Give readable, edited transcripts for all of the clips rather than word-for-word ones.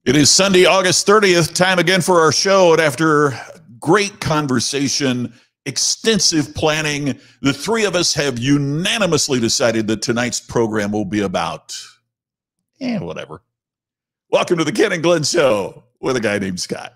It is Sunday, August 30th, time again for our show. And after great conversation, extensive planning, the three of us have unanimously decided that tonight's program will be about, whatever. Welcome to the Ken and Glenn Show with a guy named Scott.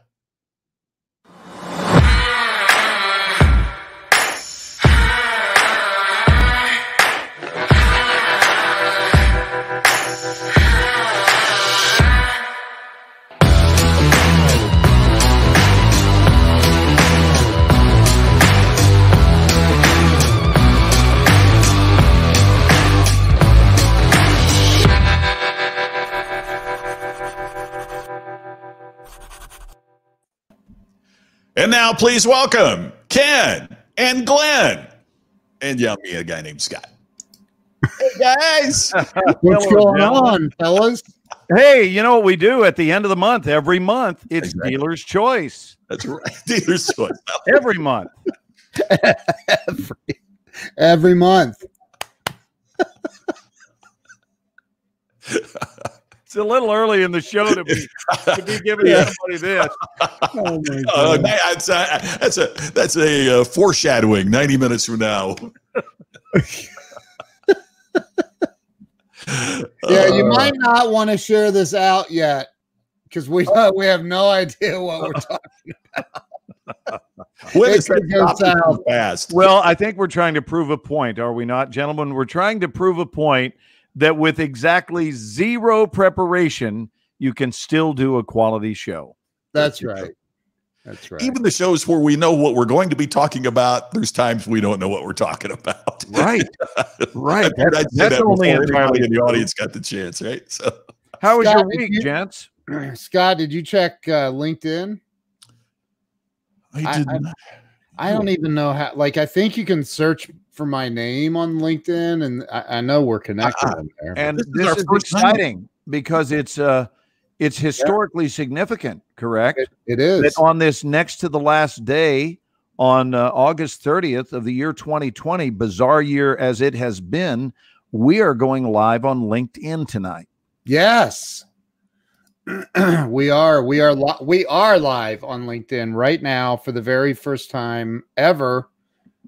And now, please welcome Ken and Glenn. And me, a guy named Scott. Hey, guys. What's going on, fellas? Hey, you know what we do at the end of the month? Every month, it's Exactly. Dealer's Choice. That's right. Dealer's Choice. Every month. Every month. It's a little early in the show to be giving everybody this. Oh my God. That's a foreshadowing 90 minutes from now. Yeah, you might not want to share this out yet because we have no idea what we're talking about. When It is that could go topic south. fast? Well, I think we're trying to prove a point, are we not, gentlemen? We're trying to prove a point that with exactly zero preparation, you can still do a quality show. That's right. That's right. Even the shows where we know what we're going to be talking about, there's times we don't know what we're talking about. Right. Right. I'd say That's that only before entirely anybody in the true. audience got the chance, right? So, How was Scott, your did week, you- gents? Scott, did you check LinkedIn? I didn't. I don't even know how. Like, I think you can search for my name on LinkedIn, and I know we're connected on there. And This is this our is first time. exciting because it's historically significant, correct? It is. That on this next to the last day on August 30th of the year 2020, bizarre year as it has been, we are going live on LinkedIn tonight. Yes. We are live on LinkedIn right now for the very first time ever.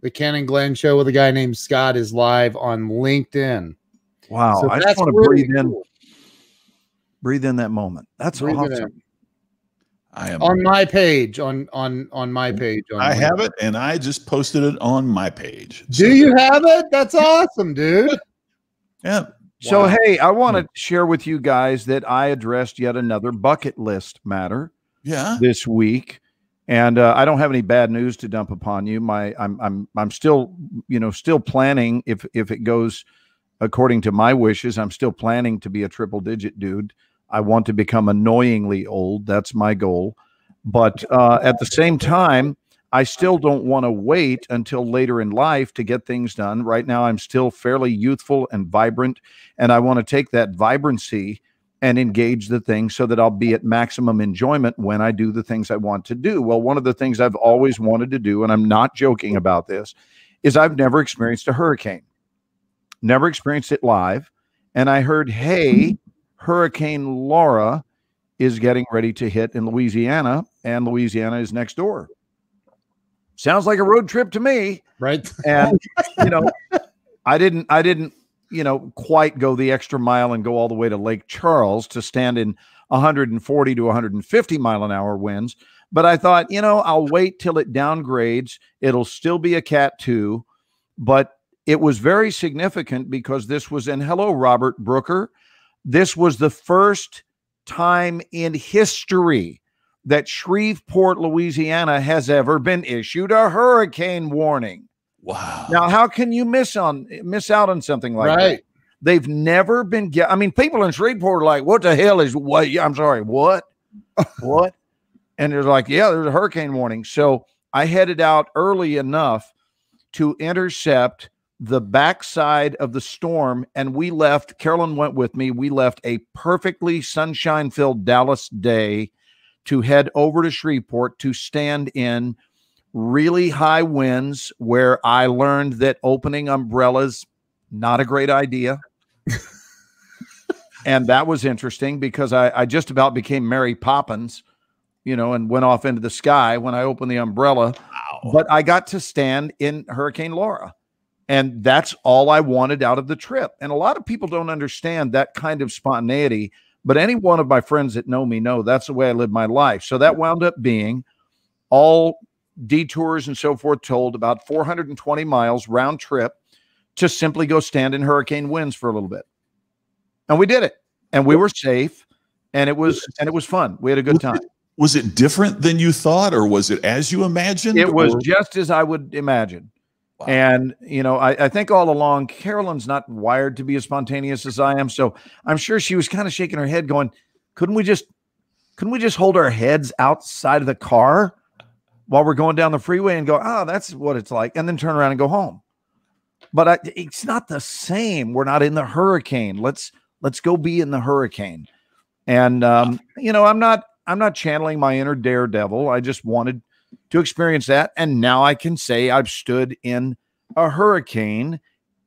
The Ken and Glenn Show with a guy named Scott is live on LinkedIn. Wow. So I that's just want to really breathe cool. in that moment. That's Breathe it awesome. in. I am. On my page, on my page. On I LinkedIn. have it, and I just posted it on my page. Do you have it? That's awesome, dude. Yeah. So, Wow. hey, I want to share with you guys that I addressed yet another bucket list matter Yeah. this week, and I don't have any bad news to dump upon you. I'm still planning if it goes according to my wishes. I'm still planning to be a triple digit dude. I want to become annoyingly old. That's my goal. But at the same time, I still don't want to wait until later in life to get things done. Right now, I'm still fairly youthful and vibrant, and I want to take that vibrancy and engage the things so that I'll be at maximum enjoyment when I do the things I want to do. Well, one of the things I've always wanted to do, and I'm not joking about this, is I've never experienced a hurricane. Never experienced it live. And I heard, hey, Hurricane Laura is getting ready to hit in Louisiana, and Louisiana is next door. Sounds like a road trip to me. Right. And, I didn't, quite go the extra mile and go all the way to Lake Charles to stand in 140 to 150 mile an hour winds. But I thought, I'll wait till it downgrades. It'll still be a Cat 2, but it was very significant because this was hello, Robert Brooker. This was the first time in history that Shreveport, Louisiana has ever been issued a hurricane warning. Wow. Now, how can you miss out on something like that? They've never been people in Shreveport are like, what the hell is what? I'm sorry, what? What? And they're like, yeah, there's a hurricane warning. So I headed out early enough to intercept the backside of the storm, and we left. Carolyn went with me. We left a perfectly sunshine-filled Dallas day to head over to Shreveport to stand in really high winds where I learned that opening umbrellas, not a great idea. And that was interesting because I just about became Mary Poppins, you know, and went off into the sky when I opened the umbrella. Wow. But I got to stand in Hurricane Laura. And that's all I wanted out of the trip. And a lot of people don't understand that kind of spontaneity. But any one of my friends that know me know that's the way I live my life. So that wound up being all detours and so forth told, about 420 miles round trip to simply go stand in hurricane winds for a little bit. And we did it. And we were safe. And it was fun. We had a good time. Was it different than you thought, or was it as you imagined? It was just as I would imagine. Wow. And, you know, I think all along, Carolyn's not wired to be as spontaneous as I am. So I'm sure she was kind of shaking her head going, couldn't we just hold our heads outside of the car while we're going down the freeway and go, oh, that's what it's like, and then turn around and go home? But it's not the same. We're not in the hurricane. Let's go be in the hurricane. And, you know, I'm not channeling my inner daredevil. I just wanted to experience that. And now I can say I've stood in a hurricane,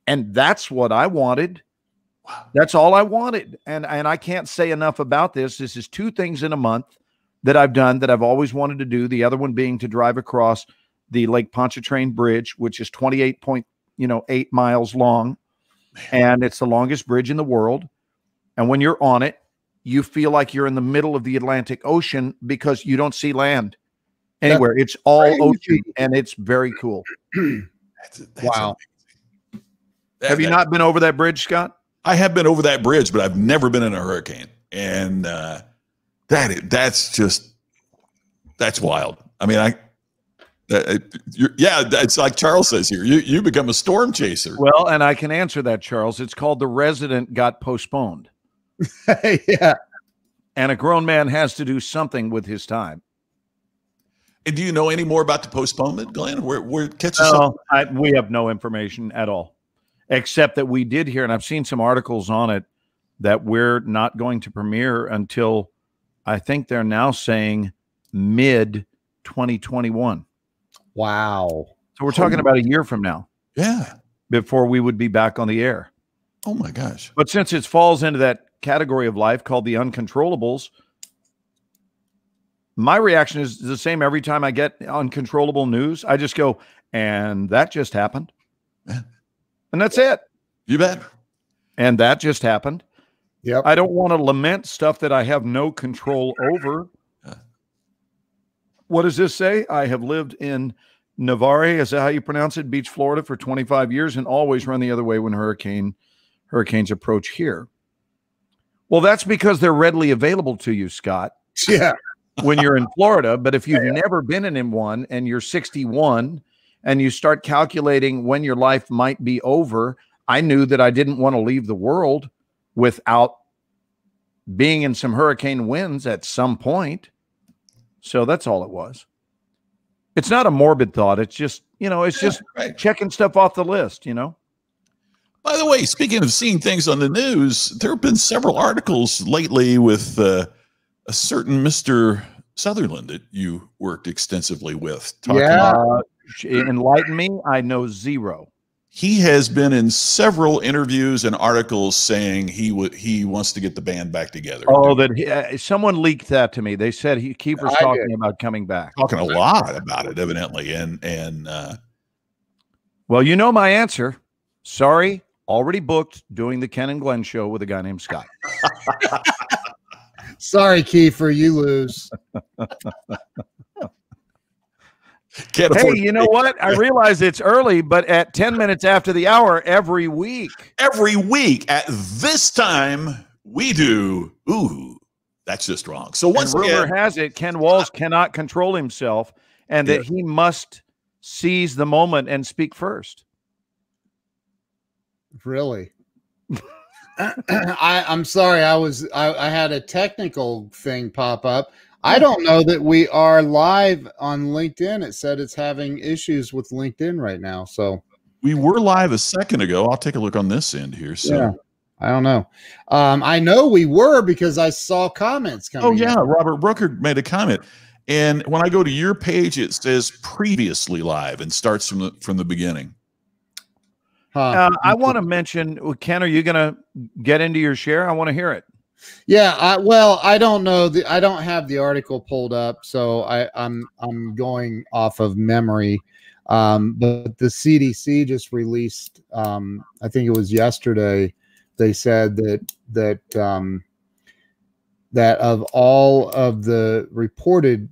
and that's what I wanted. Wow. That's all I wanted. And I can't say enough about this. This is 2 things in a month that I've done that I've always wanted to do. The other one being to drive across the Lake Pontchartrain Bridge, which is 28.8 miles long. And it's the longest bridge in the world. And when you're on it, you feel like you're in the middle of the Atlantic Ocean because you don't see land anywhere. It's all ocean, and it's very cool. That's wow. Have you not been over that bridge, Scott? I have been over that bridge, but I've never been in a hurricane. And that's wild. I mean, it's like Charles says here. You become a storm chaser. Well, and I can answer that, Charles. It's called The Resident got postponed. Yeah. And a grown man has to do something with his time. And do you know any more about the postponement, Glenn? We have no information at all, except that we did hear, and I've seen some articles on it, that we're not going to premiere until, I think they're now saying, mid-2021. Wow. So we're talking about a year from now. Yeah. Before we would be back on the air. Oh, my gosh. But since it falls into that category of life called the uncontrollables, my reaction is the same every time I get uncontrollable news. I just go, and that just happened. Yeah. And that's it. You bet. And that just happened. Yep. I don't want to lament stuff that I have no control over. What does this say? I have lived in Navarre, is that how you pronounce it? Beach, Florida, for 25 years and always run the other way when hurricanes approach here. Well, that's because they're readily available to you, Scott. Yeah. When you're in Florida. But if you've never been in one and you're 61 and you start calculating when your life might be over, I knew that I didn't want to leave the world without being in some hurricane winds at some point. So that's all it was. It's not a morbid thought. It's just, checking stuff off the list, By the way, speaking of seeing things on the news, there have been several articles lately with a certain Mr. Sutherland that you worked extensively with. Enlighten me. I know zero. He has been in several interviews and articles saying he wants to get the band back together. Oh, someone leaked that to me. They said Kiefer's talking about coming back. Talking a lot about it, evidently. And well, you know my answer. Sorry, already booked doing the Ken and Glenn show with a guy named Scott. Sorry, Kiefer, you lose. Hey, you know what? I realize it's early, but at 10 minutes after the hour every week at this time, we do. Ooh, that's just wrong. So once again, rumor has it Ken Walls cannot control himself and that he must seize the moment and speak first. Really? I'm sorry. I had a technical thing pop up. I don't know that we are live on LinkedIn. It said it's having issues with LinkedIn right now. So we were live a second ago. I'll take a look on this end here. So yeah, I don't know. I know we were because I saw comments coming. Oh yeah, Robert Brooker made a comment, and when I go to your page, it says previously live and starts from the beginning. I want to mention, Ken, are you going to get into your share? I want to hear it. Yeah, well, I don't know. I don't have the article pulled up, so I'm going off of memory. But the CDC just released, I think it was yesterday, they said that of all of the reported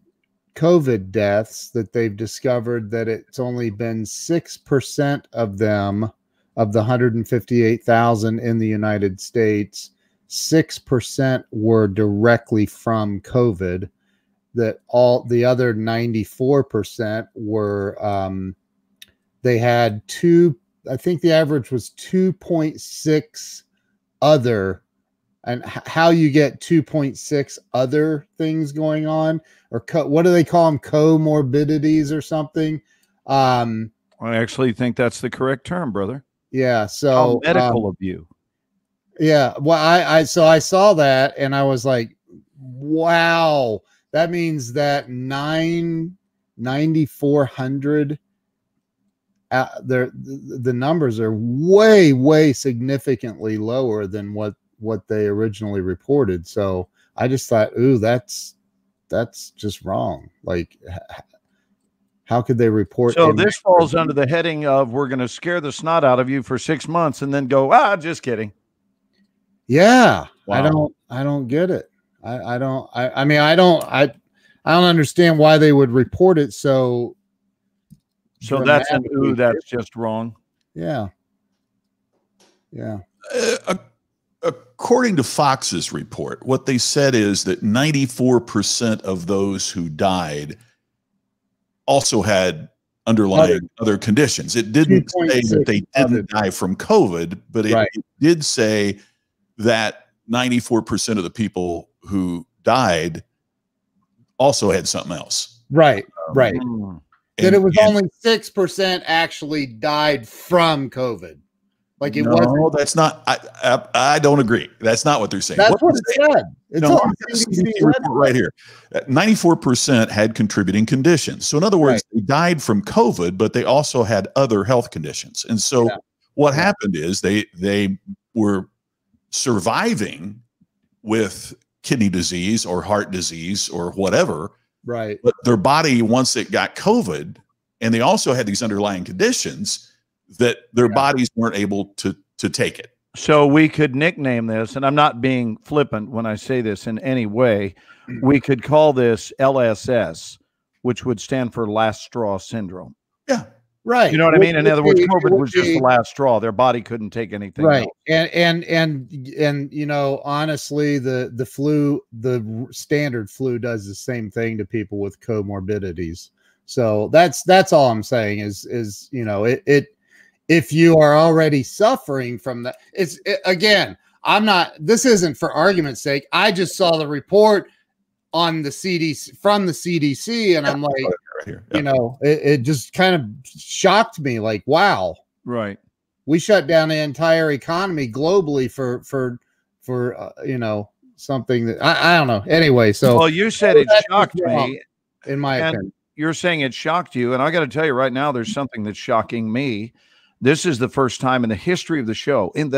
COVID deaths, that they've discovered that it's only been 6% of them, of the 158,000 in the United States, 6% were directly from COVID. That all the other 94% were, they had I think the average was 2.6 other, and how you get 2.6 other things going on, or what do they call them? Comorbidities or something. I actually think that's the correct term, brother. Yeah. So how medical of you. Yeah. Well, I saw that and I was like, wow, that means that 9,400 the numbers are way significantly lower than what they originally reported. So I just thought, ooh, that's just wrong. Like, how could they report? So this falls under the heading of, we're going to scare the snot out of you for 6 months and then go, just kidding. Yeah. Wow. I don't get it. I don't understand why they would report it so that's an ooh, that's just wrong. Yeah. According to Fox's report, what they said is that 94% of those who died also had underlying other conditions. It didn't say that they didn't die from COVID, but it did say that 94% of the people who died also had something else. Right. That it was only 6% actually died from COVID. Like it wasn't. No, that's not. I don't agree. That's not what they're saying. That's what it said. It's on CDC report right here. 94% had contributing conditions. So in other words, they died from COVID, but they also had other health conditions. And so what happened is they were surviving with kidney disease or heart disease or whatever. Right. But their body, once it got COVID, and they also had these underlying conditions, that their bodies weren't able to take it. So we could nickname this, and I'm not being flippant when I say this in any way, we could call this LSS, which would stand for last straw syndrome. Yeah. Right. You know what I mean? In other words, COVID was just the last straw. Their body couldn't take anything else. And you know, honestly, the flu, the standard flu does the same thing to people with comorbidities. So that's all I'm saying is, you know, if you are already suffering from that, again, this isn't for argument's sake. I just saw the report on the CDC from the CDC, and I'm like, you know, it just kind of shocked me. Like, wow, right? We shut down the entire economy globally for you know, something that I don't know. Anyway, so well, you said it shocked me, in my opinion. You're saying it shocked you, and I got to tell you right now, there's something that's shocking me. This is the first time in the history of the show, and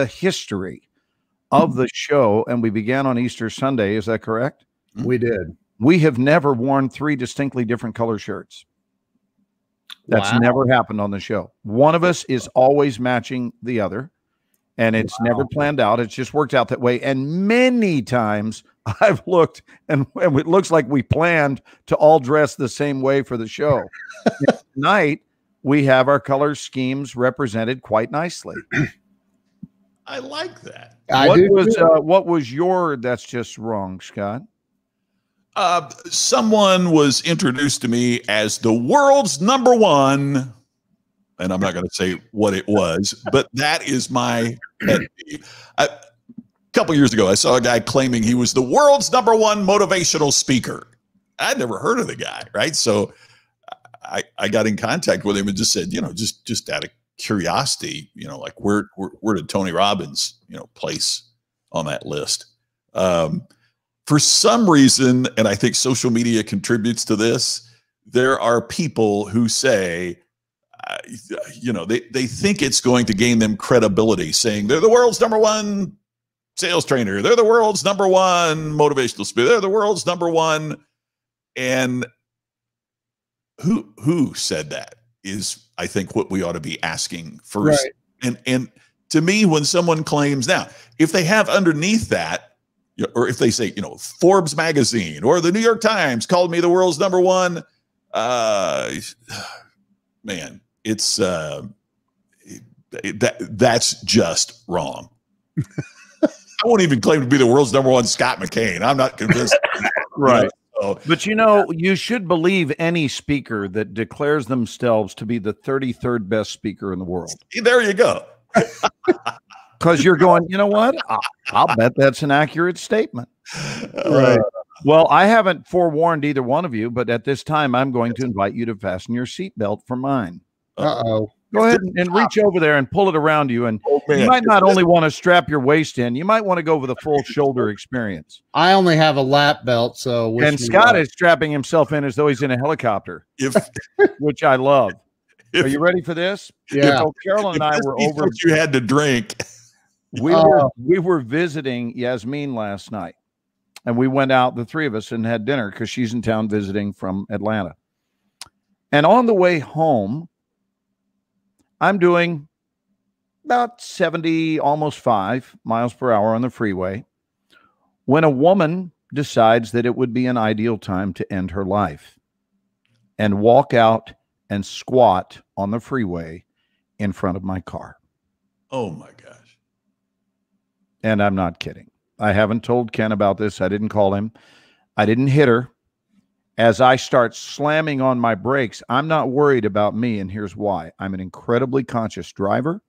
we began on Easter Sunday. Is that correct? We did. We have never worn 3 distinctly different color shirts. That's never happened on the show. One of us is always matching the other, and it's never planned out. It's just worked out that way. And many times I've looked, and it looks like we planned to all dress the same way for the show. Tonight, we have our color schemes represented quite nicely. I like that. What was your that's just wrong, Scott? Someone was introduced to me as the world's #1, and I'm not going to say what it was, but that is my pet peeve. A couple years ago, I saw a guy claiming he was the world's #1 motivational speaker. I'd never heard of the guy, right? So I got in contact with him and just said, you know, just out of curiosity, you know, like where did Tony Robbins, you know, place on that list? For some reason, and I think social media contributes to this, there are people who say, they think it's going to gain them credibility, saying they're the world's number one sales trainer, they're the world's number one motivational speaker, they're the world's number one. And who said that is, I think, what we ought to be asking first. Right. And to me, when someone claims, now, if they have underneath that, or if they say, Forbes magazine or the New York Times called me the world's number one, man, it's that's just wrong. I won't even claim to be the world's number one Scott McKain. I'm not convinced. Right. But you should believe any speaker that declares themselves to be the 33rd best speaker in the world. There you go. Because you're going, you know what? I'll bet that's an accurate statement. Right. Well, I haven't forewarned either one of you, but at this time, I'm going to invite you to fasten your seatbelt for mine. Uh-oh. Go ahead and reach over there and pull it around you. And you might not only want to strap your waist in, you might want to go with a full shoulder experience. I only have a lap belt, so. And Scott is strapping himself in as though he's in a helicopter, which I love. Are you ready for this? Yeah. So Carolyn and I were over. You had to drink. We were visiting Yasmin last night, and we went out, the three of us, and had dinner because she's in town visiting from Atlanta. And on the way home, I'm doing about 70, almost 5 miles per hour on the freeway when a woman decides that it would be an ideal time to end her life and walk out and squat on the freeway in front of my car. Oh, my gosh. And I'm not kidding. I haven't told Ken about this. I didn't call him. I didn't hit her. As I start slamming on my brakes, I'm not worried about me, and here's why. I'm an incredibly conscious driver,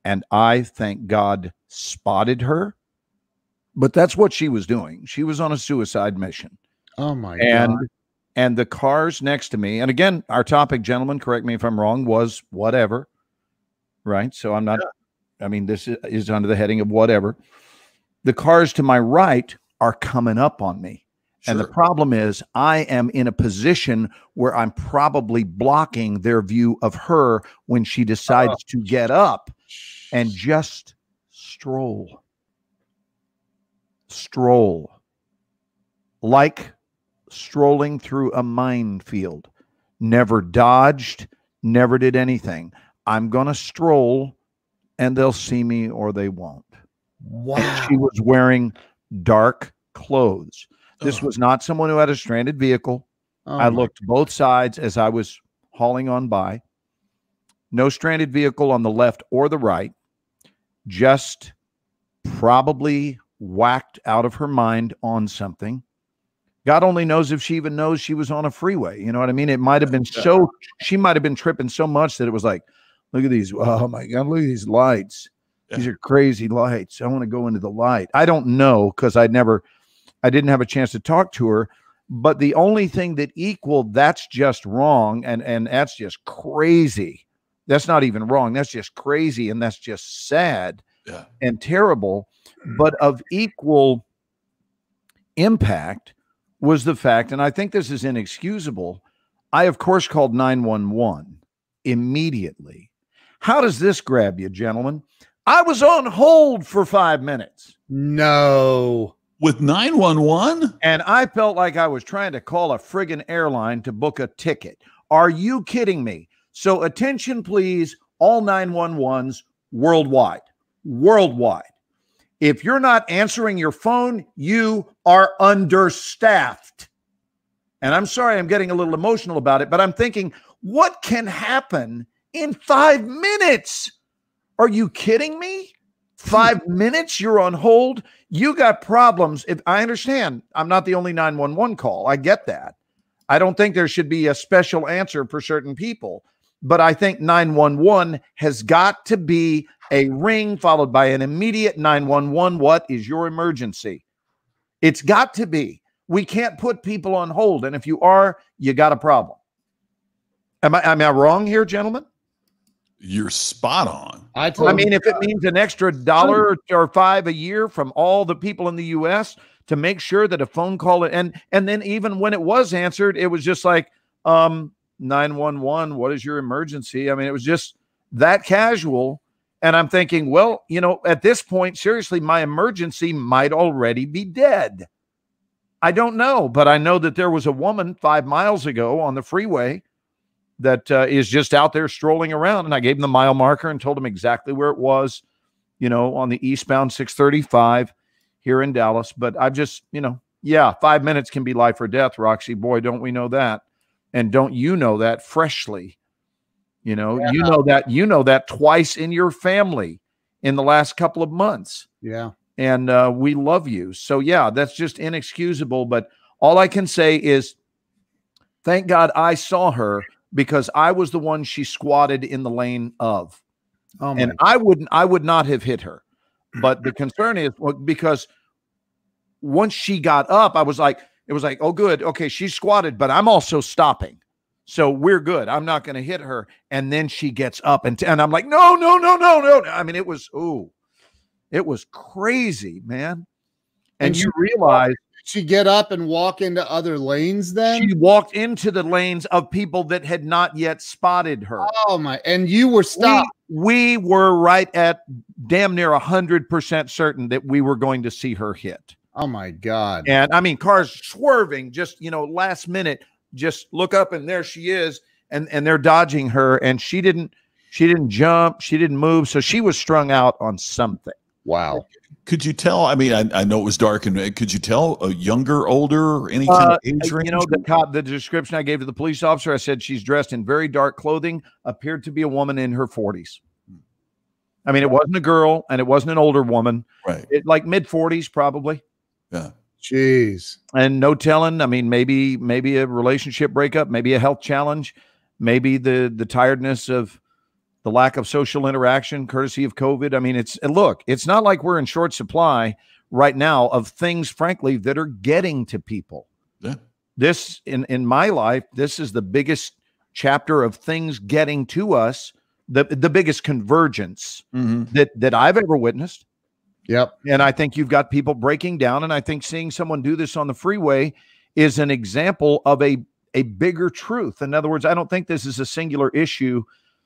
and I, thank God, spotted her. But that's what she was doing. She was on a suicide mission. Oh, my God. And the cars next to me, and again, our topic, gentlemen, correct me if I'm wrong, was whatever, right? So I'm not, I mean, this is under the heading of whatever. The cars to my right are coming up on me. Sure. And the problem is I am in a position where I'm probably blocking their view of her when she decides to get up and just stroll. Stroll. Like strolling through a minefield. Never dodged, never did anything. I'm going to stroll and they'll see me or they won't. Wow. And she was wearing dark clothes. This was not someone who had a stranded vehicle. I looked both sides as I was hauling on by. No stranded vehicle on the left or the right. Just probably whacked out of her mind on something. God only knows if she even knows she was on a freeway. You know what I mean? It might have been she might have been tripping so much that it was like, look at these. Oh my God, look at these lights. These are crazy lights. I want to go into the light. I don't know because I didn't have a chance to talk to her. But the only thing that equaled that's just wrong and that's just crazy. That's not even wrong. That's just crazy and that's just sad and terrible. But of equal impact was the fact, and I think this is inexcusable, I, of course, called 911 immediately. How does this grab you, gentlemen? I was on hold for 5 minutes. No. With 911? And I felt like I was trying to call a friggin' airline to book a ticket. Are you kidding me? So attention, please, all 911s worldwide. Worldwide. If you're not answering your phone, you are understaffed. And I'm sorry I'm getting a little emotional about it, but I'm thinking, what can happen in 5 minutes? Are you kidding me? 5 minutes, you're on hold. You got problems. If I understand, I'm not the only 911 call. I get that. I don't think there should be a special answer for certain people, but I think 911 has got to be a ring followed by an immediate 911. What is your emergency? It's got to be. We can't put people on hold. And if you are, you got a problem. Am I wrong here, gentlemen? You're spot on. I mean, if it means an extra $1 or $5 a year from all the people in the U.S. to make sure that a phone call and then even when it was answered, it was just like, 911, what is your emergency? I mean, it was just that casual. And I'm thinking, well, you know, at this point, seriously, my emergency might already be dead. I don't know, but I know that there was a woman 5 miles ago on the freeway that is just out there strolling around. And I gave him the mile marker and told him exactly where it was, you know, on the eastbound 635 here in Dallas. But I've just, you know, yeah, 5 minutes can be life or death, Roxy. Boy, don't we know that. And don't you know that freshly? You know, yeah. you know that twice in your family in the last couple of months. Yeah. And we love you. So, yeah, that's just inexcusable. But all I can say is thank God I saw her, because I was the one she squatted in the lane of. Oh, and I would not have hit her. But the concern is, well, because once she got up, it was like, oh, good. Okay, she's squatted, but I'm also stopping. So we're good. I'm not going to hit her. And then she gets up and I'm like, no. I mean, it was crazy, man. And you realize, did she get up and walk into other lanes then? She walked into the lanes of people that had not yet spotted her. Oh my, and you were stopped. We were right at damn near 100% certain that we were going to see her hit. Oh my God. And I mean, cars swerving, just, you know, last minute, just look up and there she is. And they're dodging her, and she didn't jump. She didn't move. So she was strung out on something. Wow. Could you tell? I mean, I know it was dark, and could you tell a younger, older, any kind of age range? You know, the description I gave to the police officer, I said she's dressed in very dark clothing, appeared to be a woman in her 40s. I mean, it wasn't a girl, and it wasn't an older woman. Right. Like mid 40s, probably. Yeah. Jeez. And no telling. I mean, maybe a relationship breakup, maybe a health challenge, maybe the tiredness of the lack of social interaction courtesy of COVID. I mean, it's not like we're in short supply right now of things, frankly, that are getting to people. Yeah. This in my life, this is the biggest chapter of things getting to us, the biggest convergence that I've ever witnessed. Yep. And I think you've got people breaking down. And I think seeing someone do this on the freeway is an example of a bigger truth. In other words, I don't think this is a singular issue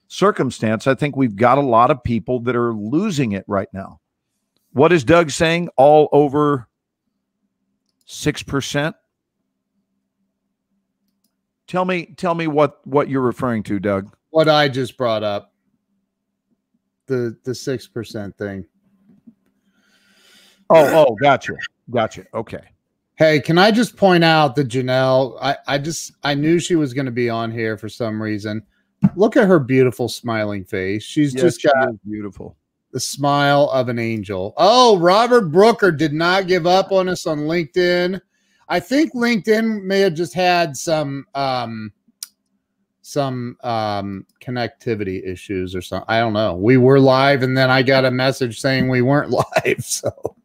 circumstance. I think we've got a lot of people that are losing it right now. What is Doug saying? All over 6%. Tell me what you're referring to, Doug. What I just brought up. The 6% thing. Oh, gotcha. Okay. Hey, can I just point out that Janelle, I knew she was going to be on here for some reason. Look at her beautiful smiling face. She's just got beautiful. The smile of an angel. Oh, Robert Brooker did not give up on us on LinkedIn. I think LinkedIn may have just had some connectivity issues or something. I don't know. We were live, and then I got a message saying we weren't live. So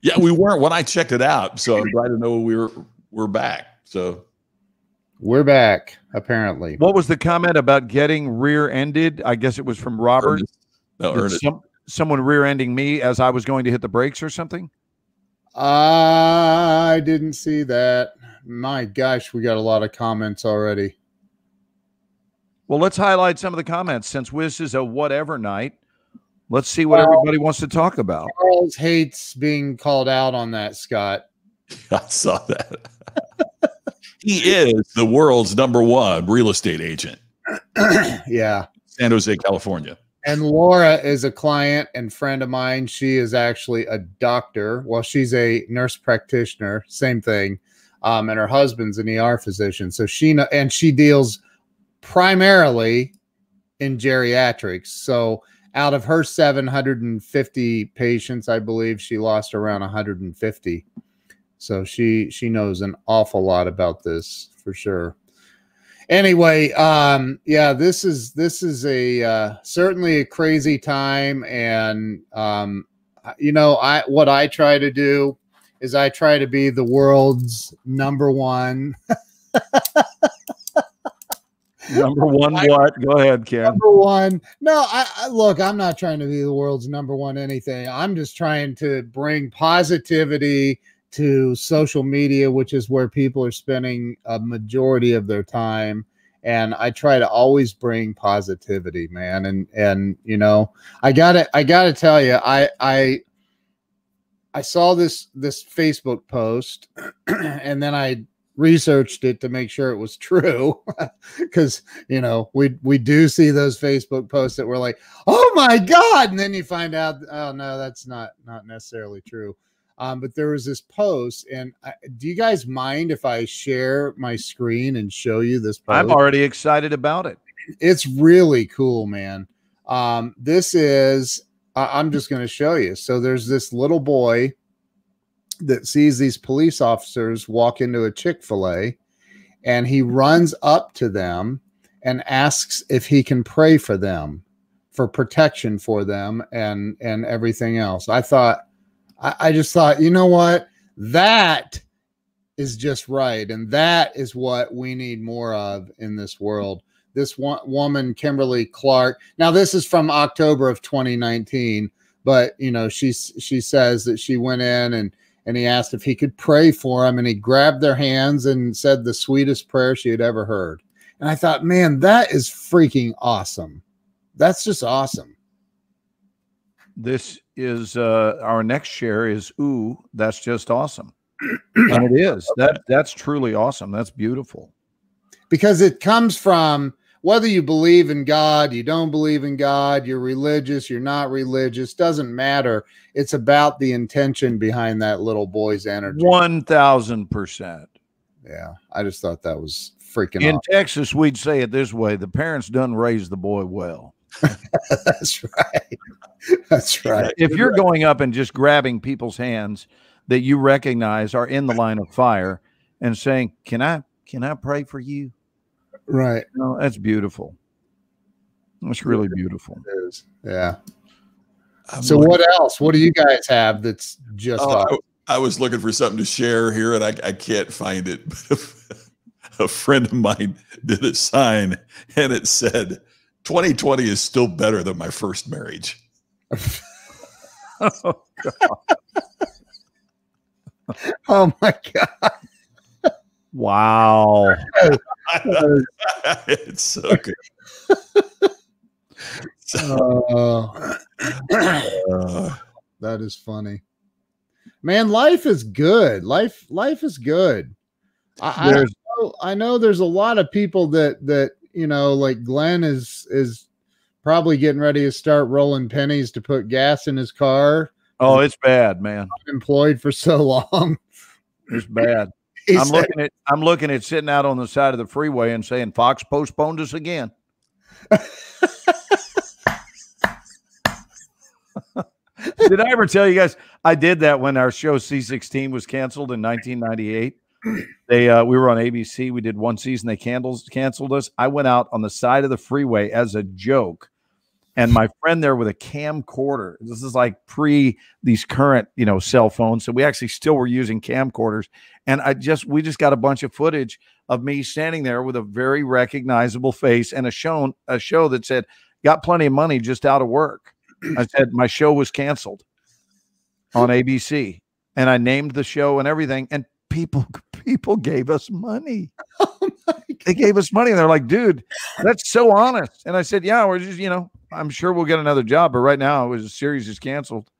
yeah, we weren't when I checked it out. So I'm glad to know we're back. So we're back, apparently. What was the comment about getting rear-ended? I guess it was from Robert. Ernest. Someone rear-ending me as I was going to hit the brakes or something? I didn't see that. My gosh, we got a lot of comments already. Well, let's highlight some of the comments since this is a whatever night. Let's see what everybody wants to talk about. Charles hates being called out on that, Scott. I saw that. He is the world's #1 real estate agent. Yeah. San Jose, California. And Laura is a client and friend of mine. She is actually a doctor. Well, she's a nurse practitioner, same thing. And her husband's an ER physician. So she deals primarily in geriatrics. So out of her 750 patients, I believe she lost around 150. So she knows an awful lot about this for sure. Anyway, yeah, this is a certainly a crazy time, and you know, what I try to do is I try to be the world's #1. #1 what? Go ahead, Ken. #1. No, I look, I'm not trying to be the world's #1 anything. I'm just trying to bring positivity to social media, which is where people are spending a majority of their time. And I try to always bring positivity, man. And you know, I gotta tell you, I saw this Facebook post and then I researched it to make sure it was true, because you know we do see those Facebook posts that were like, oh my God, and then you find out, oh no, that's not necessarily true. But there was this post, and do you guys mind if I share my screen and show you this post? I'm already excited about it. It's really cool, man. This is, I'm just going to show you. So there's this little boy that sees these police officers walk into a Chick-fil-A, and he runs up to them and asks if he can pray for them, for protection for them, and everything else. I just thought, you know what? That is just right. And that is what we need more of in this world. This woman, Kimberly Clark. Now, this is from October of 2019, but you know, she says that she went in and he asked if he could pray for him, and he grabbed their hands and said the sweetest prayer she had ever heard. And I thought, man, that is freaking awesome. That's just awesome. This is our next share is, ooh, that's just awesome. And it is. That's truly awesome. That's beautiful. Because it comes from, whether you believe in God, you don't believe in God, you're religious, you're not religious, doesn't matter. It's about the intention behind that little boy's energy. 1000%. Yeah, I just thought that was freaking In awesome. Texas, we'd say it this way: the parents done raise the boy well. That's right. That's right. If you're going up and just grabbing people's hands that you recognize are in the line of fire and saying, can I pray for you? Right. No, that's beautiful. That's really beautiful. It is. Yeah. So what else? What do you guys have that's just awesome? I was looking for something to share here, and I can't find it. But a friend of mine did a sign, and it said, 2020 is still better than my first marriage. Oh, God. Oh my God. Wow. It's so good. That is funny. Man, life is good. Life is good. I know there's a lot of people that you know, like Glenn is probably getting ready to start rolling pennies to put gas in his car. Oh, it's bad, man. Employed for so long. It's bad. I'm looking at sitting out on the side of the freeway and saying, Fox postponed us again. Did I ever tell you guys I did that when our show C16 was canceled in 1998? We were on ABC. We did one season. They canceled us. I went out on the side of the freeway as a joke, and my friend there with a camcorder. This is like pre these current, you know, cell phones. So we actually still were using camcorders, and we just got a bunch of footage of me standing there with a very recognizable face and a show that said, "Got plenty of money, just out of work." I said my show was canceled on ABC, and I named the show and everything, and people gave us money. Oh they gave us money, and they're like, dude, that's so honest. And I said, yeah, we're just, you know, I'm sure we'll get another job, but right now the series is canceled.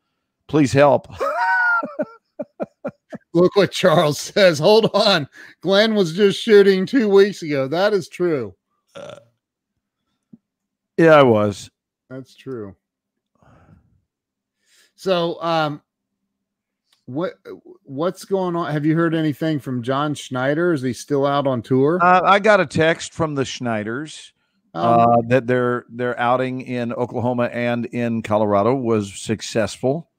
Please help. Look what Charles says. Hold on. Glenn was just shooting 2 weeks ago. That is true. Yeah, I was. That's true. So, what's going on? Have you heard anything from John Schneider? Is he still out on tour? I got a text from the Schneiders that their outing in Oklahoma and in Colorado was successful,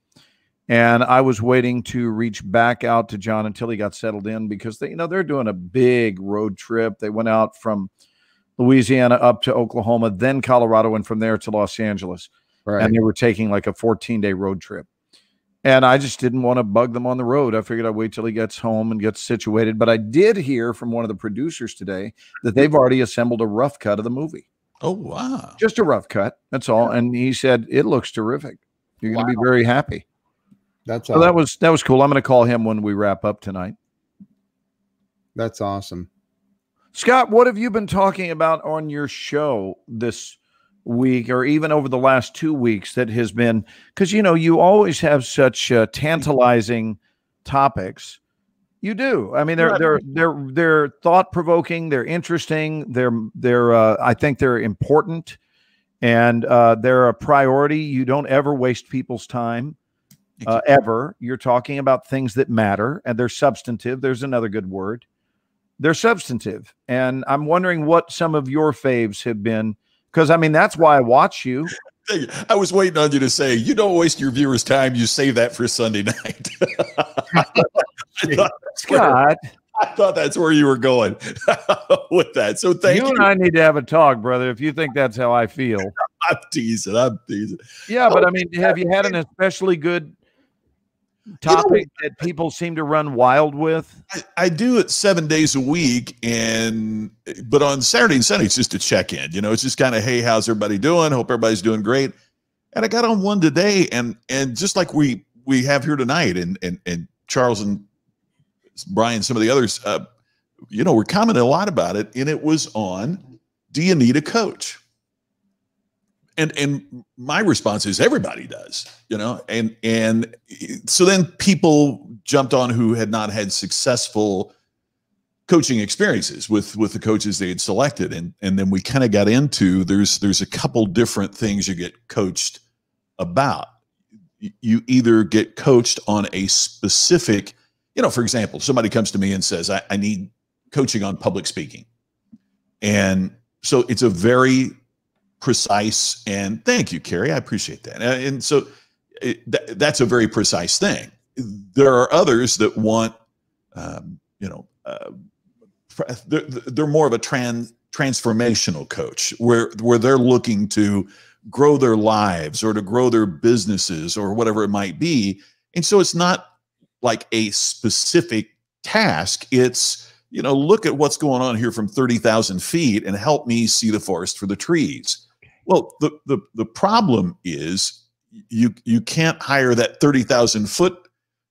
and I was waiting to reach back out to John until he got settled in, because they're doing a big road trip. They went out from Louisiana up to Oklahoma, then Colorado, and from there to Los Angeles. Right. And they were taking like a 14-day road trip. And I just didn't want to bug them on the road. I figured I'd wait till he gets home and gets situated. But I did hear from one of the producers today that they've already assembled a rough cut of the movie. Oh, wow. Just a rough cut. That's all. And he said, it looks terrific. You're going to be very happy. That's awesome. So that was cool. I'm going to call him when we wrap up tonight. That's awesome. Scott, what have you been talking about on your show this week, or even over the last 2 weeks, that has been, because you always have such tantalizing topics. You do. I mean, they're thought provoking. They're interesting. They're I think they're important, and they're a priority. You don't ever waste people's time, ever. You're talking about things that matter, and they're substantive. There's another good word. They're substantive, and I'm wondering what some of your faves have been. Because, I mean, that's why I watch you. I was waiting on you to say, you don't waste your viewers' time. You save that for Sunday night. Scott, I thought that's where you were going with that. So thank you. You and I need to have a talk, brother, if you think that's how I feel. I'm teasing. Yeah, but I mean, have you had an especially good topic that people seem to run wild with? I do it 7 days a week, but on Saturday and Sunday, it's just a check-in. It's just kind of, hey, how's everybody doing? Hope everybody's doing great. And I got on one today, and just like we have here tonight, and Charles and Brian, some of the others, we're commenting a lot about it, and it was on, do you need a coach? And my response is everybody does, and so then people jumped on who had not had successful coaching experiences with the coaches they had selected. And then we kind of got into, there's a couple different things you get coached about. You either get coached on a specific, for example, somebody comes to me and says, I need coaching on public speaking. And so it's a very precise, and thank you, Carrie, I appreciate that. And so that's a very precise thing. There are others that want, they're more of a transformational coach where they're looking to grow their lives or to grow their businesses or whatever it might be. And so it's not like a specific task. It's, look at what's going on here from 30,000 feet and help me see the forest for the trees. Well, the problem is you can't hire that 30,000 foot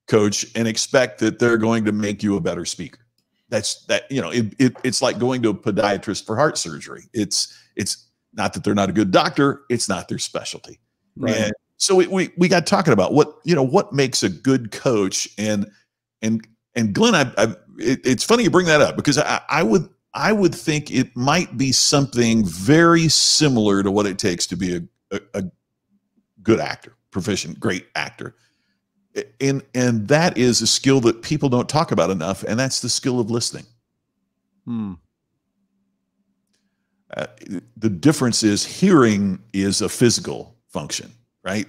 coach and expect that they're going to make you a better speaker. It's like going to a podiatrist for heart surgery. It's not that they're not a good doctor. It's not their specialty. Right. And so we got talking about what makes a good coach, and Glenn, it's funny you bring that up, because I would think it might be something very similar to what it takes to be a good actor, proficient, great actor. And that is a skill that people don't talk about enough, and that's the skill of listening. The difference is hearing is a physical function, right?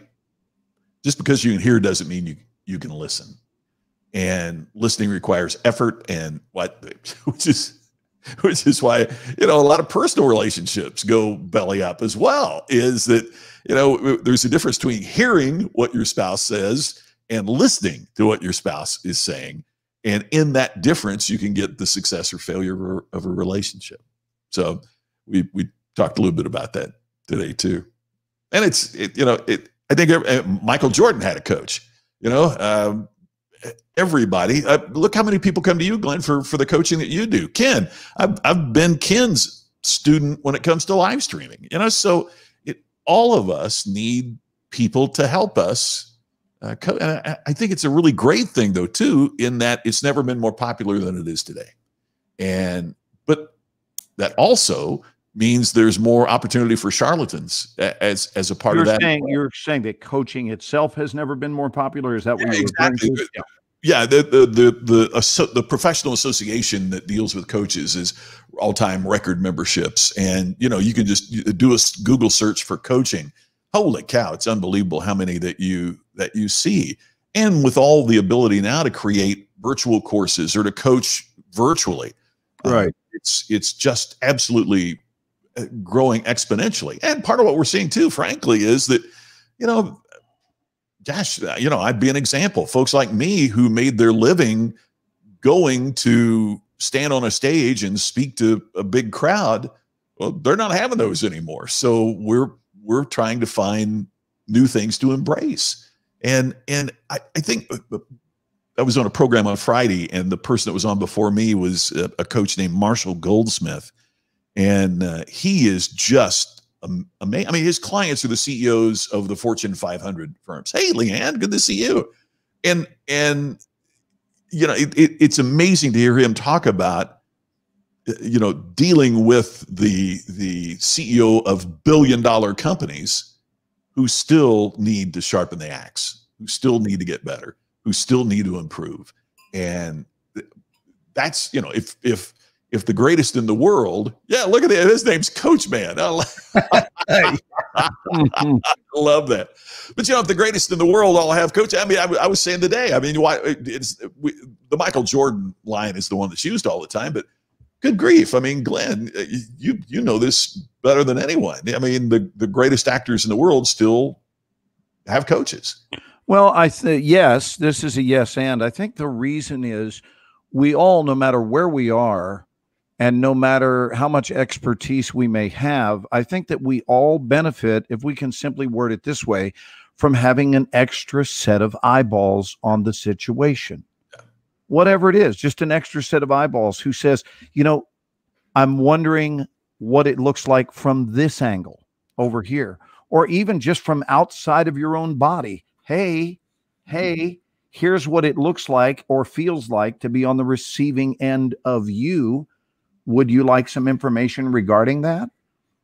Just because you can hear doesn't mean you can listen. And listening requires effort, and which is why, a lot of personal relationships go belly up as well, is that, there's a difference between hearing what your spouse says and listening to what your spouse is saying. And in that difference, you can get the success or failure of a relationship. So we talked a little bit about that today too. And I think Michael Jordan had a coach, everybody. Look how many people come to you, Glenn, for the coaching that you do. Ken, I've been Ken's student when it comes to live streaming. So all of us need people to help us. And I think it's a really great thing, though, too, in that it's never been more popular than it is today. But that also means there's more opportunity for charlatans as a part of that. You're saying that coaching itself has never been more popular? Is that what you're exactly? referring to? Yeah, the professional association that deals with coaches is all-time record memberships, and you can just do a Google search for coaching. Holy cow, it's unbelievable how many that you see, and with all the ability now to create virtual courses or to coach virtually, right? It's just absolutely growing exponentially. And part of what we're seeing too, frankly, is that gosh, I'd be an example. Folks like me who made their living going to stand on a stage and speak to a big crowd, well, they're not having those anymore. So we're trying to find new things to embrace. And I think I was on a program on Friday, and the person that was on before me was a coach named Marshall Goldsmith. And he is just amazing. I mean, his clients are the CEOs of the Fortune 500 firms. Hey, Leanne, good to see you. And you know, it's amazing to hear him talk about, you know, dealing with the CEO of billion-dollar companies who still need to sharpen the axe, who still need to get better, who still need to improve. And that's, you know, if the greatest in the world, yeah, look at it. His name's Coach Man. I love that. But, you know, if the greatest in the world all have coach, I mean, I was saying today, I mean, the Michael Jordan line is the one that's used all the time, but good grief. I mean, Glenn, you know this better than anyone. I mean, the greatest actors in the world still have coaches. Well, I think, yes, this is a yes. And I think the reason is we all, no matter where we are, and no matter how much expertise we may have, I think that we all benefit, if we can simply word it this way, from having an extra set of eyeballs on the situation. Whatever it is, just an extra set of eyeballs who says, you know, I'm wondering what it looks like from this angle over here, or even just from outside of your own body. Hey, here's what it looks like or feels like to be on the receiving end of you. Would you like some information regarding that?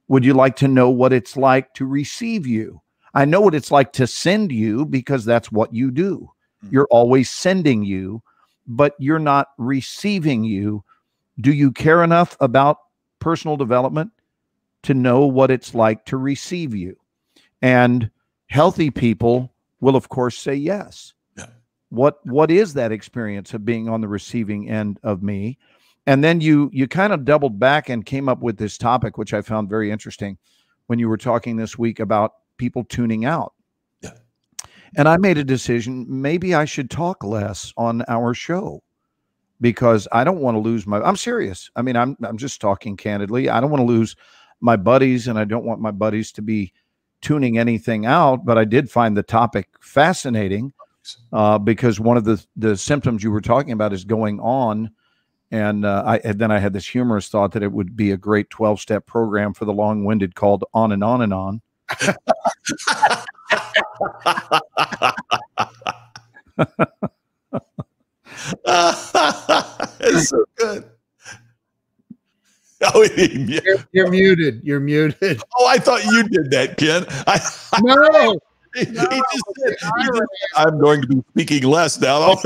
Would you like to know what it's like to receive you? I know what it's like to send you because that's what you do. You're always sending you, but you're not receiving you. Do you care enough about personal development to know what it's like to receive you? And healthy people will, of course, say yes. Yeah. What is that experience of being on the receiving end of me? And then you kind of doubled back and came up with this topic, which I found very interesting when you were talking this week about people tuning out. Yeah. And I made a decision, maybe I should talk less on our show because I don't want to lose I'm serious. I mean, I'm just talking candidly. I don't want to lose my buddies, and I don't want my buddies to be tuning anything out, but I did find the topic fascinating because one of the symptoms you were talking about is going on. And then I had this humorous thought that it would be a great 12-step program for the long-winded called On and On and On. It's so good. Oh, you're muted. You're muted. Oh, I thought you did that, Ken. No. He just said, I'm going to be speaking less now.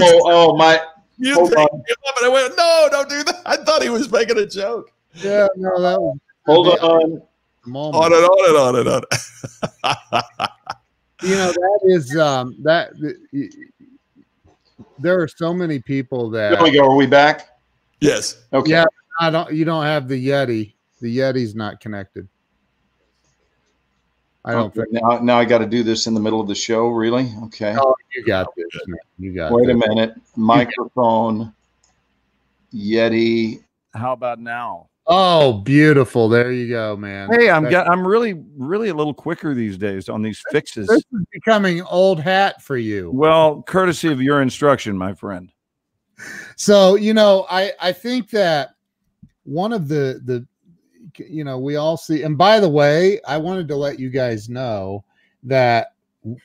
My. You picked him up and I went, no, don't do that. I thought he was making a joke. Yeah, no, that was. Hold on. On and on. You know, that is there are so many people that. There we go. Are we back? Yes. Okay. Yeah, you don't have the Yeti. The Yeti's not connected. I don't think. Now I got to do this in the middle of the show. Really? Okay. Oh, you got this. You got. Wait a minute. Microphone. Yeti. How about now? Oh, beautiful. There you go, man. Hey, I'm really a little quicker these days on these fixes. This is becoming old hat for you. Well, courtesy of your instruction, my friend. So, you know, I think that one of the you know, we all see, and by the way, I wanted to let you guys know that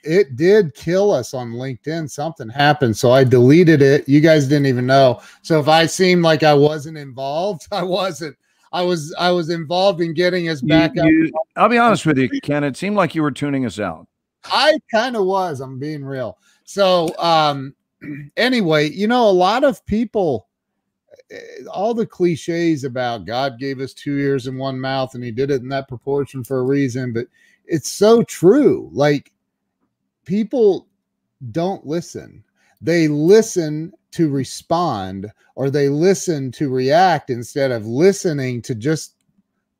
it did kill us on LinkedIn. Something happened, so I deleted it. You guys didn't even know. So if I seemed like I wasn't involved, I wasn't. I was involved in getting us back up. I'll be honest with you, Ken. It seemed like you were tuning us out. I kind of was. I'm being real. So anyway, you know, a lot of people, all the cliches about God gave us 2 ears and one mouth and he did it in that proportion for a reason, but it's so true. Like, people don't listen. They listen to respond, or they listen to react instead of listening to just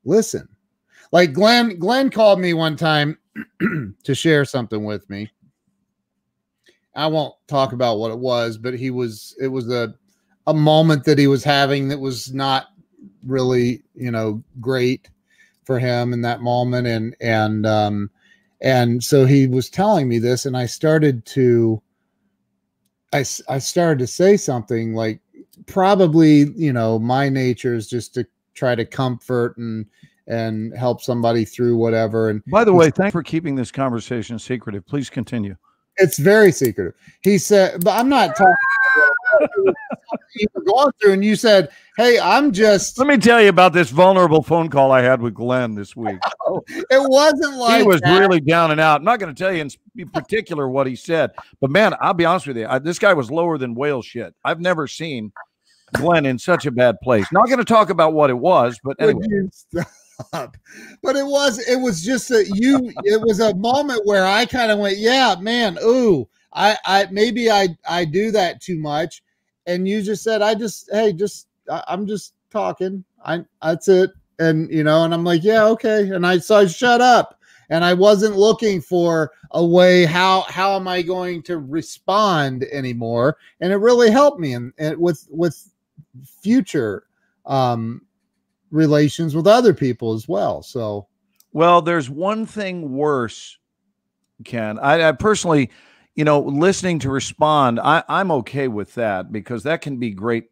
listen. Like Glenn called me one time to share something with me. I won't talk about what it was, but it was a moment that he was having that was not really, you know, great for him in that moment. And so he was telling me this, and I started to I started to say something like, probably, my nature is just to try to comfort and help somebody through whatever. And by the way, thanks for keeping this conversation secretive. Please continue. It's very secretive. He said, but I'm not talking about what you were going through. And you said, hey, I'm just. Let me tell you about this vulnerable phone call I had with Glenn this week. It wasn't like he was that. really down and out. I'm not going to tell you in particular what he said, but man, I'll be honest with you. This guy was lower than whale shit. I've never seen Glenn in such a bad place. Not going to talk about what it was, but anyway. But it was just it was a moment where I kind of went, yeah, man, ooh, I maybe I do that too much. And you just said, I'm just talking. That's it. And and I'm like, yeah, okay. And I shut up, and I wasn't looking for a way, how am I going to respond anymore? And it really helped me and with future relations with other people as well. So, well, there's one thing worse, Ken. I personally, listening to respond, I'm okay with that because that can be great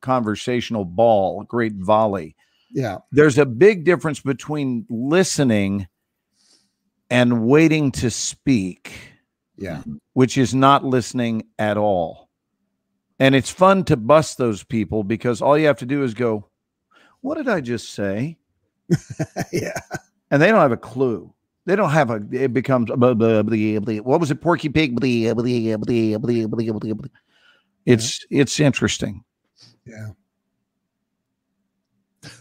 conversational ball, great volley. Yeah. There's a big difference between listening and waiting to speak. Yeah. Which is not listening at all. And it's fun to bust those people because all you have to do is go, what did I just say? Yeah. And they don't have a clue. They don't have it becomes, blah, blah, blah, blah. What was it? Porky Pig. Blah, blah, blah, blah, blah, blah, blah. It's interesting. Yeah.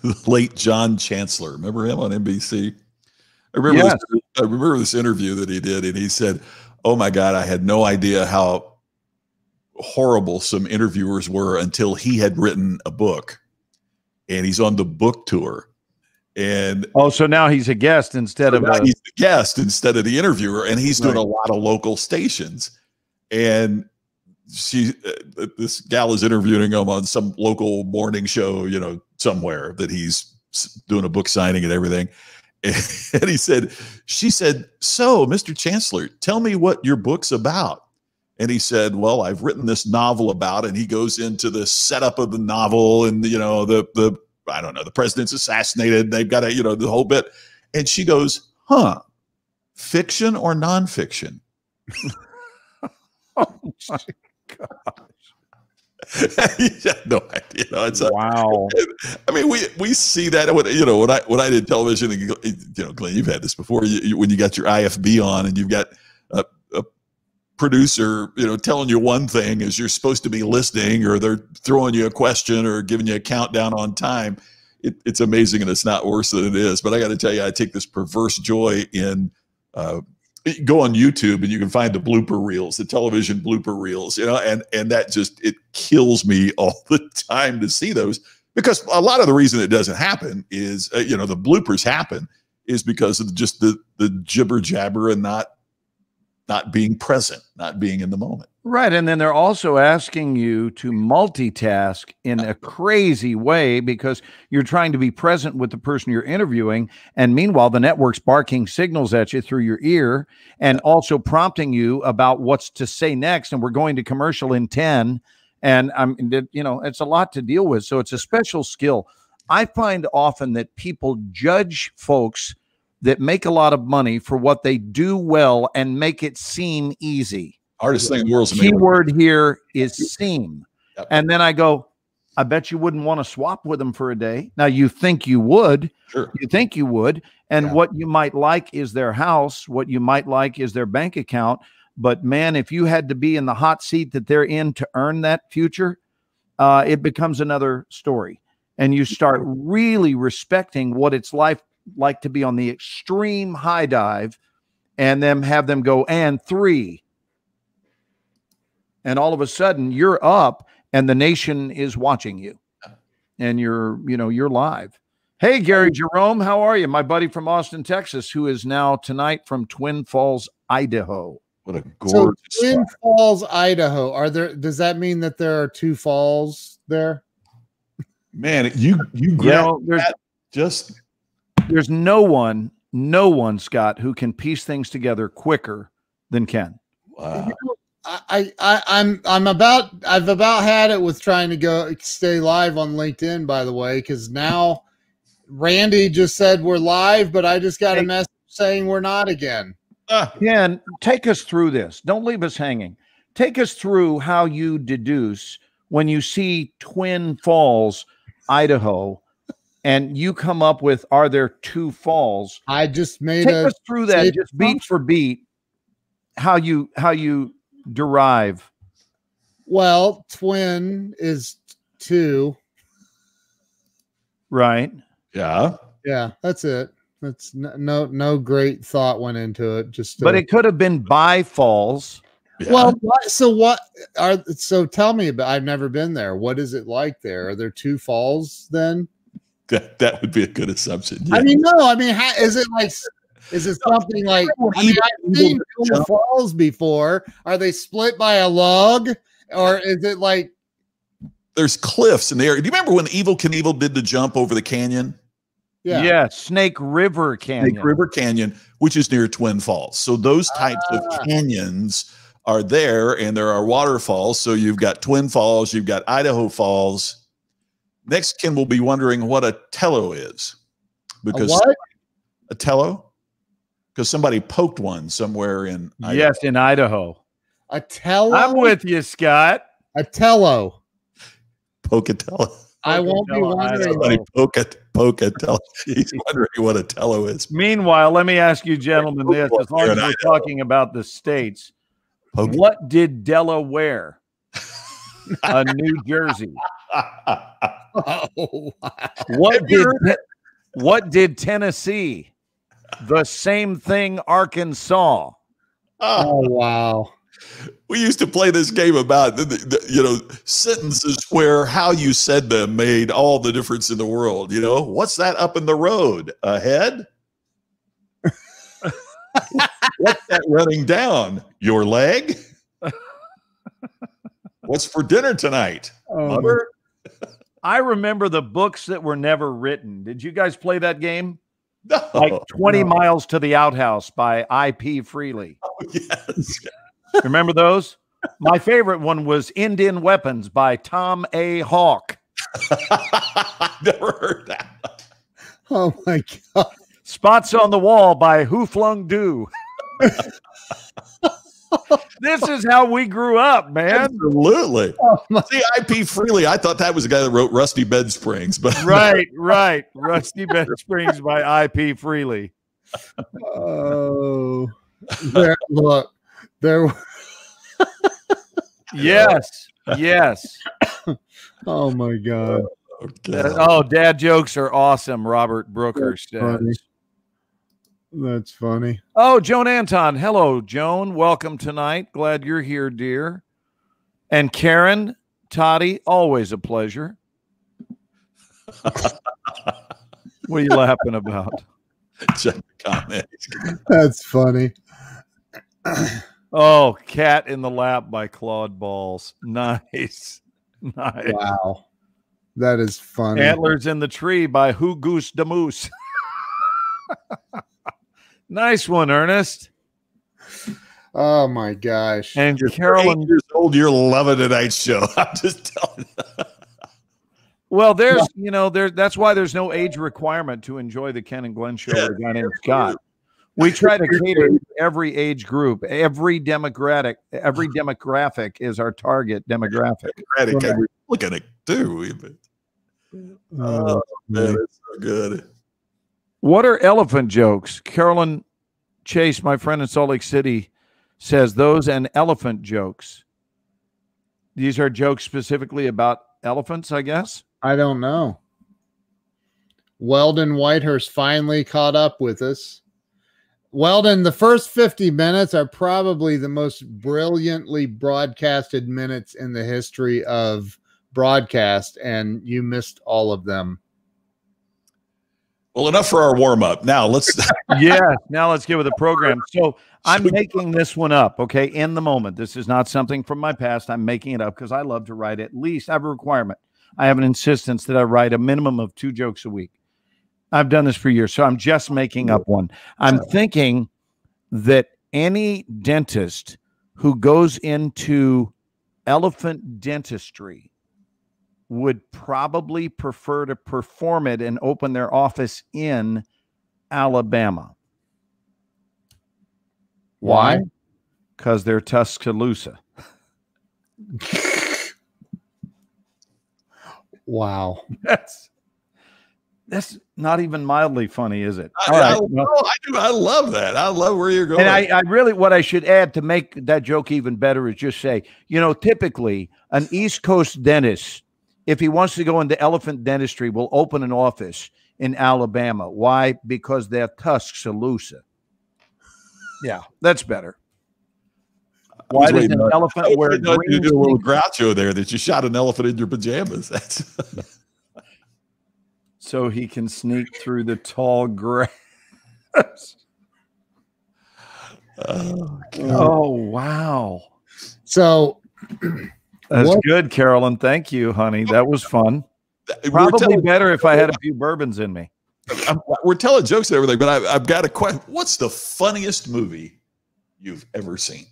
The late John Chancellor. Remember him on NBC? I remember this interview that he did, and he said, oh my God, I had no idea how horrible some interviewers were until he had written a book. And he's on the book tour. And so now he's a guest instead of he's the guest instead of the interviewer, and he's doing a lot of local stations. And this gal is interviewing him on some local morning show, somewhere that he's doing a book signing and everything. And she said, so Mr. Chancellor, tell me what your book's about. And he said, well, I've written this novel about, and he goes into the setup of the novel and, the I don't know, the president's assassinated. They've got the whole bit. And she goes, fiction or nonfiction? Oh my gosh. You have no idea. Wow. I mean, we see that when I did television, Glenn, you've had this before. When you got your IFB on and you've got a producer, telling you one thing as you're supposed to be listening, or they're throwing you a question or giving you a countdown on time. It's amazing, and it's not worse than it is. But I got to tell you, I take this perverse joy in go on YouTube and you can find the blooper reels, the television blooper reels, and that just, it kills me all the time to see those, because a lot of the reason it doesn't happen is, the bloopers happen is because of just the jibber jabber and not being present, not being in the moment. Right. And then they're also asking you to multitask in a crazy way because you're trying to be present with the person you're interviewing. And meanwhile, the network's barking signals at you through your ear and also prompting you about what's to say next. And we're going to commercial in 10. And it's a lot to deal with. So it's a special skill. I find often that people judge folks that make a lot of money for what they do well and make it seem easy. Hardest thing in the world. Key word here is seem. Yep. And then I go, I bet you wouldn't want to swap with them for a day. Now you think you would. Sure. You think you would. And what you might like is their house. What you might like is their bank account. But man, if you had to be in the hot seat that they're in to earn that future, it becomes another story. And you start really respecting what it's like to be on the extreme high dive and then have them go, and 3. And all of a sudden you're up and the nation is watching you and you're live. Hey, Gary Jerome, how are you? My buddy from Austin, Texas, who is now tonight from Twin Falls, Idaho. What a gorgeous Twin Falls, Idaho. Does that mean that there are 2 falls there? Man, you there's no one, Scott, who can piece things together quicker than Ken. Wow. I've about had it with trying to stay live on LinkedIn, by the way, because now Randy just said we're live, but I just got a message saying we're not again. Ken, take us through this. Don't leave us hanging. Take us through how you deduce when you see Twin Falls, Idaho, and you come up with, are there two falls? I just made take us through that, just beat for beat, how you derive. Well, twin is two. Right. Yeah. Yeah, that's it. That's no great thought went into it. But it could have been by falls. Yeah. Well, so tell me about, I've never been there. What is it like there? Are there two falls then? That would be a good assumption. Yeah. I mean, no, I mean, is it something like, I mean, I've seen two falls before. Are they split by a log, or is it like there's cliffs in the area? Do you remember when Evel Knievel did the jump over the canyon? Yeah, Snake River Canyon. Snake River Canyon, which is near Twin Falls. So those types of canyons are there, and there are waterfalls. So you've got Twin Falls, you've got Idaho Falls. Next, Ken will be wondering what a tello is. Because a tello? Because somebody poked one somewhere in Idaho. Yes, in Idaho. A tello? I'm with you, Scott. A tello. Pocatello. I won't be wondering. Somebody Pocatello. He's wondering what a tello is. Meanwhile, let me ask you gentlemen this, as long as we're talking about the states. What did Delaware? New Jersey. Oh, What did Tennessee? The same thing Arkansas. Oh, wow. We used to play this game about sentences where how you said them made all the difference in the world. What's that up in the road ahead? What's that running down your leg? What's for dinner tonight? Mother? I remember the books that were never written. Did you guys play that game? No. Like 20 Miles to the Outhouse by I.P. Freely. Oh, yes. Remember those? My favorite one was Indian Weapons by Tom A. Hawke. Never heard that. Oh, my God. Spots on the Wall by Who Flung Dew. This is how we grew up, man. Absolutely. See, I.P. Freely, I thought that was the guy that wrote Rusty Bed Springs. But right. Rusty Bed Springs by I.P. Freely. Oh, look. There. Yes. Oh my God. Dad jokes are awesome. Robert Brooker says. That's funny. Oh, Joan Anton. Hello, Joan. Welcome tonight. Glad you're here, dear. And Karen, Toddy, always a pleasure. What are you laughing about? Check the comments. That's funny. Oh, Cat in the Lap by Claude Balls. Nice. Wow. That is funny. Antlers in the Tree by Who Goose de Moose. Nice one, Ernest. Oh my gosh. And you're Carolyn, 8 years old, you're loving tonight's show. I'm just telling you. Well, that's why there's no age requirement to enjoy the Ken and Glenn show with a guy named Scott. We try to cater to every age group, every demographic is our target demographic. Look at it too. Oh man, it's so good. What are elephant jokes? Carolyn Chase, my friend in Salt Lake City, says those and elephant jokes. These are jokes specifically about elephants, I guess. I don't know. Weldon Whitehurst finally caught up with us. Weldon, the first 50 minutes are probably the most brilliantly broadcasted minutes in the history of broadcast, and you missed all of them. Well, enough for our warm-up. Now let's now let's get with the program. So I'm making this one up, okay, in the moment. This is not something from my past. I'm making it up because I love to write at least. I have a requirement. I have an insistence that I write a minimum of 2 jokes a week. I've done this for years, so I'm just making up one. I'm thinking that any dentist who goes into elephant dentistry would probably prefer to perform it and open their office in Alabama. Why? Because they're Tuscaloosa. Wow. That's not even mildly funny, is it? I love that. I love where you're going. And I really, what I should add to make that joke even better is just say, typically an East Coast dentist, if he wants to go into elephant dentistry, will open an office in Alabama. Why? Because they're Tuscaloosa. Yeah, that's better. Why does an elephant wear green? You do a little Groucho there that you shot an elephant in your pajamas. That's so he can sneak through the tall grass. Oh, wow. So that's good, Carolyn. Thank you, honey. That was fun. Probably better if I had a few bourbons in me. We're telling jokes and everything, but I've got a question. What's the funniest movie you've ever seen?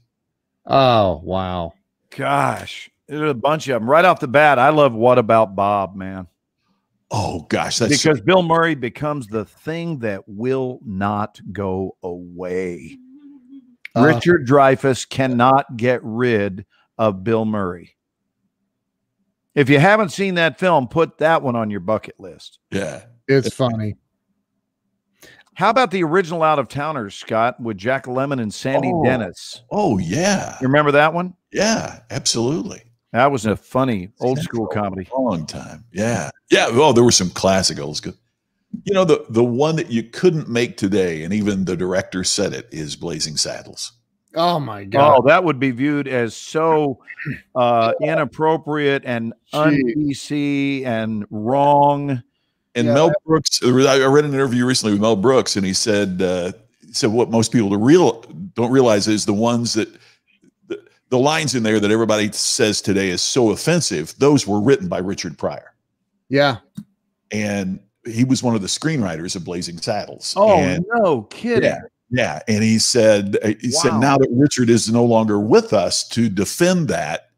Oh, wow. Gosh, there's a bunch of them. Right off the bat, I love What About Bob, man. Oh, gosh. That's because Bill Murray becomes the thing that will not go away. Richard Dreyfuss cannot get rid of Bill Murray. If you haven't seen that film, put that one on your bucket list. Yeah. It's funny. How about the original Out of Towners, Scott, with Jack Lemmon and Sandy Dennis? Oh, yeah. You remember that one? Yeah, absolutely. That was a funny old school comedy. Long time. Yeah. Yeah. Well, there were some classic old school. The one that you couldn't make today, and even the director said it, is Blazing Saddles. Oh, my God. Oh, that would be viewed as so inappropriate and un-PC and wrong. And Mel Brooks, I read an interview recently with Mel Brooks, and he said what most people don't realize is the ones that the lines in there that everybody says today is so offensive, those were written by Richard Pryor. Yeah. And he was one of the screenwriters of Blazing Saddles. Oh, no kidding. Yeah. And he said now that Richard is no longer with us to defend that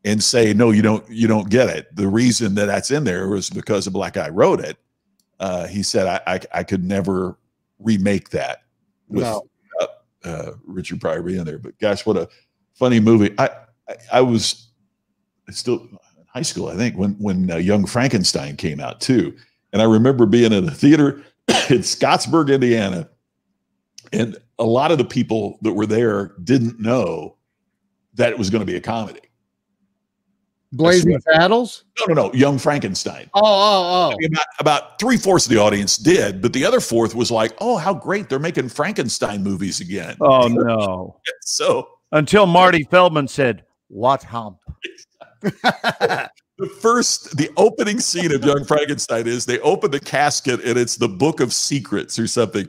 and say, no, you don't get it. The reason that that's in there was because a black guy wrote it. He said, I could never remake that with Richard Pryor being there. But gosh, what a funny movie. I was still in high school, I think, when Young Frankenstein came out too. And I remember being in a theater in Scottsburg, Indiana. And a lot of the people that were there didn't know that it was going to be a comedy. Blazing Saddles? No. Young Frankenstein. Oh. I mean, about 3/4 of the audience did, but the other fourth was like, "Oh, how great! They're making Frankenstein movies again." Oh no! So until Marty Feldman said, "What hump?" The opening scene of Young Frankenstein is they open the casket and it's the Book of Secrets or something.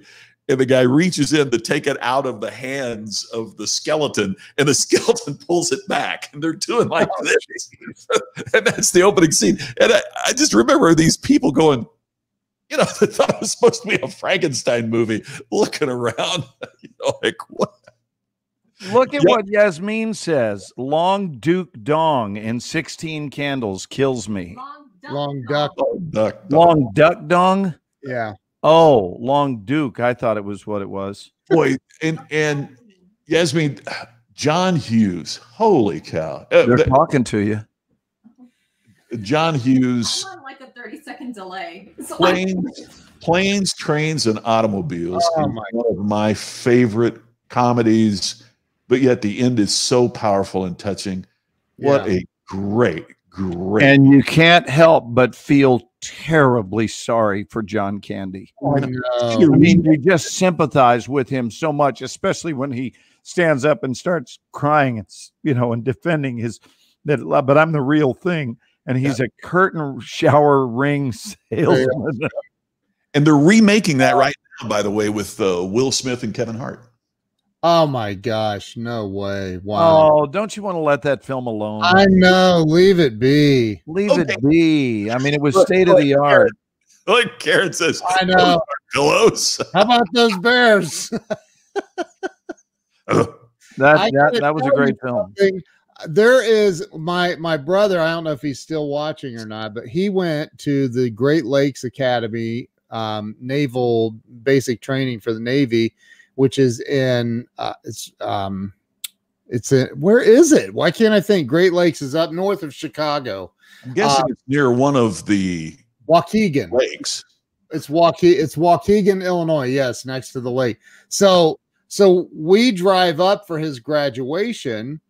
And the guy reaches in to take it out of the hands of the skeleton, and the skeleton pulls it back. And they're doing like this. And that's the opening scene. And I just remember these people going, they thought it was supposed to be a Frankenstein movie, looking around, like, what? Look at what Yasmin says. Long Duke Dong in 16 Candles kills me. Long Duck. Long Duck Dong? Yeah. Oh, Long Duke. I thought it was what it was. Boy, and Yasmin, John Hughes. Holy cow. They're talking to you. John Hughes. I'm on like a 30-second delay. Planes, Trains, and Automobiles. Oh, One of my favorite comedies, but yet the end is so powerful and touching. What a great. And you can't help but feel terribly sorry for John Candy. Oh, no. I mean, you just sympathize with him so much, especially when he stands up and starts crying, and defending but I'm the real thing. And he's a curtain shower ring salesman. And they're remaking that right now, by the way, with Will Smith and Kevin Hart. Oh my gosh, no way. Wow. Oh, don't you want to let that film alone? I know. Leave it be. Leave it be. I mean, it was state of the art. Like Karen says, I know. Pillows. How about those bears? That was a great film. There is my brother. I don't know if he's still watching or not, but he went to the Great Lakes Academy, naval basic training for the Navy, which is in it's in, where is it? Why can't I think? Great Lakes is up north of Chicago. I'm guessing it's near one of the Waukegan lakes. It's Waukegan, Illinois. Yes, next to the lake. So we drive up for his graduation,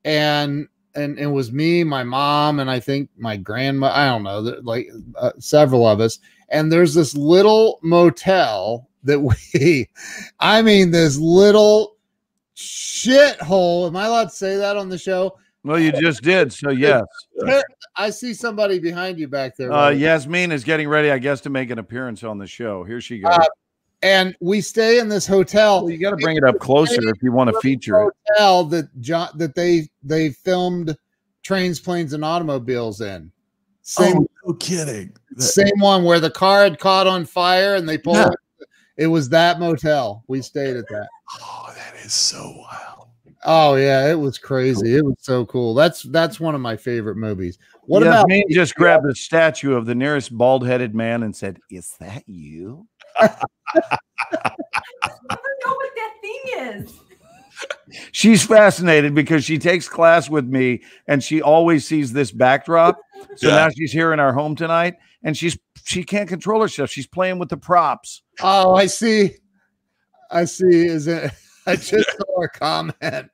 and it was me, my mom, and I think my grandma. I don't know, like several of us. And there's this little motel that this little shithole. Am I allowed to say that on the show? Well, you just did. So yes. I see somebody behind you back there. Yasmin is getting ready, I guess, to make an appearance on the show. Here she goes. And we stay in this hotel. Well, you got to bring it up closer if you want to feature it. Hotel that they filmed Trains, Planes, and Automobiles in. No kidding. Same one where the car had caught on fire and they pulled it. It was that motel. We stayed at that. Oh, that is so wild. Oh yeah, it was crazy. It was so cool. That's one of my favorite movies. What Yasmin about me? Just grabbed a statue of the nearest bald-headed man and said, "Is that you?" I don't know what that thing is. She's fascinated because she takes class with me and she always sees this backdrop. So now she's here in our home tonight and she can't control herself. She's playing with the props. Oh, I see. Is it? I just saw a comment.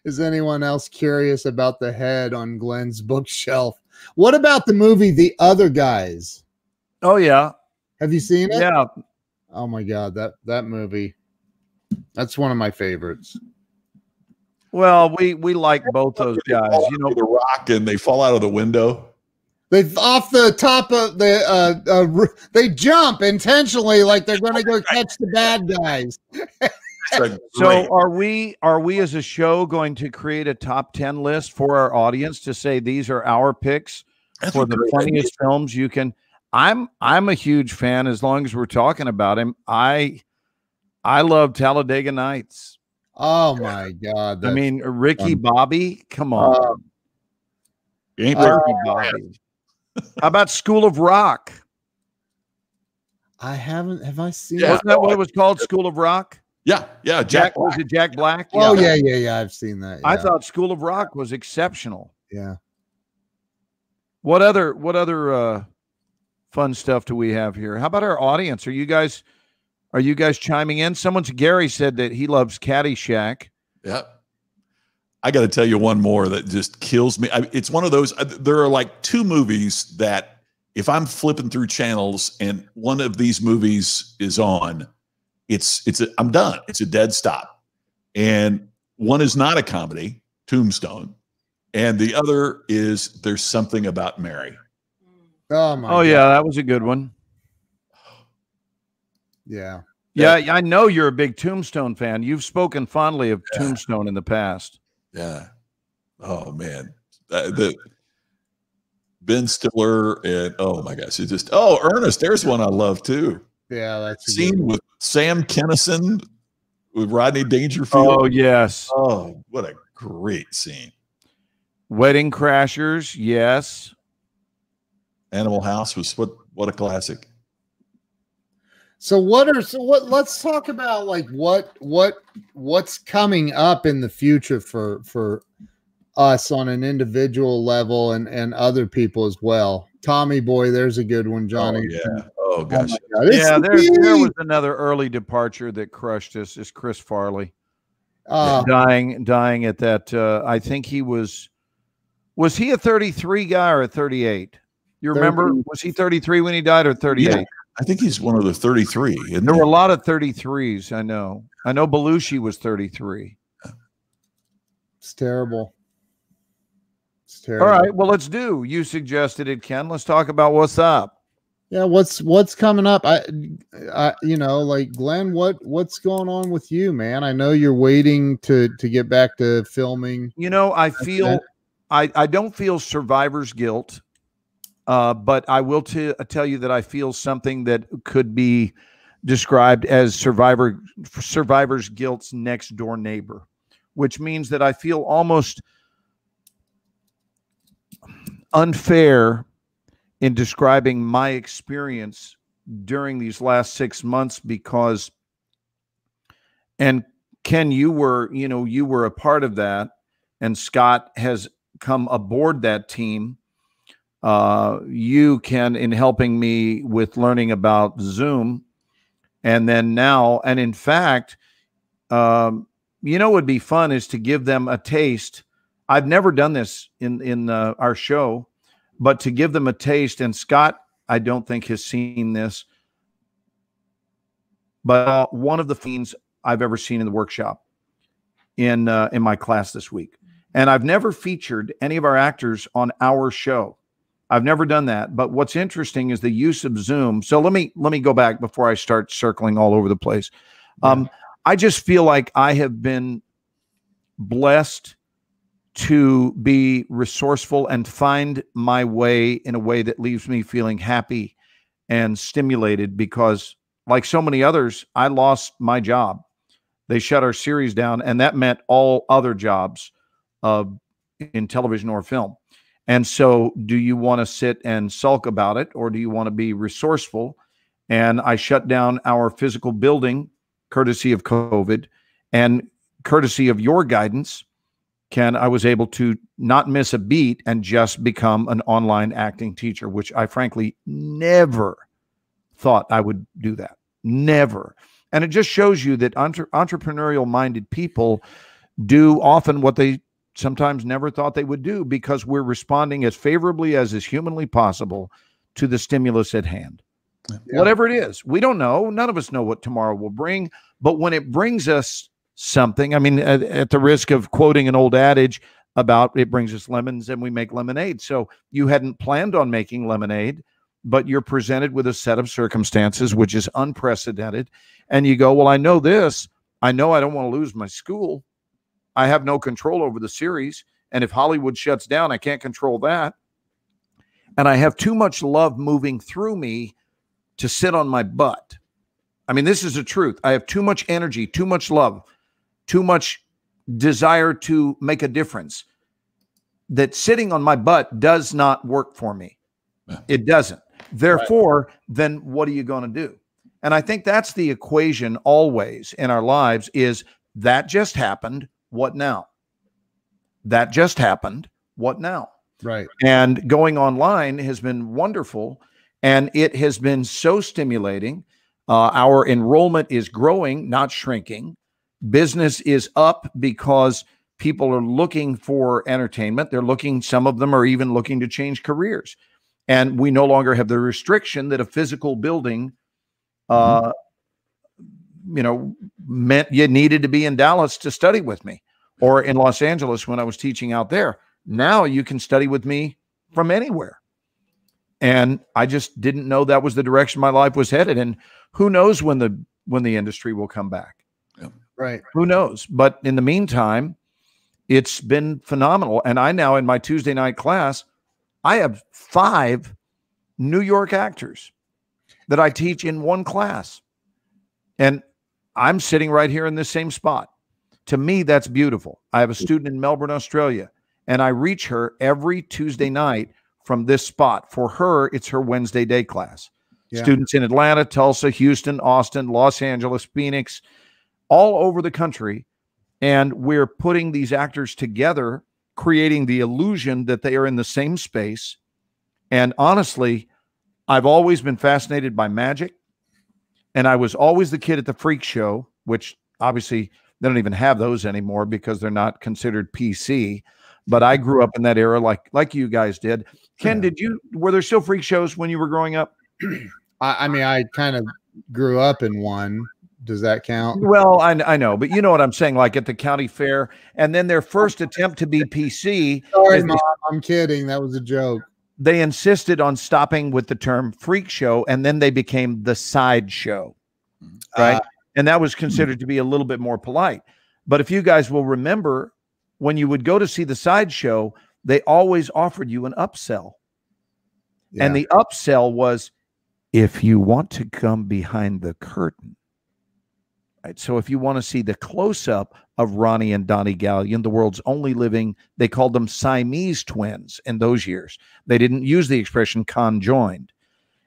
Is anyone else curious about the head on Glenn's bookshelf? What about the movie The Other Guys? Oh yeah. Have you seen it? Yeah. Oh my God, that movie. That's one of my favorites. Well, we like both those guys. You know, the rock and they fall out of the window. They off the top of the they jump intentionally like they're going to go catch the bad guys. So are we as a show going to create a top 10 list for our audience to say these are our picks for the funniest films you can? I'm a huge fan as long as we're talking about him. I love Talladega Nights. Oh my God. I mean, Ricky Bobby, come on. Ain't Ricky Bobby. How about School of Rock? Have I seen it? Wasn't that what it was called? School of Rock? Yeah. Jack was it Jack Black? Oh yeah. I've seen that. Yeah. I thought School of Rock was exceptional. Yeah. What other fun stuff do we have here? How about our audience? Are you guys chiming in? Gary said that he loves Caddyshack. Yeah. I got to tell you one more that just kills me. It's one of those, there are like two movies that if I'm flipping through channels and one of these movies is on, I'm done. It's a dead stop. And one is not a comedy, Tombstone. And the other is There's Something About Mary. Oh my God. Yeah, that was a good one. Yeah. Yeah, I know you're a big Tombstone fan. You've spoken fondly of Tombstone in the past. Yeah. Oh man. The Ben Stiller and oh my gosh, Ernest, there's one I love too. Yeah, that's a scene with Sam Kinison with Rodney Dangerfield. Oh yes. Oh, what a great scene. Wedding Crashers, yes. Animal House was what a classic. Let's talk about like what's coming up in the future for us on an individual level and other people as well. Tommy Boy, there's a good one, Johnny. Oh, yeah. Oh gosh. Oh yeah, there was another early departure that crushed us. Is Chris Farley dying at that? I think he was he a 33 guy or a 38? You remember? Was he 33 when he died or 38? Yeah. I think he's one of the 33. There were a lot of 33s. I know Belushi was 33. It's terrible. All right. Well, you suggested it, Ken. Let's talk about what's up. Yeah. What's coming up? I like Glenn, what's going on with you, man? I know you're waiting to get back to filming. I don't feel survivor's guilt. But I will tell you that I feel something that could be described as survivor's guilt's next door neighbor. which means that I feel almost unfair in describing my experience during these last 6 months because, and Ken, you were a part of that, and Scott has come aboard that team. You, Ken, in helping me with learning about Zoom, and then now, and in fact, what would be fun is to give them a taste. I've never done this in our show, but to give them a taste, and Scott, I don't think has seen this, but one of the things I've ever seen in the workshop in my class this week. And I've never featured any of our actors on our show. I've never done that. But what's interesting is the use of Zoom. So let me go back before I start circling all over the place. I just feel like I have been blessed to be resourceful and find my way in a way that leaves me feeling happy and stimulated, because like so many others, I lost my job. They shut our series down, and that meant all other jobs in television or film. And so do you want to sit and sulk about it, or do you want to be resourceful? And I shut down our physical building courtesy of COVID, and courtesy of your guidance, Ken, I was able to not miss a beat and just become an online acting teacher, which I frankly never thought I would do that. Never. And it just shows you that entrepreneurial minded people do often what they sometimes never thought they would do, because we're responding as favorably as is humanly possible to the stimulus at hand. Yeah. Whatever it is, we don't know. None of us know what tomorrow will bring. But when it brings us something, I mean, at the risk of quoting an old adage about it brings us lemons and we make lemonade. So you hadn't planned on making lemonade, but you're presented with a set of circumstances which is unprecedented. And you go, well, I know this. I know I don't want to lose my school. I have no control over the series. And if Hollywood shuts down, I can't control that. And I have too much love moving through me to sit on my butt. I mean, this is the truth. I have too much energy, too much love, too much desire to make a difference, that sitting on my butt does not work for me. It doesn't. Therefore, then what are you going to do? And I think that's the equation always in our lives is that just happened. What now? That just happened. What now? Right. And going online has been wonderful. And it has been so stimulating. Our enrollment is growing, not shrinking. Business is up because people are looking for entertainment. They're looking, some of them are even looking to change careers. And we no longer have the restriction that a physical building, meant you needed to be in Dallas to study with me, or in Los Angeles when I was teaching out there. Now you can study with me from anywhere. And I just didn't know that was the direction my life was headed. And who knows when the industry will come back. Yeah. Right. Who knows? But in the meantime, it's been phenomenal. And I now, in my Tuesday night class, I have 5 New York actors that I teach in one class. And I'm sitting right here in this same spot. To me, that's beautiful. I have a student in Melbourne, Australia, and I reach her every Tuesday night from this spot. For her, it's her Wednesday day class. Yeah. Students in Atlanta, Tulsa, Houston, Austin, Los Angeles, Phoenix, all over the country. And we're putting these actors together, creating the illusion that they are in the same space. And honestly, I've always been fascinated by magic. And I was always the kid at the freak show, which obviously they don't even have those anymore because they're not considered PC. But I grew up in that era like you guys did. Ken, were there still freak shows when you were growing up? I mean, I kind of grew up in one. Does that count? Well, I know, but you know what I'm saying, like at the county fair, and then their first attempt to be PC. Sorry, Mom, I'm kidding. That was a joke. They insisted on stopping with the term freak show, and then they became the sideshow, right? And that was considered to be a little bit more polite. But if you guys will remember, when you would go to see the sideshow, they always offered you an upsell. Yeah. And the upsell was, if you want to come behind the curtain, Right? So if you want to see the close-up of Ronnie and Donnie Gallion, the world's only living, they called them Siamese twins in those years. They didn't use the expression conjoined.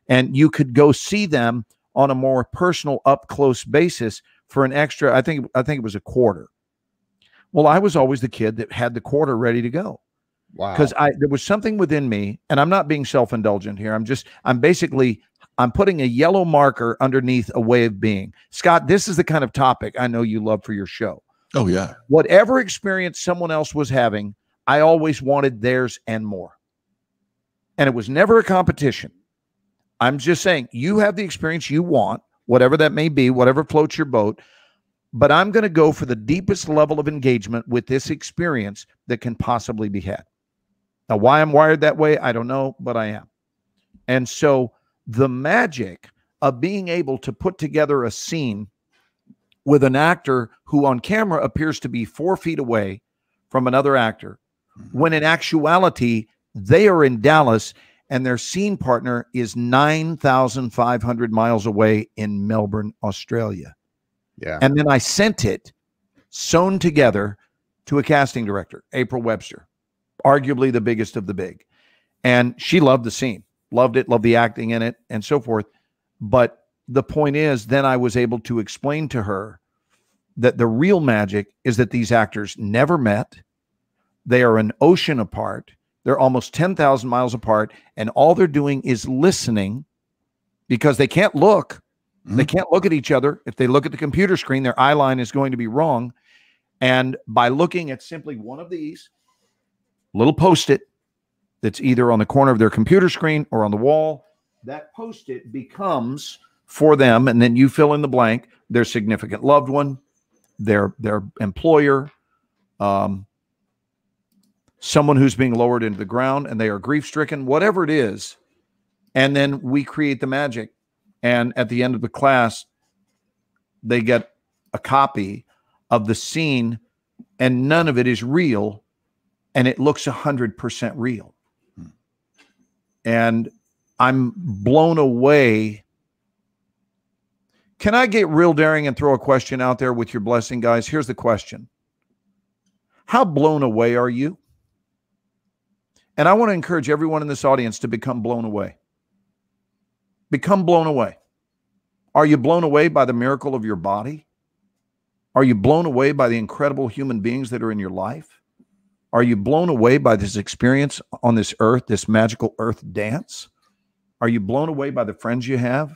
And you could go see them on a more personal, up-close basis for an extra, I think it was a quarter. Well, I was always the kid that had the quarter ready to go. Wow. Because there was something within me, and I'm not being self-indulgent here. I'm putting a yellow marker underneath a way of being. Scott, this is the kind of topic I know you love for your show. Oh, yeah. Whatever experience someone else was having, I always wanted theirs and more. And it was never a competition. I'm just saying, you have the experience you want, whatever that may be, whatever floats your boat. But I'm going to go for the deepest level of engagement with this experience that can possibly be had. Now, why I'm wired that way, I don't know, but I am. And so the magic of being able to put together a scene with an actor who on camera appears to be 4 feet away from another actor, when in actuality, they are in Dallas and their scene partner is 9,500 miles away in Melbourne, Australia. Yeah. And then I sent it sewn together to a casting director, April Webster, arguably the biggest of the big. And she loved the scene, loved it, loved the acting in it, and so forth. But the point is, then I was able to explain to her that the real magic is that these actors never met. They are an ocean apart. They're almost 10,000 miles apart. And all they're doing is listening because they can't look. They can't look at each other. If they look at the computer screen, their eye line is going to be wrong. And by looking at simply one of these little Post-it that's either on the corner of their computer screen or on the wall, that Post-it becomes for them, and then you fill in the blank, their significant loved one, their employer, someone who's being lowered into the ground and they are grief-stricken, whatever it is. And then we create the magic. And at the end of the class, they get a copy of the scene, and none of it is real, and it looks 100% real. And I'm blown away. Can I get real daring and throw a question out there with your blessing, guys? Here's the question. How blown away are you? And I want to encourage everyone in this audience to become blown away. Become blown away. Are you blown away by the miracle of your body? Are you blown away by the incredible human beings that are in your life? Are you blown away by this experience on this earth, this magical earth dance? Are you blown away by the friends you have?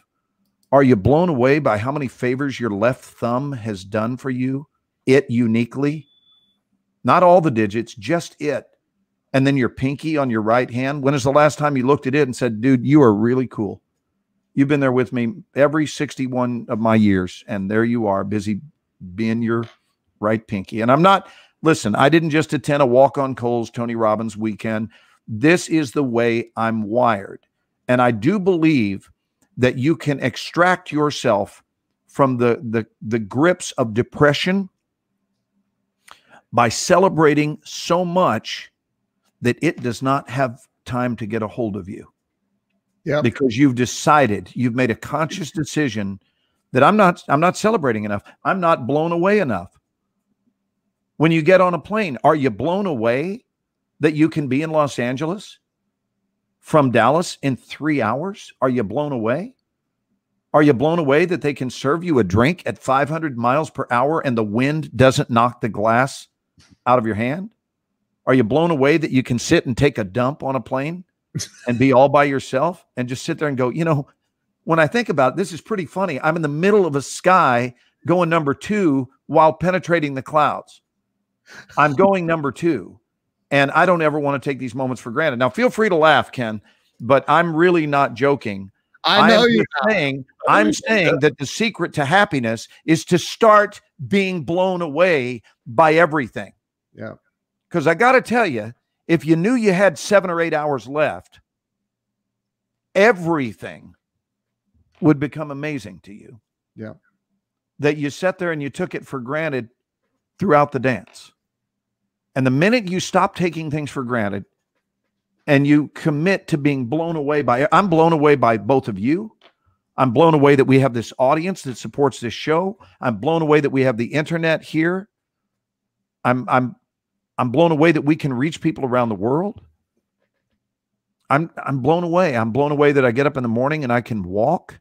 Are you blown away by how many favors your left thumb has done for you? It uniquely? Not all the digits, just it. And then your pinky on your right hand. When is the last time you looked at it and said, dude, you are really cool. You've been there with me every 61 of my years, and there you are, busy being your right pinky. And I'm not, listen, I didn't just attend a Walk on Coals, Tony Robbins weekend. This is the way I'm wired. And I do believe that you can extract yourself from the grips of depression by celebrating so much that it does not have time to get a hold of you. Yeah. Because you've decided, you've made a conscious decision that I'm not celebrating enough. I'm not blown away enough. When you get on a plane, are you blown away that you can be in Los Angeles from Dallas in 3 hours? Are you blown away? Are you blown away that they can serve you a drink at 500 miles per hour and the wind doesn't knock the glass out of your hand? Are you blown away that you can sit and take a dump on a plane and be all by yourself and just sit there and go, you know, when I think about it, this is pretty funny. I'm in the middle of a sky going number 2 while penetrating the clouds. I'm going number 2. And I don't ever want to take these moments for granted. Now, feel free to laugh, Ken, but I'm really not joking. I'm saying that the secret to happiness is to start being blown away by everything. Yeah. Because I got to tell you, if you knew you had 7 or 8 hours left, everything would become amazing to you. Yeah. That you sat there and you took it for granted throughout the dance. And the minute you stop taking things for granted and you commit to being blown away by, I'm blown away by both of you. I'm blown away that we have this audience that supports this show. I'm blown away that we have the internet here. I'm blown away that we can reach people around the world. I'm blown away. I'm blown away that I get up in the morning and I can walk.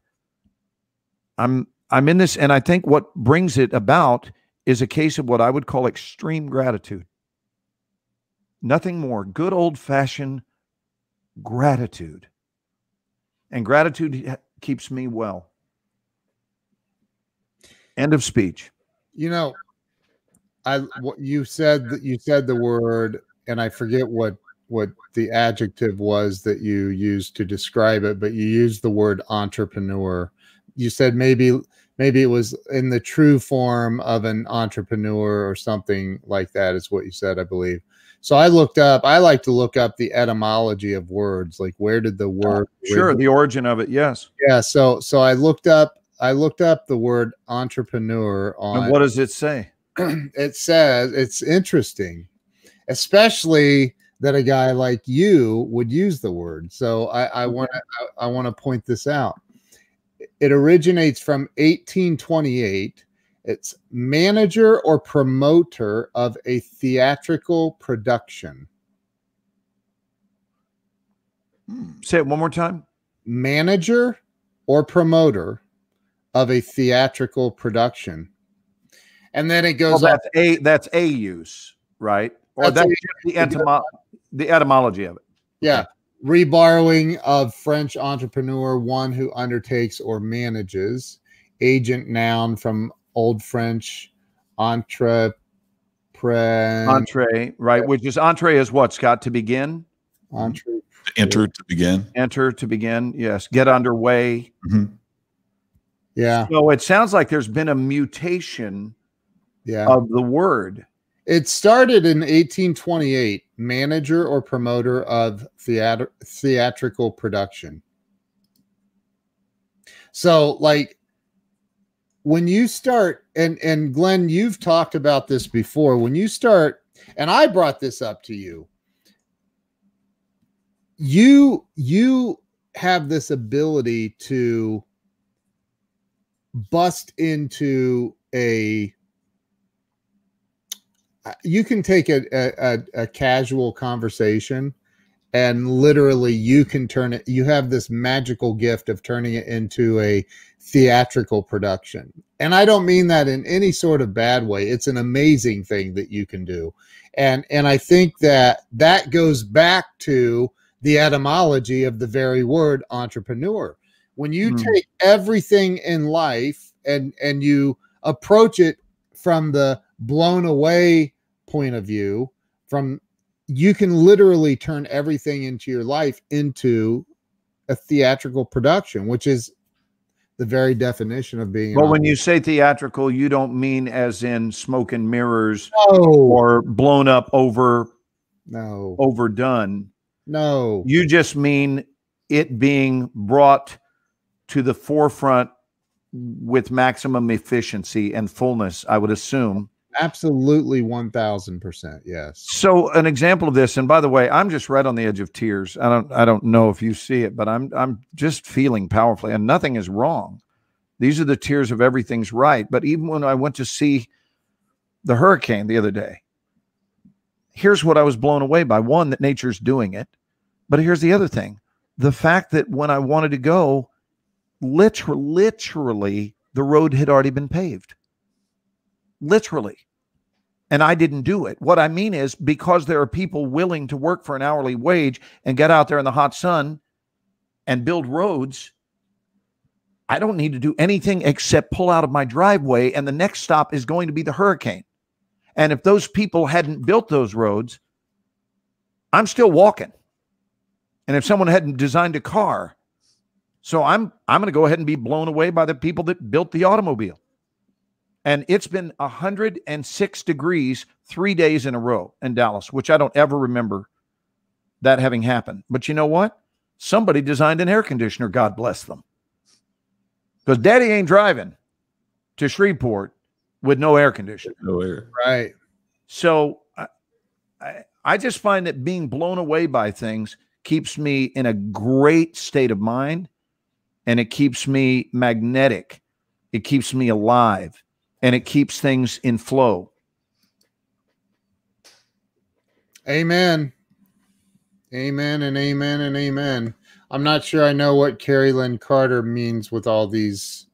I'm in this, and I think what brings it about is a case of what I would call extreme gratitude. Nothing more. Good old-fashioned gratitude. And gratitude keeps me well. End of speech. You know, you said the word, and I forget what the adjective was that you used to describe it, but you used the word entrepreneur. You said maybe it was in the true form of an entrepreneur or something like that is what you said, I believe. So I like to look up the etymology of words, like where did the word the origin of it. Yes. Yeah. So I looked up the word entrepreneur on. And what does it say? It says, it's interesting, especially that a guy like you would use the word. So I want to point this out. It originates from 1828. It's manager or promoter of a theatrical production. Say it one more time. Manager or promoter of a theatrical production. And then it goes that's a use, right? Or that's the etymology of it. Yeah. Okay. Reborrowing of French entrepreneur, one who undertakes or manages. Agent, noun from Old French entree, right? Which is entree is what, Scott? To begin? Entree. Enter to begin. Enter to begin. Yes. Get underway. Mm-hmm. Yeah. So it sounds like there's been a mutation of the word. It started in 1828, manager or promoter of theatrical production. So like when you start, and Glenn, you've talked about this before, when you start, and I brought this up to you, you have this ability to bust into you can take a casual conversation and literally you can turn it, you have this magical gift of turning it into a theatrical production. And I don't mean that in any sort of bad way. It's an amazing thing that you can do. And I think that goes back to the etymology of the very word entrepreneur. When you take everything in life and you approach it from the blown away point of view, you can literally turn everything into your life into a theatrical production, which is the very definition of being. Well, when you say theatrical, you don't mean as in smoke and mirrors or blown up overdone. No, you just mean it being brought to the forefront with maximum efficiency and fullness, I would assume. Absolutely 1000%. Yes. So an example of this, and by the way, I'm just right on the edge of tears. I don't know if you see it, but I'm just feeling powerfully, and nothing is wrong. These are the tears of everything's right. But even when I went to see the hurricane the other day, here's what I was blown away by. One, that nature's doing it. But here's the other thing. The fact that when I wanted to go, literally the road had already been paved. Literally. And I didn't do it. What I mean is, because there are people willing to work for an hourly wage and get out there in the hot sun and build roads, I don't need to do anything except pull out of my driveway, and the next stop is going to be the hurricane. And if those people hadn't built those roads, I'm still walking. And if someone hadn't designed a car, so I'm going to go ahead and be blown away by the people that built the automobile. And it's been 106 degrees 3 days in a row in Dallas, which I don't ever remember that having happened. But you know what? Somebody designed an air conditioner, God bless them. Because Daddy ain't driving to Shreveport with no air conditioner. No air. Right. So I just find that being blown away by things keeps me in a great state of mind. and it keeps me magnetic. It keeps me alive, and it keeps things in flow. Amen. Amen and amen and amen. I'm not sure I know what Carrie Lynn Carter means with all these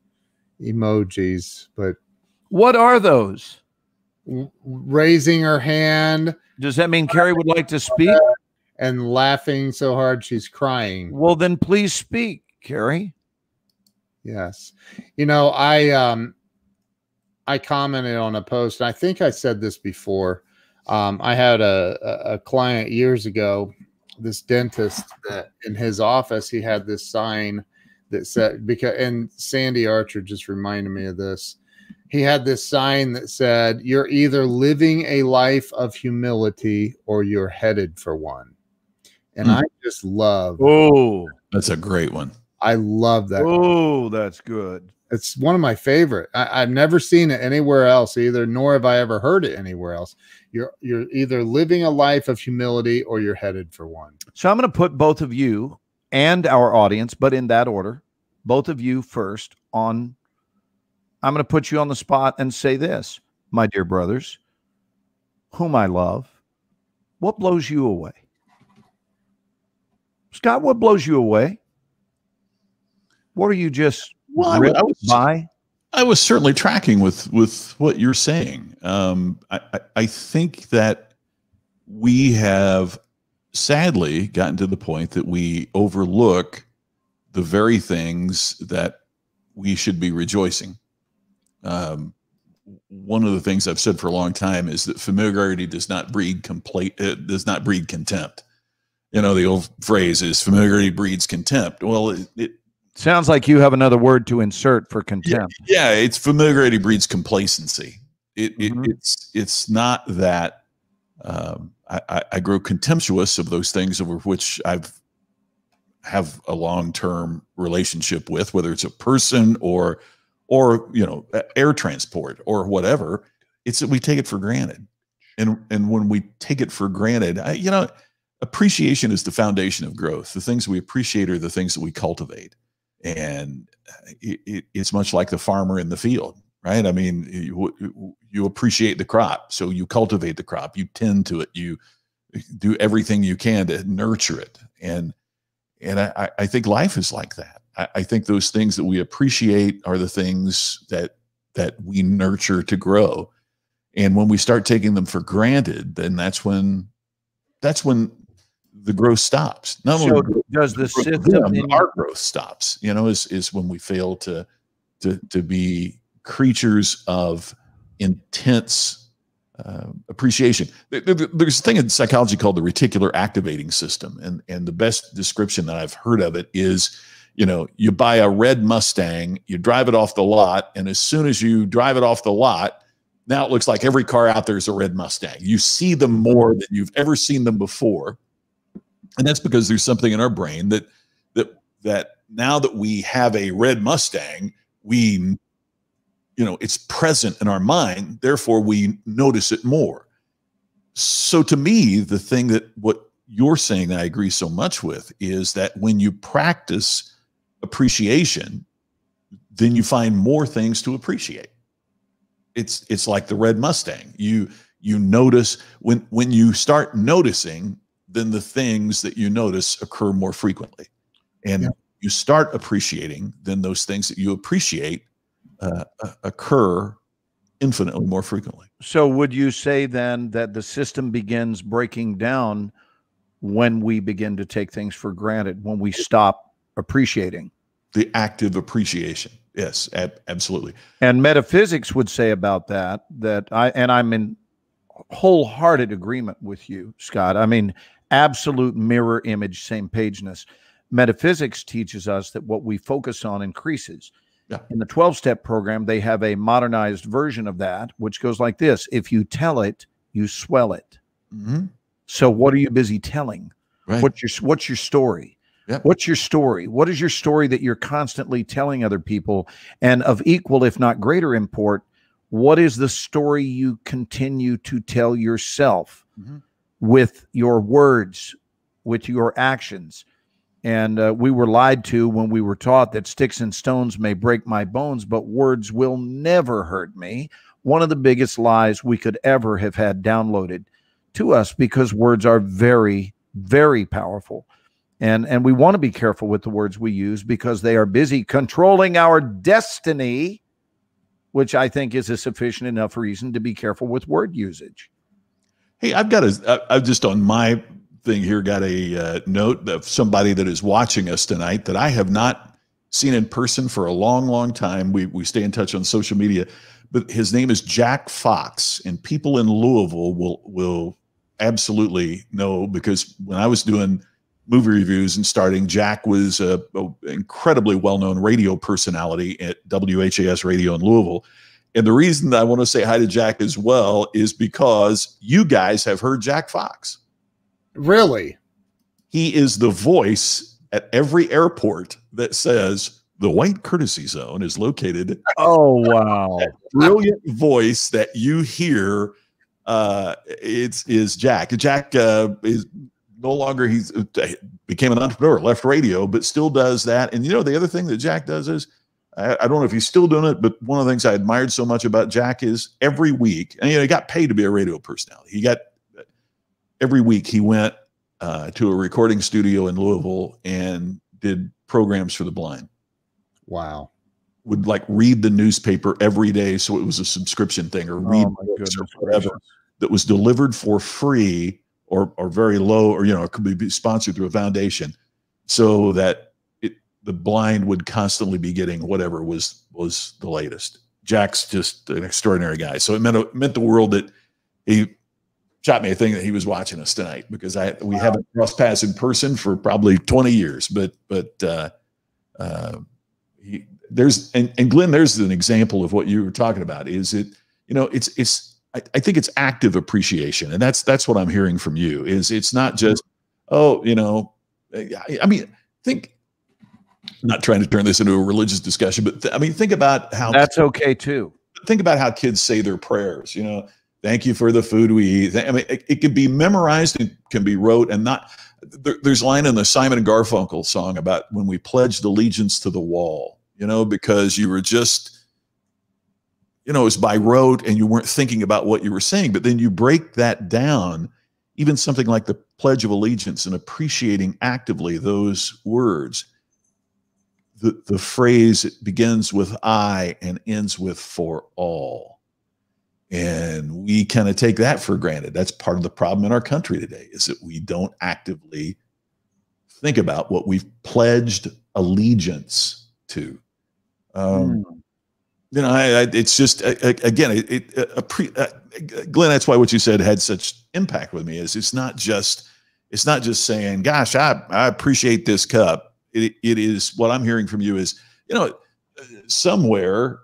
emojis, but What are those? raising her hand Does that mean Carrie would like to speak? and laughing so hard she's crying. Well, then please speak, Carrie. Yes. You know, I commented on a post. I think I said this before. I had a client years ago, this dentist, that in his office, he had this sign that said, and Sandy Archer just reminded me of this. He had this sign that said, "You're either living a life of humility or you're headed for one." And I just love. Oh, That's a great one. I love that. oh, that's good. It's one of my favorite. I've never seen it anywhere else either, nor have I ever heard it anywhere else. You're either living a life of humility or you're headed for one. So I'm going to put both of you and our audience, but in that order, both of you first on. I'm going to put you on the spot and say this, my dear brothers, whom I love. What blows you away? Scott, what blows you away? What are you just by? I was certainly tracking with what you're saying. I think that we have sadly gotten to the point that we overlook the very things that we should be rejoicing. One of the things I've said for a long time is that familiarity does not breed contempt. You know, the old phrase is familiarity breeds contempt. Well, it Sounds like you have another word to insert for contempt. yeah, it's familiarity breeds complacency. It's not that I grow contemptuous of those things over which have a long-term relationship with, whether it's a person or air transport or whatever. It's that we take it for granted, and when we take it for granted, appreciation is the foundation of growth. The things we appreciate are the things that we cultivate. And it's much like the farmer in the field, right? I mean, you appreciate the crop, so you cultivate the crop, you tend to it, you do everything you can to nurture it. And I think life is like that. I think those things that we appreciate are the things that we nurture to grow. And when we start taking them for granted, then that's when the growth stops. Not So only does the system our growth stops, is when we fail to be creatures of intense appreciation. There's a thing in psychology called the reticular activating system, and the best description that I've heard of it is, you buy a red Mustang, you drive it off the lot, and as soon as you drive it off the lot, now it looks like every car out there is a red Mustang. You see them more than you've ever seen them before. And that's because there's something in our brain that now that we have a red Mustang, it's present in our mind. Therefore, we notice it more. So to me, the thing that what you're saying that I agree so much with is that when you practice appreciation, then you find more things to appreciate. It's like the red Mustang. You notice when you start noticing, then the things that you notice occur more frequently. And you start appreciating, then those things that you appreciate occur infinitely more frequently. So would you say then that the system begins breaking down when we begin to take things for granted, when we stop appreciating? The active appreciation. Yes, absolutely. And metaphysics would say about that I'm in wholehearted agreement with you, Scott. I mean, absolute mirror image, same pageness. Metaphysics teaches us that what we focus on increases. Yeah. In the 12-step program, they have a modernized version of that, which goes like this. If you tell it, you swell it. Mm-hmm. So what are you busy telling? Right. What's your story? Yep. What's your story? What is your story that you're constantly telling other people? And of equal, if not greater import, what is the story you continue to tell yourself with your words, with your actions? And we were lied to when we were taught that sticks and stones may break my bones, but words will never hurt me. One of the biggest lies we could ever have had downloaded to us, because words are very, very powerful. And we want to be careful with the words we use, because they are busy controlling our destiny, which I think is a sufficient enough reason to be careful with word usage. Hey, I've just on my thing here got a note of somebody that is watching us tonight that I have not seen in person for a long, long time. We stay in touch on social media, but his name is Jack Fox, and people in Louisville will absolutely know, because when I was doing movie reviews and starting, Jack was a incredibly well-known radio personality at WHAS Radio in Louisville. And the reason that I want to say hi to Jack as well is because you guys have heard Jack Fox. Really? He is the voice at every airport that says the white courtesy zone is located. Oh, wow. That brilliant voice that you hear is Jack. Jack is no longer, he's became an entrepreneur, left radio, but still does that. And the other thing that Jack does is, I don't know if he's still doing it, but one of the things I admired so much about Jack is every week, and he got paid to be a radio personality. Every week he went to a recording studio in Louisville and did programs for the blind. Wow. Would read the newspaper every day, so it was a subscription thing, or read books or whatever that was delivered for free or very low, or it could be sponsored through a foundation, so that the blind would constantly be getting whatever was the latest. Jack's just an extraordinary guy. So it meant the world that he shot me a thing that he was watching us tonight, because we haven't crossed paths in person for probably 20 years, but Glenn, there's an example of what you were talking about. Is it, I think it's active appreciation. And that's what I'm hearing from you, is it's not just, think, not trying to turn this into a religious discussion, but think about how that's okay too. Think about how kids say their prayers. Thank you for the food we eat. It can be memorized and can be wrote, and not. There's a line in the Simon and Garfunkel song about when we pledged allegiance to the wall. Because you were just, it was by rote, and you weren't thinking about what you were saying. But then you break that down, even something like the Pledge of Allegiance, and appreciating actively those words. The phrase, it begins with I and ends with for all. And we kind of take that for granted. That's part of the problem in our country today, is that we don't actively think about what we've pledged allegiance to. It's just, again, Glenn, that's why what you said had such impact with me. Is it's not just saying, gosh, I appreciate this cup. It is, what I'm hearing from you is, somewhere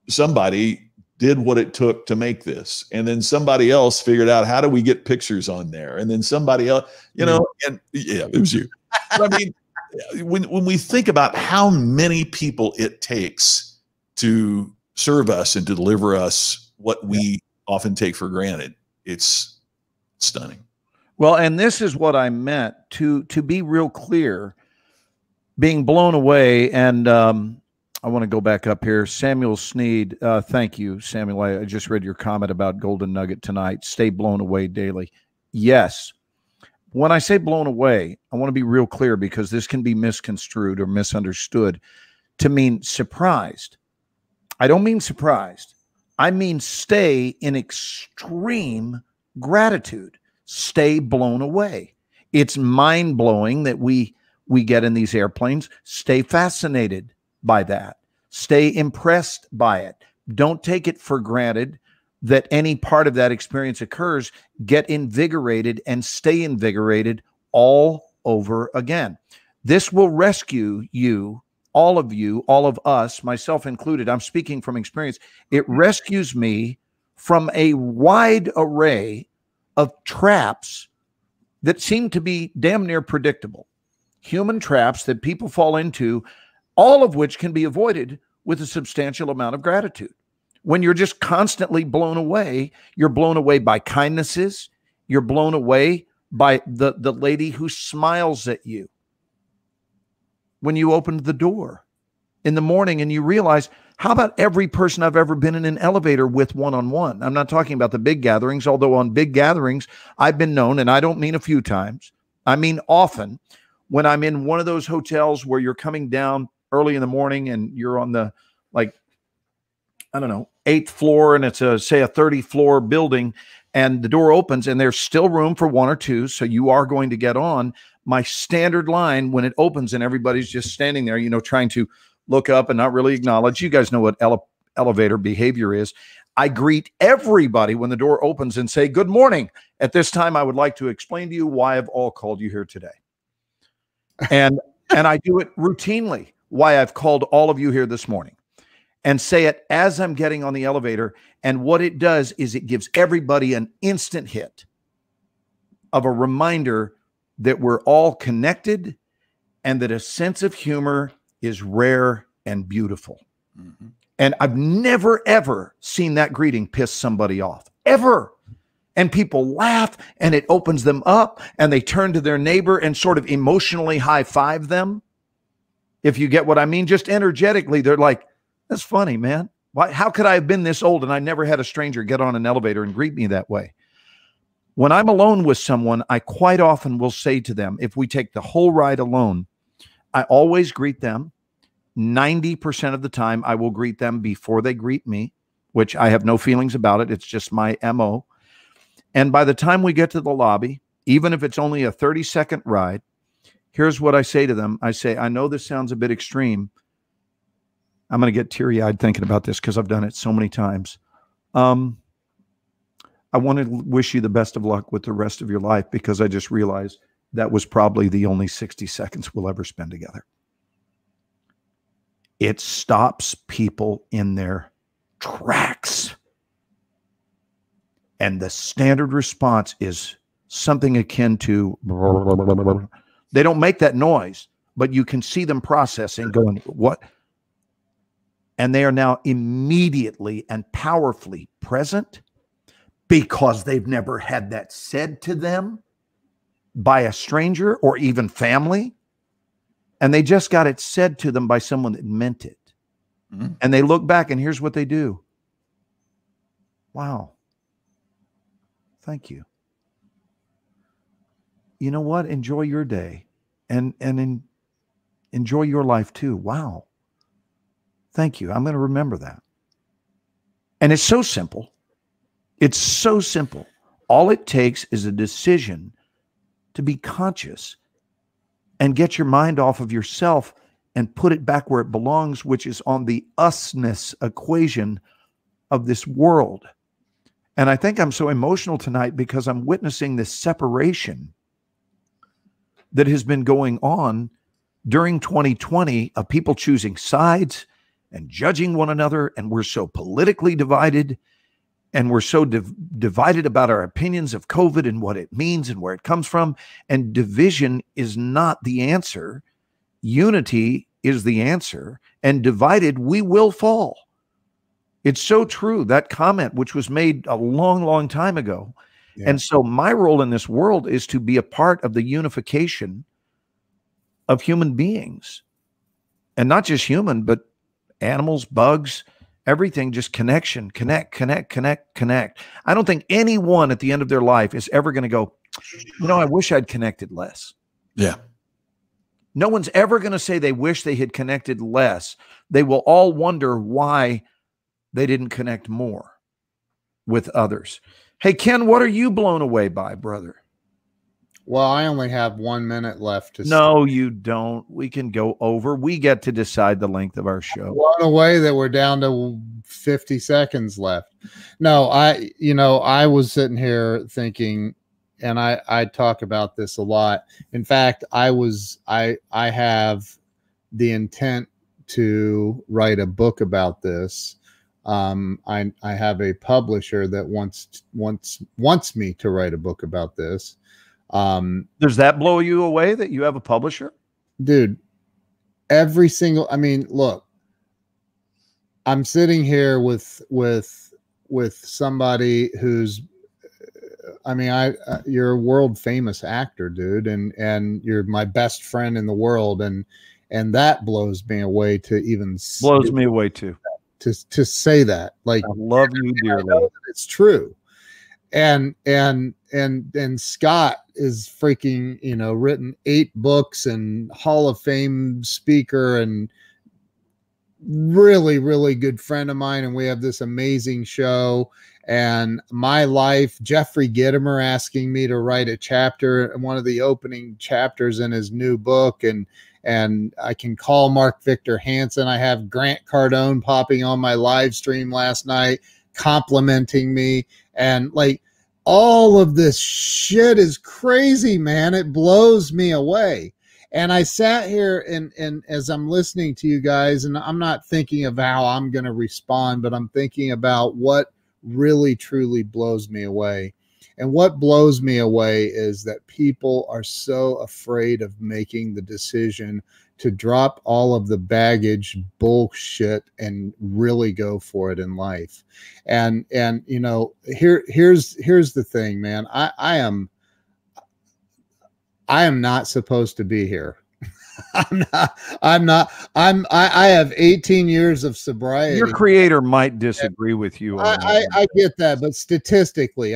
somebody did what it took to make this, and then somebody else figured out, how do we get pictures on there? And then somebody else, and yeah, it was you. But when we think about how many people it takes to serve us and to deliver us what we often take for granted, it's stunning. Well, and this is what I meant, to be real clear. Being blown away, and I want to go back up here. Samuel Sneed, thank you, Samuel. I just read your comment about Golden Nugget tonight. Stay blown away daily. Yes. When I say blown away, I want to be real clear, because this can be misconstrued or misunderstood to mean surprised. I don't mean surprised. I mean stay in extreme gratitude. Stay blown away. It's mind-blowing that we get in these airplanes. Stay fascinated by that. Stay impressed by it. Don't take it for granted that any part of that experience occurs. Get invigorated and stay invigorated all over again. This will rescue you, all of us, myself included. I'm speaking from experience. It rescues me from a wide array of traps that seem to be damn near predictable. Human traps that people fall into, all of which can be avoided with a substantial amount of gratitude. When you're just constantly blown away, you're blown away by kindnesses. You're blown away by the lady who smiles at you. when you opened the door in the morning and you realize, how about every person I've ever been in an elevator with one-on-one? I'm not talking about the big gatherings, although on big gatherings, I've been known, and I don't mean a few times, I mean often, when I'm in one of those hotels where you're coming down early in the morning and you're on the, like, I don't know, 8th floor, and it's say a 30-floor building, and the door opens and there's still room for one or two. So you are going to get on. My standard line when it opens and everybody's just standing there, trying to look up and not really acknowledge. You guys know what elevator behavior is. I greet everybody when the door opens and say, good morning. At this time, I would like to explain to you why I've all called you here today. And I do it routinely, why I've called all of you here this morning, and say it as I'm getting on the elevator. And what it does is it gives everybody an instant hit of a reminder that we're all connected and that a sense of humor is rare and beautiful. Mm-hmm. And I've never, ever seen that greeting piss somebody off, ever. And people laugh and it opens them up and they turn to their neighbor and sort of emotionally high five them. If you get what I mean, just energetically, they're like, that's funny, man. Why? How could I have been this old and I never had a stranger get on an elevator and greet me that way? When I'm alone with someone, I quite often will say to them, if we take the whole ride alone, I always greet them. 90% of the time, I will greet them before they greet me, which I have no feelings about it. It's just my MO. And by the time we get to the lobby, even if it's only a 30-second ride, here's what I say to them. I say, I know this sounds a bit extreme. I'm going to get teary-eyed thinking about this because I've done it so many times. I want to wish you the best of luck with the rest of your life because I just realized that was probably the only 60 seconds we'll ever spend together. It stops people in their tracks. And the standard response is something akin to, they don't make that noise, but you can see them processing, going, what? And they are now immediately and powerfully present because they've never had that said to them by a stranger or even family. And they just got it said to them by someone that meant it. Mm-hmm. And they look back and here's what they do. Wow. Thank you. You know what? Enjoy your day and enjoy your life too. Wow. Thank you. I'm going to remember that. And it's so simple. It's so simple. All it takes is a decision to be conscious and get your mind off of yourself and put it back where it belongs, which is on the usness equation of this world. And I think I'm so emotional tonight because I'm witnessing this separation that has been going on during 2020 of people choosing sides and judging one another. And we're so politically divided and we're so divided about our opinions of COVID and what it means and where it comes from. And division is not the answer. Unity is the answer. And divided, we will fall. It's so true. That comment, which was made a long, long time ago. Yeah. And so my role in this world is to be a part of the unification of human beings. And not just human, but animals, bugs, everything, just connection, connect. I don't think anyone at the end of their life is ever going to go, I wish I'd connected less. Yeah. No one's ever going to say they wish they had connected less. They will all wonder why they didn't connect more with others. Hey, Ken, what are you blown away by, brother? Well, I only have 1 minute left to No, you don't. We can go over. We get to decide the length of our show. Blown away that we're down to 50 seconds left. No, I was sitting here thinking, and I talk about this a lot. In fact, I have the intent to write a book about this. I have a publisher that wants me to write a book about this. Does that blow you away that you have a publisher? Dude, look, I'm sitting here with somebody who's, you're a world famous actor, dude. And you're my best friend in the world. And that blows me away to even Blows me away too. to say that. Like, I love you I dearly. know that it's true. And Scott is freaking, written 8 books and Hall of Fame speaker and really, really good friend of mine. And we have this amazing show. And my life, Jeffrey Gitomer asking me to write a chapter, one of the opening chapters in his new book. And I can call Mark Victor Hansen. I have Grant Cardone popping on my live stream last night, complimenting me. And like, all of this shit is crazy, man. It blows me away. And I sat here and as I'm listening to you guys, and I'm not thinking of how I'm going to respond, but I'm thinking about what really, truly blows me away. And what blows me away is that people are so afraid of making the decision to drop all of the baggage bullshit and really go for it in life. And here's the thing, man. I am not supposed to be here. I have 18 years of sobriety. Your creator might disagree with you. I get that, but statistically,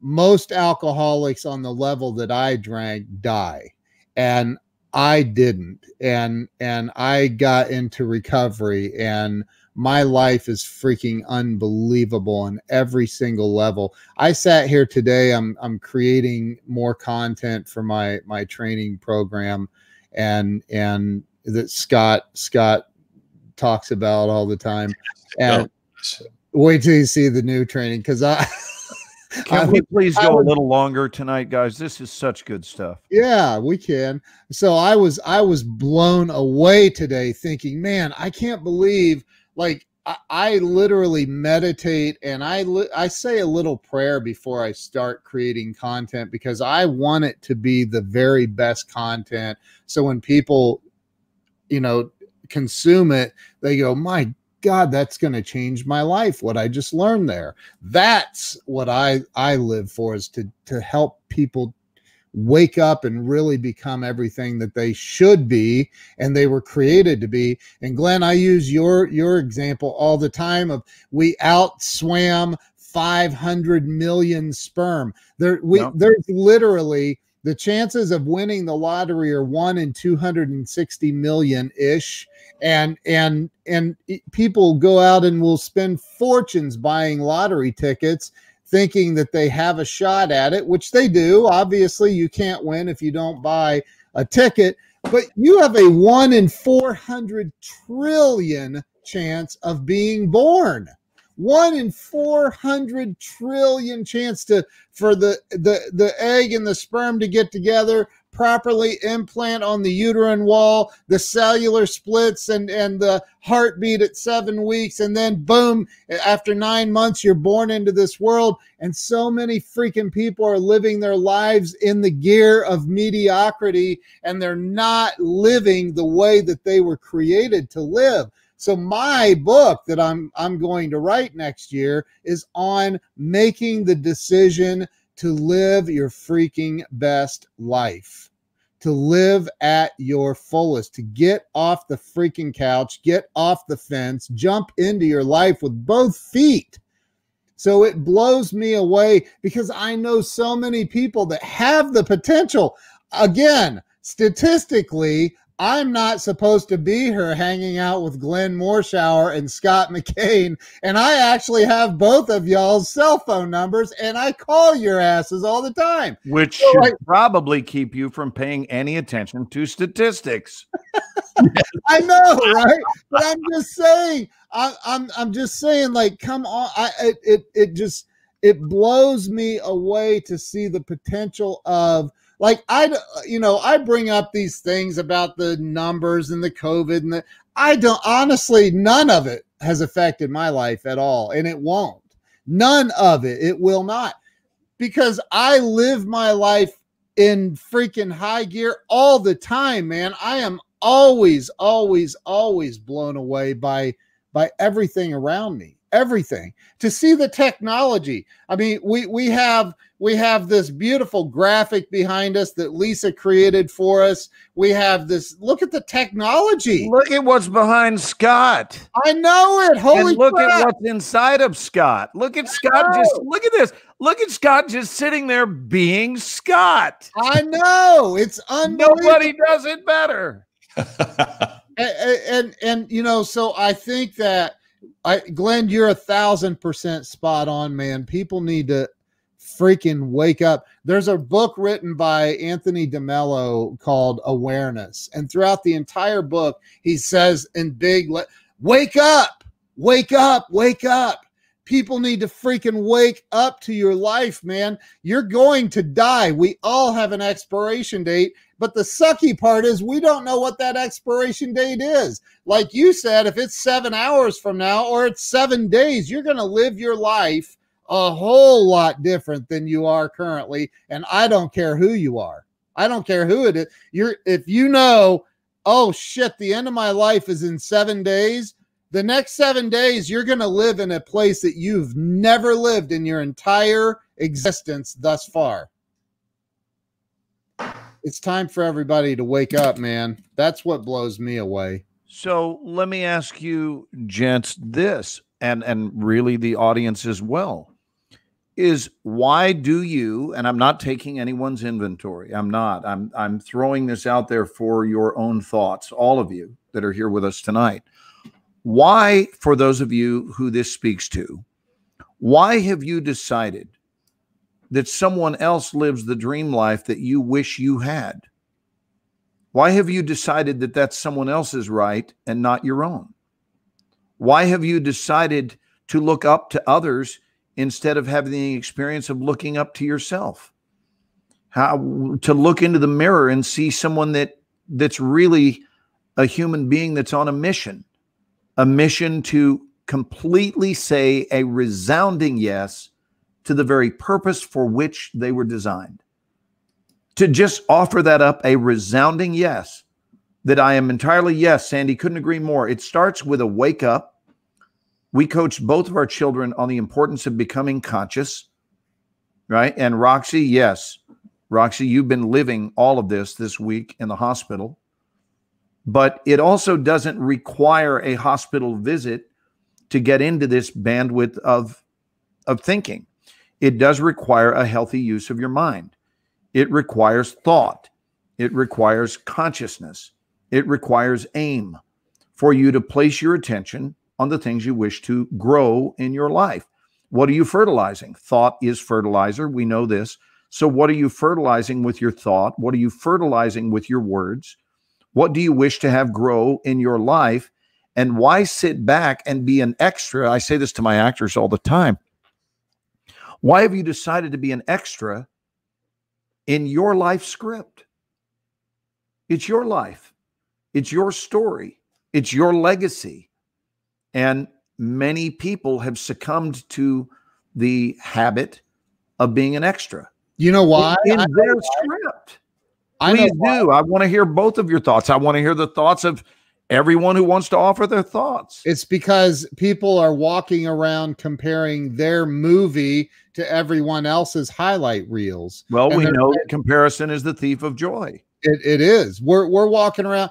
most alcoholics on the level that I drank die, and I didn't. And I got into recovery, and my life is freaking unbelievable on every single level. I sat here today. I'm creating more content for my training program, and that Scott talks about all the time. And wait till you see the new training, because Can we please go a little longer tonight, guys? This is such good stuff. Yeah, we can. So I was blown away today thinking, man, I can't believe, like, I literally meditate and I say a little prayer before I start creating content, because I want it to be the very best content. So when people, consume it, they go, my God, that's going to change my life. What I just learned there. That's what I live for, is to help people wake up and really become everything that they should be and they were created to be. And Glenn, I use your example all the time of we outswam 500 million sperm. There's literally, the chances of winning the lottery are 1 in 260 million ish. And people go out and will spend fortunes buying lottery tickets, thinking that they have a shot at it, which they do. Obviously, you can't win if you don't buy a ticket, but you have a 1 in 400 trillion chance of being born. 1 in 400 trillion chance for the egg and the sperm to get together, properly implant on the uterine wall, the cellular splits and the heartbeat at 7 weeks, and then boom, after 9 months, you're born into this world. And so many freaking people are living their lives in the gear of mediocrity, and they're not living the way that they were created to live. So my book that I'm going to write next year is on making the decision to live your freaking best life, to live at your fullest, to get off the freaking couch, get off the fence, jump into your life with both feet. So it blows me away, because I know so many people that have the potential. Again, statistically, I'm not supposed to be here hanging out with Glenn Morshower and Scott McCain, and I actually have both of y'all's cell phone numbers, and I call your asses all the time. Which should probably keep you from paying any attention to statistics. I know, right? But I'm just saying, I'm just saying, like, come on. It blows me away to see the potential of, like, I bring up these things about the numbers and the COVID, and I don't, honestly, none of it has affected my life at all. And it won't. None of it. It will not, because I live my life in freaking high gear all the time, man. I am always, always, always blown away by everything around me. everything, to see the technology. I mean, we have this beautiful graphic behind us that Lisa created for us. We have this, look at the technology. Look at what's behind Scott. I know it. Holy and look crap. at what's inside of Scott. Look at Scott look at this. Look at Scott just sitting there being Scott. I know. It's unbelievable. Nobody does it better. And you know, so I think that Glenn, you're 1,000% spot on, man. People need to freaking wake up. There's a book written by Anthony DeMello called Awareness, and throughout the entire book, he says in big, wake up, wake up, wake up. People need to freaking wake up to your life, man. You're going to die. We all have an expiration date, but the sucky part is we don't know what that expiration date is. Like you said, if it's 7 hours from now or it's 7 days, you're going to live your life a whole lot different than you are currently. And I don't care who you are. I don't care who it is. If you know, oh shit, the end of my life is in 7 days, the next 7 days, you're going to live in a place that you've never lived in your entire existence thus far. It's time for everybody to wake up, man. That's what blows me away. So let me ask you, gents, this, and really the audience as well, is why do you, and I'm not taking anyone's inventory. I'm not. I'm throwing this out there for your own thoughts, all of you that are here with us tonight. Why, for those of you who this speaks to, why have you decided that someone else lives the dream life that you wish you had? Why have you decided that that's someone else's right and not your own? Why have you decided to look up to others instead of having the experience of looking up to yourself? How to look into the mirror and see someone that's really a human being that's on a mission to completely say a resounding yes to the very purpose for which they were designed. To just offer that up, a resounding yes, that I am entirely yes. Sandy, couldn't agree more. It starts with a wake up. We coached both of our children on the importance of becoming conscious, right? And Roxy, yes. Roxy, you've been living all of this week in the hospital. But it also doesn't require a hospital visit to get into this bandwidth of thinking. It does require a healthy use of your mind. It requires thought. It requires consciousness. It requires aim for you to place your attention on the things you wish to grow in your life. What are you fertilizing? Thought is fertilizer. We know this. So what are you fertilizing with your thought? What are you fertilizing with your words? What do you wish to have grow in your life? And why sit back and be an extra? I say this to my actors all the time. Why have you decided to be an extra in your life script? It's your life. It's your story. It's your legacy. And many people have succumbed to the habit of being an extra. You know why? In their script. Please do. I want to hear both of your thoughts. I want to hear the thoughts of everyone who wants to offer their thoughts. It's because people are walking around comparing their movie to everyone else's highlight reels. Well, we know that comparison is the thief of joy. It is. We're walking around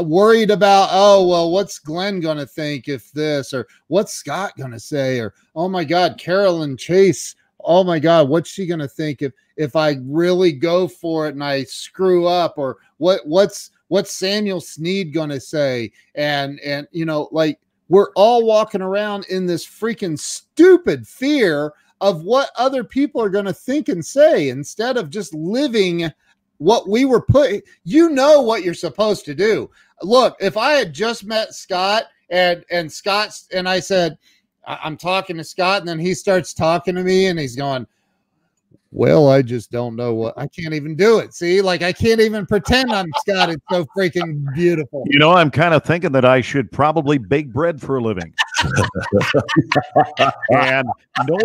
worried about, oh, well, what's Glenn going to think if this, or what's Scott going to say, or, oh my God, Carolyn Chase, oh my God, what's she going to think if I really go for it and I screw up, or what's Samuel Sneed going to say? And, you know, like, we're all walking around in this freaking stupid fear of what other people are going to think and say, instead of just living what we were put. You know what you're supposed to do. Look, if I had just met Scott and Scott, and I said, I'm talking to Scott, and then he starts talking to me and he's going, well, I just don't know what, I can't even do it. See, like, I can't even pretend I'm Scott. It's so freaking beautiful. You know, I'm kind of thinking that I should probably bake bread for a living. And no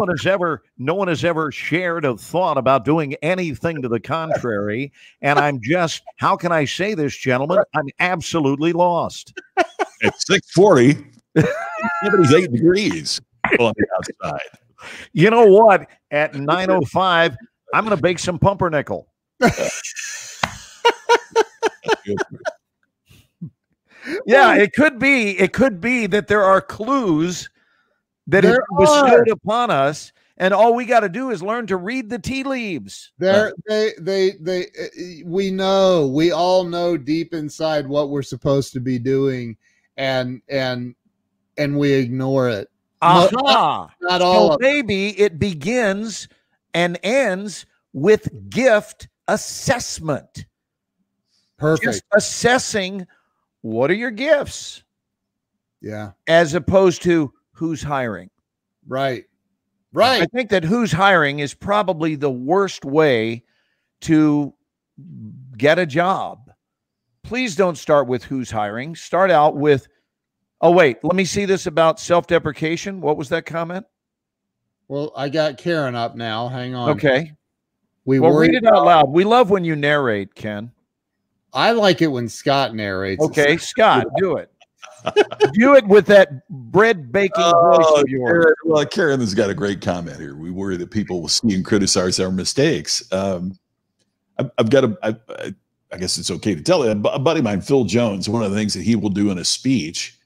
one has ever shared a thought about doing anything to the contrary. And I'm just, how can I say this, gentlemen? I'm absolutely lost. At 6:40, 78 degrees. on the outside. You know what? At 9:05, I'm going to bake some pumpernickel. Yeah, it could be. It could be that there are clues that are bestowed upon us, and all we got to do is learn to read the tea leaves. We know, we all know deep inside what we're supposed to be doing, and we ignore it. Aha! Not all. So maybe it begins and ends with gift assessment. Perfect. Just assessing what are your gifts, Yeah. as opposed to who's hiring. Right. I Right. think that who's hiring is probably the worst way to get a job. Please don't start with who's hiring. Start out with, oh, wait, let me see this about self-deprecation. What was that comment? Well, I got Karen up now. Hang on. Okay. We Well, worried read it out loud. We love when you narrate, Ken. I like it when Scott narrates. Okay, Scott, do it. Do it with that bread baking voice of yours. Karen has got a great comment here. We worry that people will see and criticize our mistakes. I've got I guess it's okay to tell you, a buddy of mine, Phil Jones, one of the things that he will do in a speech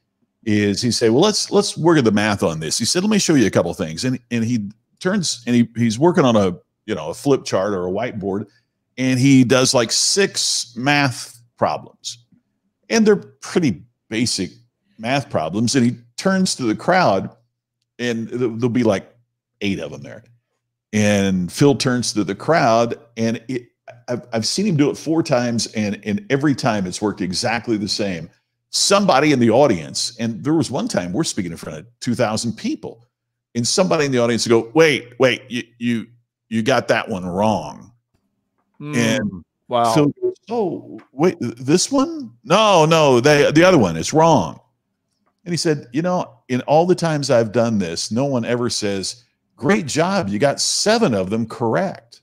is he say, well, let's work at the math on this. He said, let me show you a couple things. And he turns and he's working on a flip chart or a whiteboard, and he does like 6 math problems. And they're pretty basic math problems. And he turns to the crowd, and there'll be like 8 of them there. And Phil turns to the crowd, and I've seen him do it 4 times, and every time it's worked exactly the same. Somebody in the audience, and there was one time we're speaking in front of 2,000 people, and somebody in the audience would go, wait, you got that one wrong. And wow. Phil goes, oh, wait, this one? No, the other one is wrong. And he said, in all the times I've done this, no one ever says, great job, you got 7 of them correct.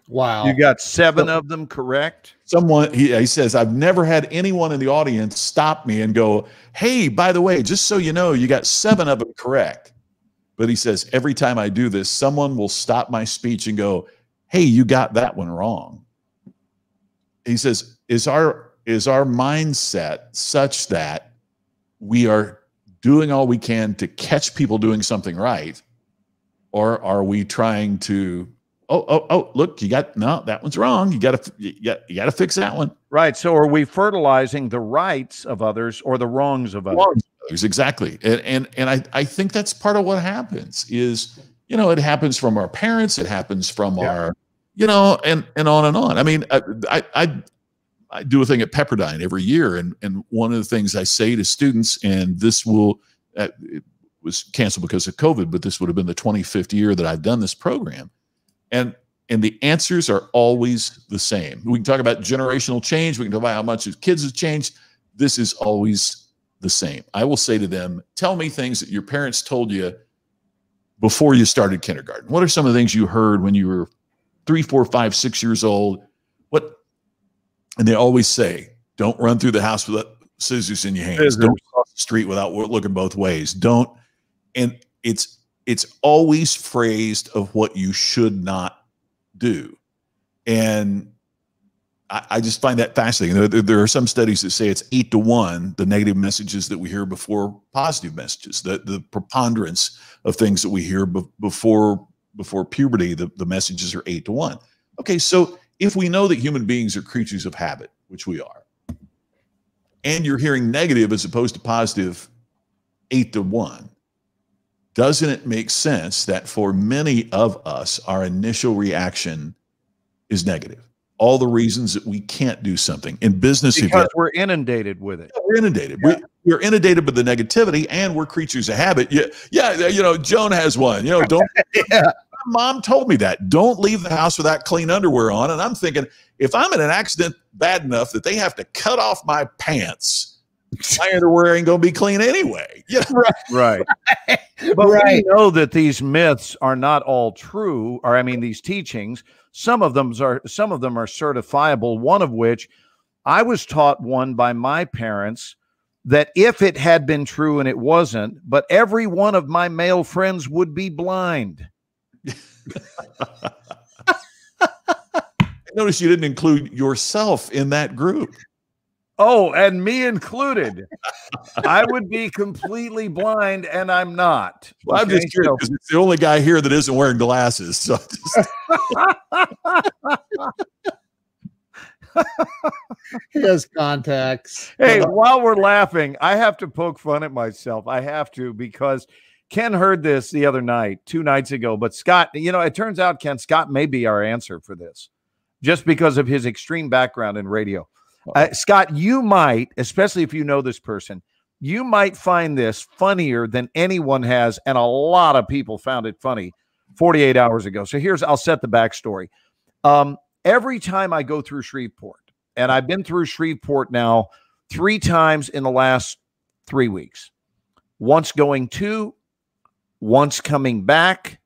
Wow. You got 7 of them correct? Someone, he says, I've never had anyone in the audience stop me and go, hey, by the way, just so you know, you got 7 of them correct. But he says, every time I do this, someone will stop my speech and go, hey, you got that one wrong. He says, is our mindset such that we are doing all we can to catch people doing something right? Or are we trying to, look, that one's wrong. You got to fix that one. Right. So are we fertilizing the rights of others or the wrongs of others? Exactly. And I think that's part of what happens is, it happens from our parents. It happens from our, and on and on. I mean, I do a thing at Pepperdine every year. And one of the things I say to students, and this it was canceled because of COVID, but this would have been the 25th year that I've done this program. And the answers are always the same. We can talk about generational change. We can talk about how much kids have changed. This is always the same. I will say to them, tell me things that your parents told you before you started kindergarten. What are some of the things you heard when you were 3, 4, 5, 6 years old? And they always say, don't run through the house with scissors in your hands. Don't cross the street without looking both ways. Don't. And it's always phrased of what you should not do. And I just find that fascinating. There are some studies that say it's 8-to-1, the negative messages that we hear before positive messages, the preponderance of things that we hear before puberty, the messages are 8-to-1. Okay, so if we know that human beings are creatures of habit, which we are, and you're hearing negative as opposed to positive 8-to-1, doesn't it make sense that for many of us, our initial reaction is negative? All the reasons that we can't do something in business. Because we're inundated with it. We're inundated. Yeah. We're inundated with the negativity, and we're creatures of habit. Yeah. Joan has one. Don't. Yeah. Mom told me that. Don't leave the house without clean underwear on. And I'm thinking, if I'm in an accident bad enough that they have to cut off my pants, my underwear ain't gonna be clean anyway. Right. But we know that these myths are not all true, or these teachings. Some of them are certifiable. One of which I was taught one by my parents that if it had been true and it wasn't, but every one of my male friends would be blind. Notice you didn't include yourself in that group. Oh, and me included. I would be completely blind, and I'm not. Well, I'm just curious because it's the only guy here that isn't wearing glasses. So He has contacts. Hey, while we're laughing, I have to poke fun at myself. I have to, because Ken heard this the other night, 2 nights ago. But Scott, it turns out, Ken, Scott may be our answer for this, just because of his extreme background in radio. Scott, you might, especially if you know this person, you might find this funnier than anyone has, and a lot of people found it funny 48 hours ago. So I'll set the backstory. Every time I go through Shreveport, and I've been through Shreveport now 3 times in the last 3 weeks, once going to, once coming back,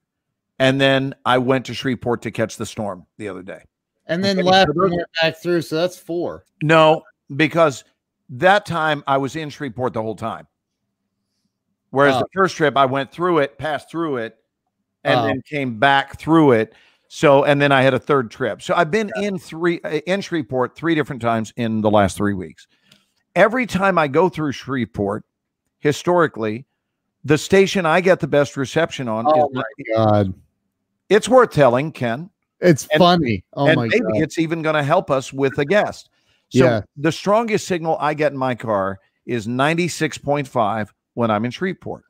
and then I went to Shreveport to catch the storm the other day. And then left and went back through, so that's 4. No, because that time I was in Shreveport the whole time. Whereas the first trip I went through it, passed through it, and then came back through it. So, and then I had a third trip. So I've been in Shreveport 3 different times in the last 3 weeks. Every time I go through Shreveport, historically, the station I get the best reception on. Oh my God. It's worth telling, Ken. It's funny. Oh and my maybe God. it's even going to help us with a guest. So the strongest signal I get in my car is 96.5 when I'm in Shreveport.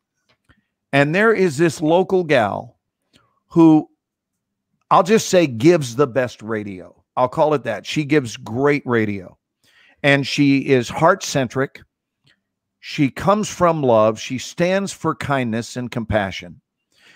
And there is this local gal who I'll just say gives the best radio. I'll call it that. She gives great radio. And she is heart-centric. She comes from love. She stands for kindness and compassion.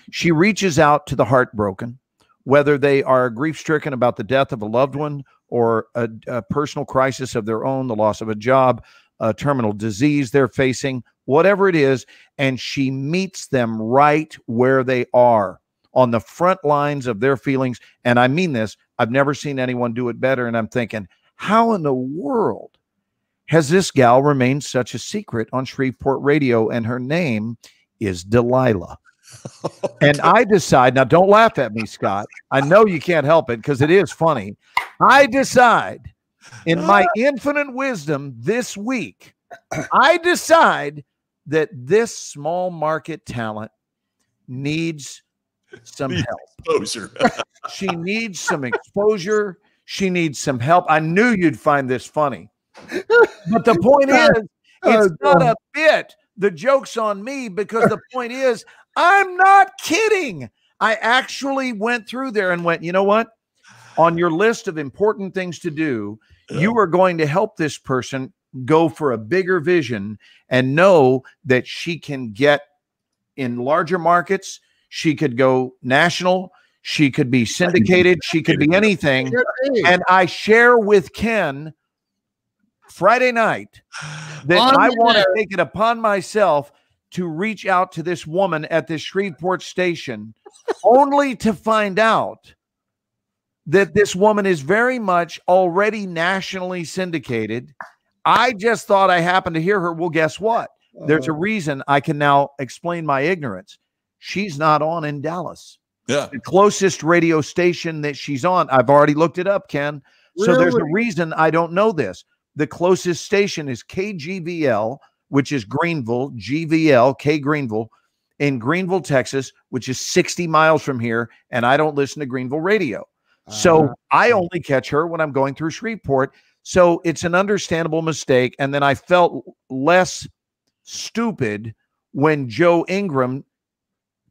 She reaches out to the heartbroken, whether they are grief-stricken about the death of a loved one or a personal crisis of their own, the loss of a job, a terminal disease they're facing, whatever it is, and she meets them right where they are, on the front lines of their feelings. And I mean this, I've never seen anyone do it better. And I'm thinking, how in the world has this gal remained such a secret on Shreveport radio? And her name is Delilah. And I decide, now don't laugh at me, Scott. I know you can't help it because it is funny. I decide in my infinite wisdom this week, I decide that this small market talent needs some help. Exposure. She needs some exposure. She needs some help. I knew you'd find this funny. But the point is, it's not a bit. The joke's on me, because the point is, I'm not kidding. I actually went through there and went, you know what? On your list of important things to do, you are going to help this person go for a bigger vision and know that she can get in larger markets. She could go national. She could be syndicated. She could be anything. And I share with Ken Friday night that I want to take it upon myself to reach out to this woman at this Shreveport station, only to find out that this woman is very much already nationally syndicated. I just thought I happened to hear her. Well, guess what? There's a reason I can now explain my ignorance. She's not on in Dallas. Yeah. The closest radio station that she's on, I've already looked it up, Ken. So there's a reason I don't know this. The closest station is KGVL, which is Greenville, GVL, K Greenville, in Greenville, Texas, which is 60 miles from here. And I don't listen to Greenville radio. So I only catch her when I'm going through Shreveport. So it's an understandable mistake. And then I felt less stupid when Joe Ingram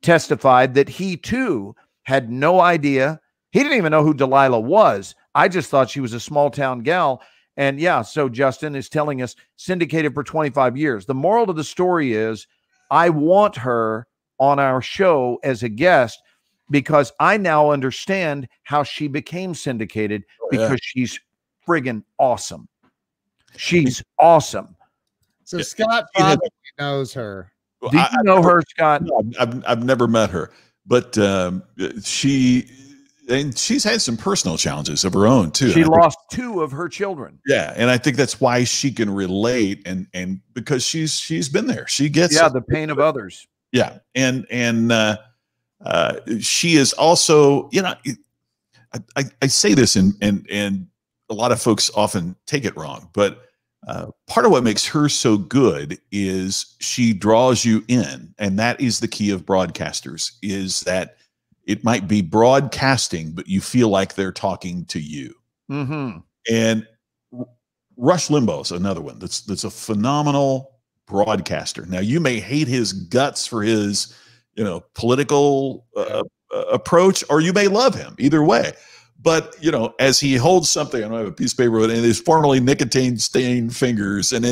testified that he too had no idea. He didn't even know who Delilah was. I just thought she was a small town gal. And yeah, so Justin is telling us syndicated for 25 years. The moral of the story is I want her on our show as a guest, because I now understand how she became syndicated, because she's friggin' awesome. She's awesome. So Scott probably knows her. Well, Do you know her, Scott? No, I've never met her, but she and she's had some personal challenges of her own too. She And I think- lost 2 of her children. yeah, and I think that's why she can relate, and because she's been there, she gets Yeah, it. the pain of others. Yeah, and she is also, I say this, and a lot of folks often take it wrong, but part of what makes her so good is she draws you in, and that is the key of broadcasters, is that it might be broadcasting, but you feel like they're talking to you. Mm-hmm. And Rush Limbaugh is another one that's a phenomenal broadcaster. Now, you may hate his guts for his political approach, or you may love him. Either way. But as he holds something, I don't have a piece of paper, and his formerly nicotine stained fingers, and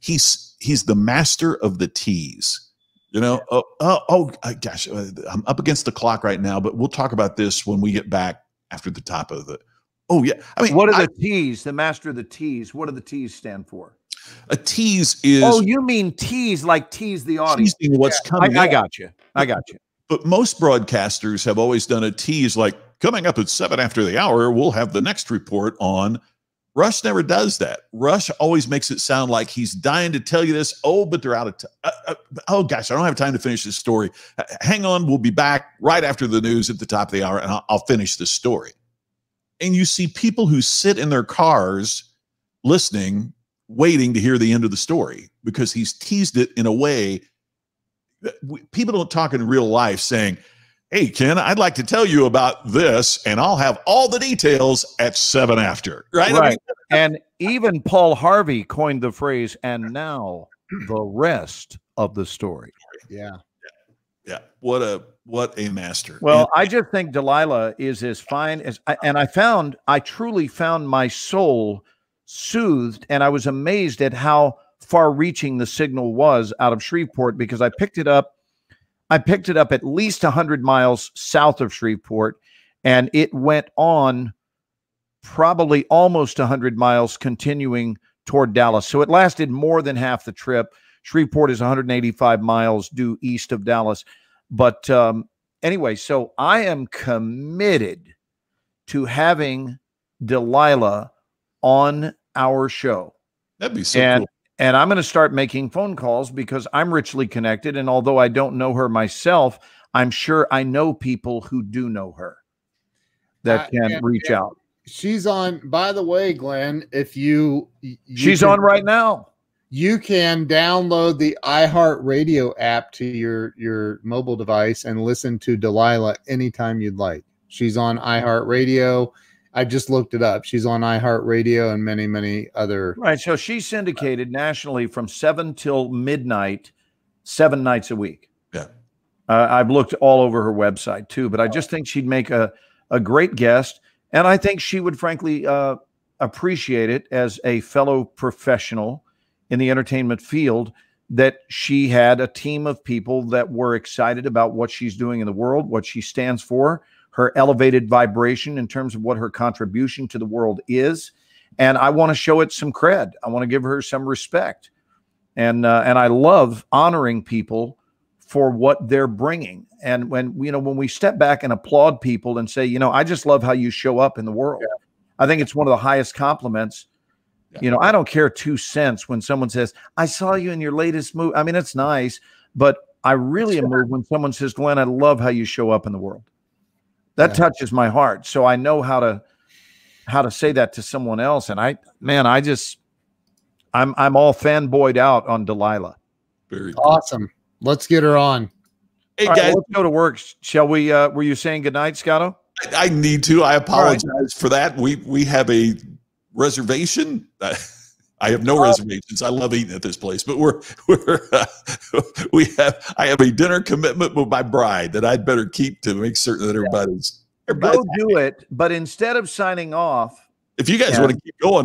he's the master of the tease. Gosh, I'm up against the clock right now, but we'll talk about this when we get back after the top of the. Oh yeah, I mean, What are the T's? The master of the T's. What do the T's stand for? a tease is. Oh, you mean tease, like tease the audience? Teasing what's coming. I up. got you. I got you. But most broadcasters have always done a tease, like coming up at 7 after the hour, we'll have the next report on. Rush never does that. Rush always makes it sound like he's dying to tell you this. Oh, but they're out of time. Oh, gosh, I don't have time to finish this story. Hang on. We'll be back right after the news at the top of the hour, and I'll finish this story. And you see people who sit in their cars listening, waiting to hear the end of the story because he's teased it in a way that people don't talk in real life saying, hey, Ken, I'd like to tell you about this, and I'll have all the details at 7 after. Right? Right. And even Paul Harvey coined the phrase, and now the rest of the story. Yeah. Yeah. What a master. Well, I just think Delilah is as fine as, I truly found my soul soothed, and I was amazed at how far reaching the signal was out of Shreveport, because I picked it up at least 100 miles south of Shreveport, and it went on probably almost 100 miles continuing toward Dallas. So it lasted more than half the trip. Shreveport is 185 miles due east of Dallas. But anyway, so I am committed to having Delilah on our show. That'd be so cool. And I'm going to start making phone calls because I'm richly connected. And although I don't know her myself, I'm sure I know people who do know her that can reach out. She's on, by the way, Glenn, if she's on right now. You can download the iHeartRadio app to your mobile device and listen to Delilah anytime you'd like. She's on iHeartRadio. I just looked it up. She's on iHeartRadio and many, many other. Right. So she's syndicated nationally from 7 till midnight, 7 nights a week. Yeah. I've looked all over her website too, but I just think she'd make a great guest. And I think she would frankly appreciate it as a fellow professional in the entertainment field, that she had a team of people that were excited about what she's doing in the world, what she stands for, her elevated vibration in terms of what her contribution to the world is. And I want to show it some cred. I want to give her some respect. And I love honoring people for what they're bringing. And when we step back and applaud people and say, I just love how you show up in the world. Yeah. I think it's one of the highest compliments. Yeah. I don't care 2 cents when someone says, I saw you in your latest movie. I mean, it's nice, but I really am moved when someone says, Glenn, I love how you show up in the world. That touches my heart. So I know how to say that to someone else. And I'm all fanboyed out on Delilah. Very awesome. Let's get her on. Hey, all guys, right, let's go to work. Shall we? Were you saying goodnight, Scotto? I need to. I apologize for that. We have a reservation. I have no reservations. I love eating at this place, but I have a dinner commitment with my bride that I'd better keep to make certain that everybody's go do it. But instead of signing off, if you guys want to keep going,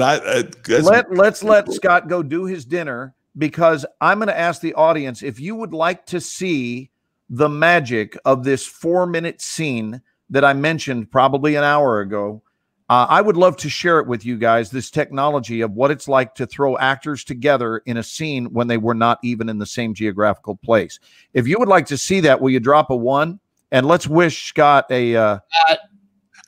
let's let Scott go do his dinner, because I'm going to ask the audience if you would like to see the magic of this 4-minute scene that I mentioned probably an hour ago. I would love to share it with you guys, this technology of what it's like to throw actors together in a scene when they were not even in the same geographical place. If you would like to see that, will you drop a 1? And let's wish Scott a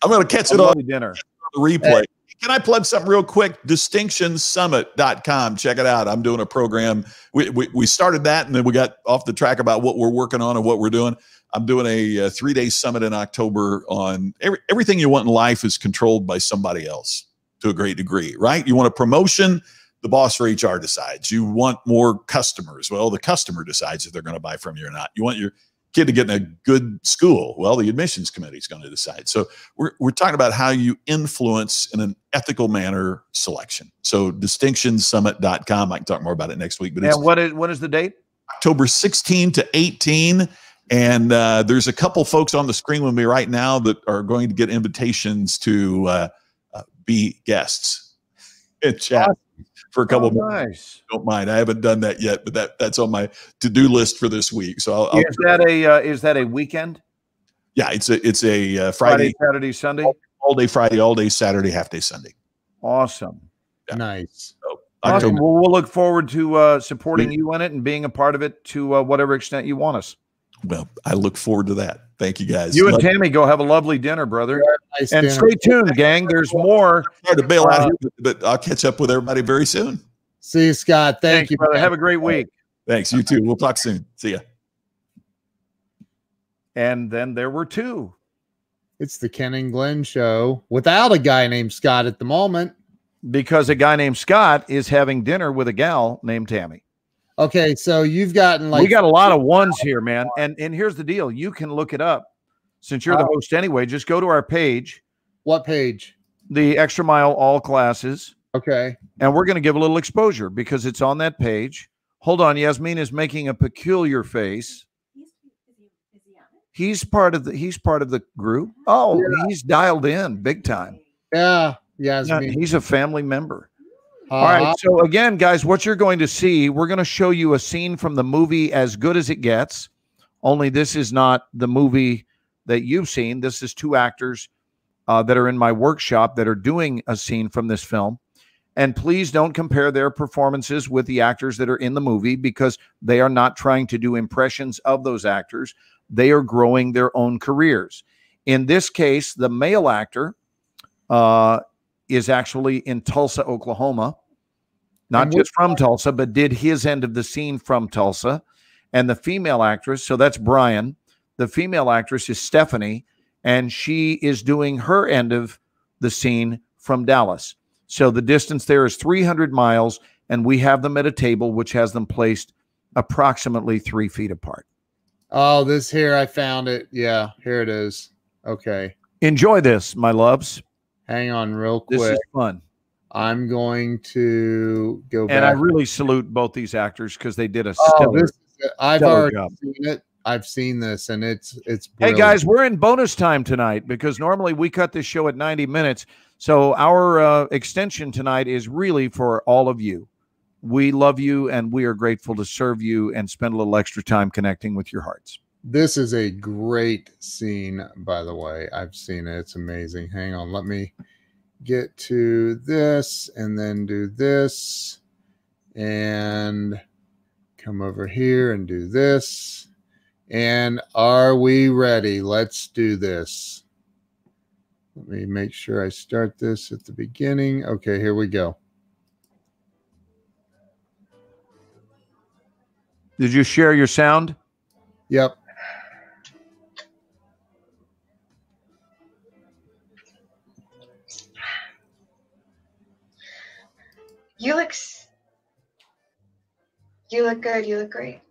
I'm going to catch A it on lovely dinner. the replay. Can I plug something real quick? DistinctionSummit.com. Check it out. I'm doing a program. We started that, and then we got off the track about what we're working on and what we're doing. I'm doing a 3-day summit in October on everything you want in life is controlled by somebody else to a great degree, right? You want a promotion, the boss for HR decides. You want more customers. Well, the customer decides if they're going to buy from you or not. You want your kid to get in a good school. Well, the admissions committee is going to decide. So we're talking about how you influence in an ethical manner selection. So distinctionsummit.com. I can talk more about it next week. But it's what is the date? October 16 to 18. And there's a couple folks on the screen with me right now that are going to get invitations to be guests in chat for a couple more. Nice. Don't mind. I haven't done that yet, but that's on my to-do list for this week. So I'll is that a weekend? Yeah, it's a Friday, Saturday, Sunday? All day Friday, all day Saturday, half day Sunday. Awesome. Yeah. Nice. So, Awesome. Well, we'll look forward to supporting you in it and being a part of it to whatever extent you want us. Well, I look forward to that. Thank you, guys. You and Tammy go have a lovely dinner, brother. Nice And dinner. stay tuned, gang. There's more. Hard to bail out here, but I'll catch up with everybody very soon. See you, Scott. Thank you, brother. Have a great week. Thanks. You too. We'll talk soon. See ya. And then there were two. It's the Ken and Glenn show without a guy named Scott at the moment. Because a guy named Scott is having dinner with a gal named Tammy. Okay, so you've gotten We got a lot of ones here, man. And here's the deal. You can look it up. Since you're the host anyway, just go to our page. What page? The Extra Mile All Classes. Okay. And we're going to give a little exposure because it's on that page. Hold on. Yasmin is making a peculiar face. He's part of the group. Oh, yeah. He's dialed in big time. Yeah. Yasmin. He's a family member. All right. So again, guys, what you're going to see, we're going to show you a scene from the movie As Good as It Gets. Only this is not the movie that you've seen. This is two actors that are in my workshop that are doing a scene from this film. And please don't compare their performances with the actors that are in the movie because they are not trying to do impressions of those actors. They are growing their own careers. In this case, the male actor is actually in Tulsa, Oklahoma, not just from Tulsa, but did his end of the scene from Tulsa. And the female actress, so that's Brian. The female actress is Stephanie, and she is doing her end of the scene from Dallas. So the distance there is 300 miles, and we have them at a table which has them placed approximately 3 feet apart. Oh, this here, I found it. Yeah, here it is. Okay. Enjoy this, my loves. Hang on real quick. This is fun. I'm going to go back. And I really salute both these actors because they did a I've already job. seen it. I've seen this, and it's Hey, brilliant. guys, we're in bonus time tonight because normally we cut this show at 90 minutes. So our extension tonight is really for all of you. We love you, and we are grateful to serve you and spend a little extra time connecting with your hearts. This is a great scene, by the way. I've seen it. It's amazing. Hang on. Let me get to this and then do this and come over here and do this. And are we ready? Let's do this. Let me make sure I start this at the beginning. Okay, here we go. Did you share your sound? Yep. You look good. You look great.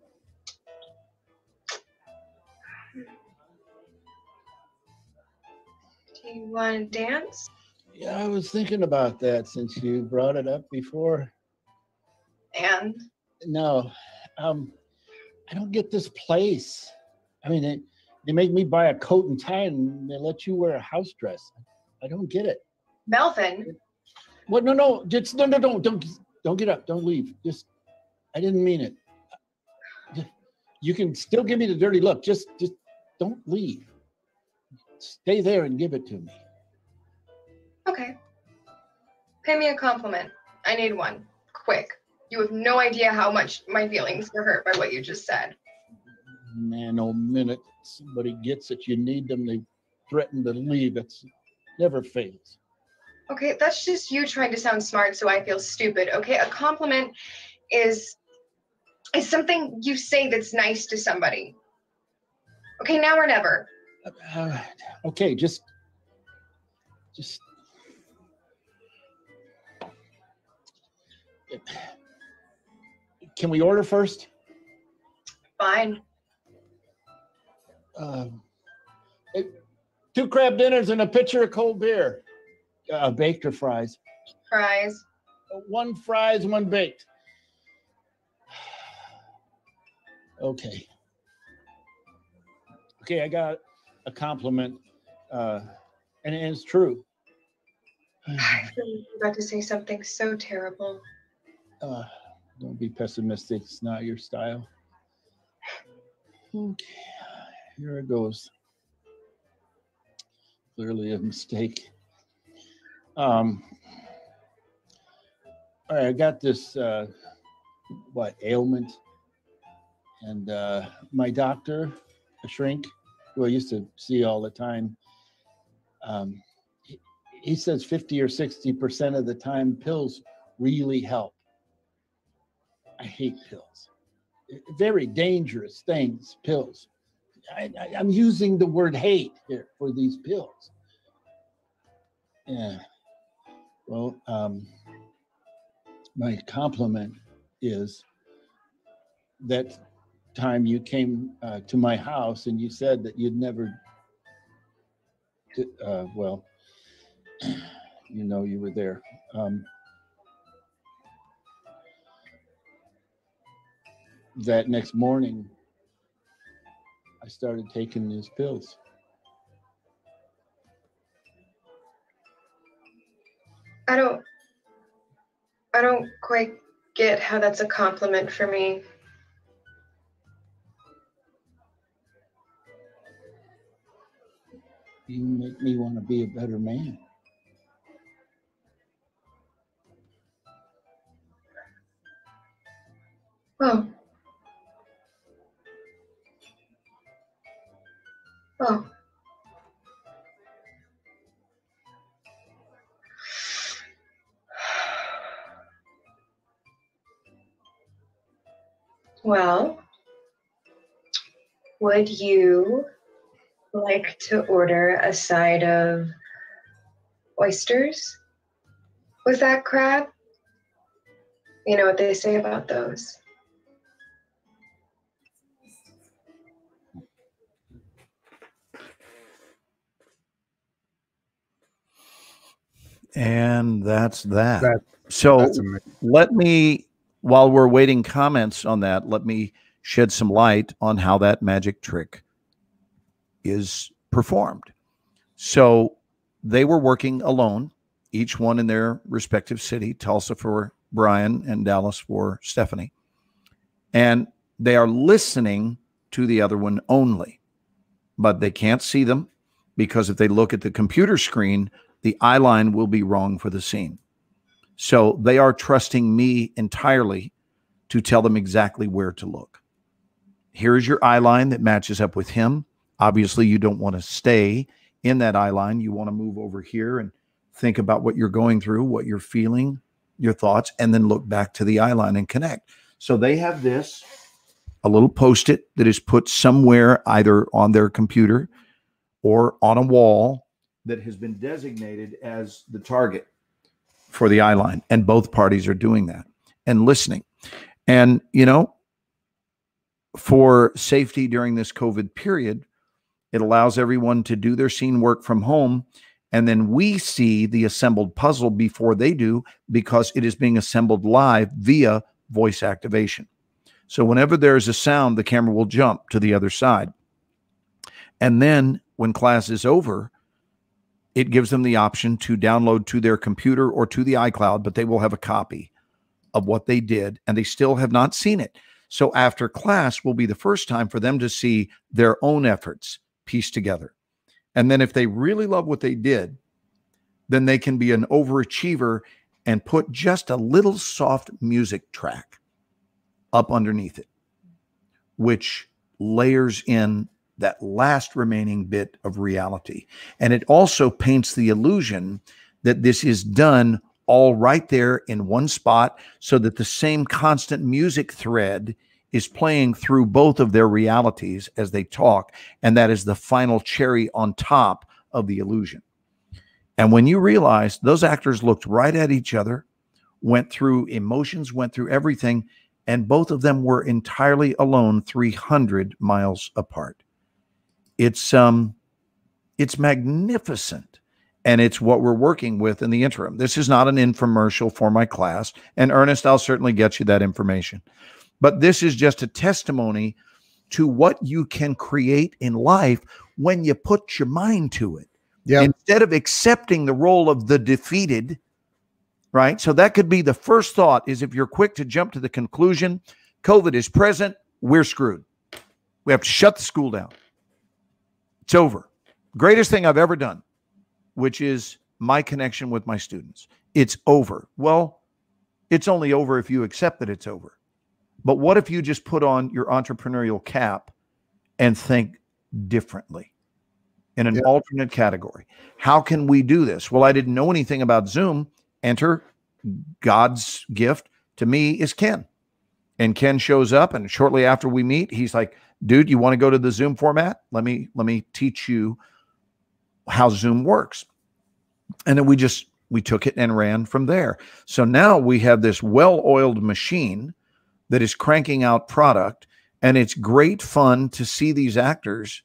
Do you want to dance? Yeah, I was thinking about that since you brought it up before. And? No, I don't get this place. I mean, they make me buy a coat and tie and they let you wear a house dress. I don't get it. Melvin. What? No, just no, don't get up. Don't leave. Just, I didn't mean it. You can still give me the dirty look. Just don't leave. Stay there and give it to me. Okay. Pay me a compliment. I need one. Quick. You have no idea how much my feelings were hurt by what you just said. Man, oh minute somebody gets it, you need them, they threaten to leave. Never fails. Okay, that's just you trying to sound smart so I feel stupid. Okay, a compliment is something you say that's nice to somebody. Okay, now or never. Okay, just. Can we order first? Fine. 2 crab dinners and a pitcher of cold beer. Baked or fries? Fries. 1 fries, 1 baked. Okay. Okay, I got a compliment, and it's true. I feel like you're about to say something so terrible. Don't be pessimistic. It's not your style. Okay, here it goes. Clearly a mistake. All right, I got this, ailment. And my doctor, a shrink, who I used to see all the time, he says 50 or 60% of the time pills really help. I hate pills. Very dangerous things, pills. I'm using the word hate here for these pills. Yeah. Well, my compliment is that time you came to my house and you said that you'd never well, you know, you were there. That next morning I started taking these pills. I don't quite get how that's a compliment for me. You make me want to be a better man. Oh. Oh. Well, would you like to order a side of oysters with that crab? You know what they say about those. And that's that. That's So amazing. let me, while we're waiting comments on that, let me shed some light on how that magic trick is performed. So they were working alone, each one in their respective city, Tulsa for Brian and Dallas for Stephanie. And they are listening to the other one only, but they can't see them because if they look at the computer screen, the eye line will be wrong for the scene. So they are trusting me entirely to tell them exactly where to look. Here's your eye line that matches up with him. Obviously, you don't want to stay in that eye line. You want to move over here and think about what you're going through, what you're feeling, your thoughts, and then look back to the eye line and connect. So they have this, a little Post-it that is put somewhere either on their computer or on a wall that has been designated as the target for the eye line. And both parties are doing that and listening. And, you know, for safety during this COVID period, it allows everyone to do their scene work from home. And then we see the assembled puzzle before they do because it is being assembled live via voice activation. So whenever there's a sound, the camera will jump to the other side. And then when class is over, it gives them the option to download to their computer or to the iCloud, but they will have a copy of what they did, and they still have not seen it. So after class will be the first time for them to see their own efforts pieced together. And then if they really love what they did, then they can be an overachiever and put just a little soft music track up underneath it, which layers in that last remaining bit of reality. And it also paints the illusion that this is done all right there in one spot, so that the same constant music thread is playing through both of their realities as they talk. And that is the final cherry on top of the illusion. And when you realize those actors looked right at each other, went through emotions, went through everything, and both of them were entirely alone 300 miles apart. It's magnificent. And it's what we're working with in the interim. This is not an infomercial for my class. And Ernest, I'll certainly get you that information. But this is just a testimony to what you can create in life when you put your mind to it. Yeah. Instead of accepting the role of the defeated, right? So that could be the first thought, is if you're quick to jump to the conclusion, COVID is present, we're screwed. We have to shut the school down. It's over. Greatest thing I've ever done, which is my connection with my students. It's over. Well, it's only over if you accept that it's over. But what if you just put on your entrepreneurial cap and think differently in an alternate category? How can we do this? Well, I didn't know anything about Zoom. Enter God's gift to me is Ken. And Ken shows up, and shortly after we meet, he's like, dude, you want to go to the Zoom format? Let me teach you how Zoom works. And then we took it and ran from there. So now we have this well-oiled machine that is cranking out product, and it's great fun to see these actors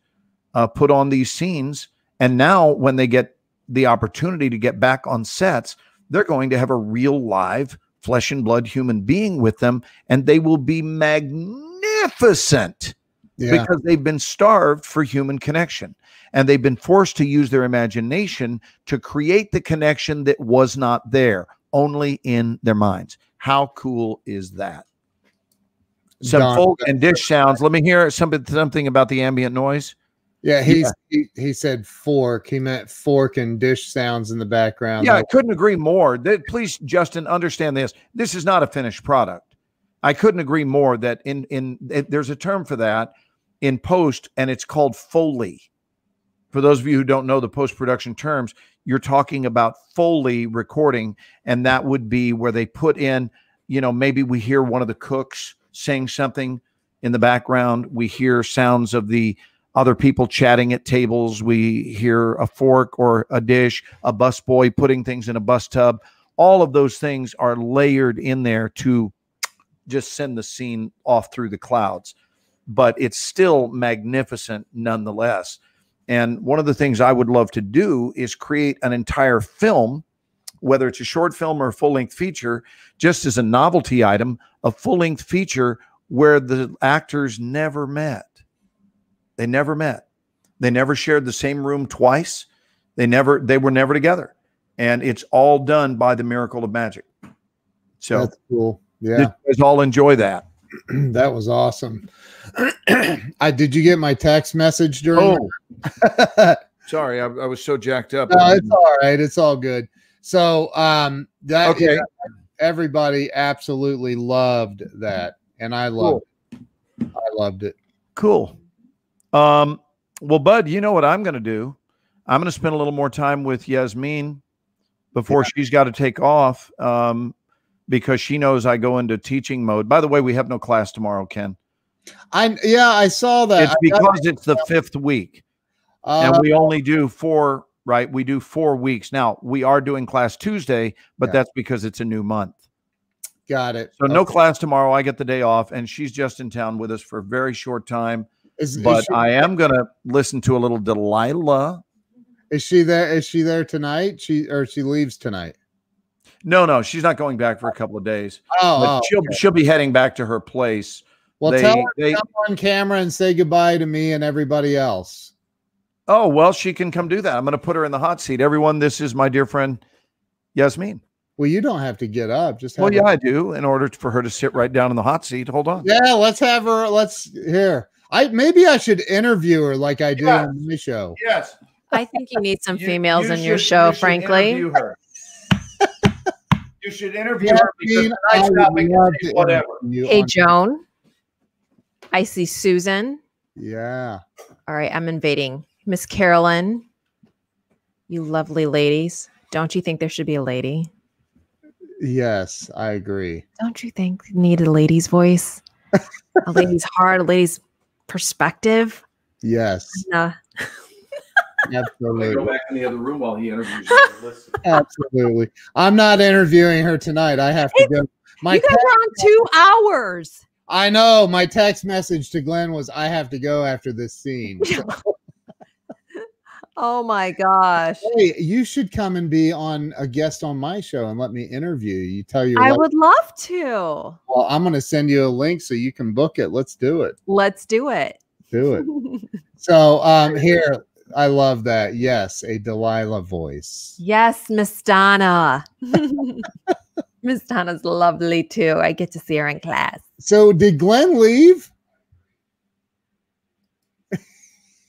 put on these scenes. And now when they get the opportunity to get back on sets, they're going to have a real live flesh and blood human being with them, and they will be magnificent. Yeah. Because they've been starved for human connection, and they've been forced to use their imagination to create the connection that was not there, only in their minds. How cool is that? Some folk and dish sounds. Let me hear something about the ambient noise. Yeah, he said fork. He meant fork and dish sounds in the background. Yeah, I couldn't agree more. Please, Justin, understand this. This is not a finished product. I couldn't agree more that there's a term for that in post, and it's called Foley. For those of you who don't know the post-production terms, you're talking about Foley recording, and that would be where they put in, maybe we hear one of the cooks saying something in the background. We hear sounds of the other people chatting at tables. We hear a fork or a dish, a busboy putting things in a bus tub. All of those things are layered in there to just send the scene off through the clouds. But it's still magnificent nonetheless. And one of the things I would love to do is create an entire film, whether it's a short film or a full-length feature, just as a novelty item, a full-length feature where the actors never met. They never met. They never shared the same room twice. They were never together. And it's all done by the miracle of magic. So that's cool. Yeah. You guys all enjoy that. That was awesome. Did you get my text message during? Oh, sorry. I was so jacked up. No, it's all right. It's all good. So okay. Everybody absolutely loved that. And I loved it. I loved it. Cool. Well, Bud, you know what I'm going to do? I'm going to spend a little more time with Yasmin before she's got to take off. Because she knows I go into teaching mode. By the way, we have no class tomorrow, Ken. I saw that. It's because it's the 5th week. And we only do 4, right? We do 4 weeks. Now, we are doing class Tuesday, but that's because it's a new month. Got it. So no class tomorrow. I get the day off, and she's just in town with us for a very short time. I am going to listen to a little Delilah. Is she there? Is she there tonight? She leaves tonight? No, she's not going back for a couple of days. She'll be heading back to her place. Well, tell her to come on camera and say goodbye to me and everybody else. Oh, well, she can come do that. I'm going to put her in the hot seat. Everyone, this is my dear friend, Yasmin. Well, you don't have to get up. I do, in order for her to sit right down in the hot seat. Hold on. Yeah, let's have her. Maybe I should interview her like I do on my show. Yes. I think you need some females in your show, frankly. You should interview her because tonight's topic is whatever. Hey, Joan. I see Susan. Yeah. All right, I'm invading. Miss Carolyn, you lovely ladies. Don't you think there should be a lady? Yes, I agree. Don't you think you need a lady's voice? A lady's heart, a lady's perspective? Yes, No. absolutely. Go back in the other room while he interviews you. Listen. Absolutely. I'm not interviewing her tonight. I have to go. My You guys are on 2 hours. I know. My text message to Glenn was, I have to go after this scene. So, Oh my gosh. hey, you should come and be on a guest on my show and let me interview you. You tell your I life- would love to. Well, I'm going to send you a link so you can book it. Let's do it. Let's do it. Do it. So here, I love that. Yes, a Delilah voice. Yes, Miss Donna. Miss Donna's lovely too. I get to see her in class. So did Glenn leave?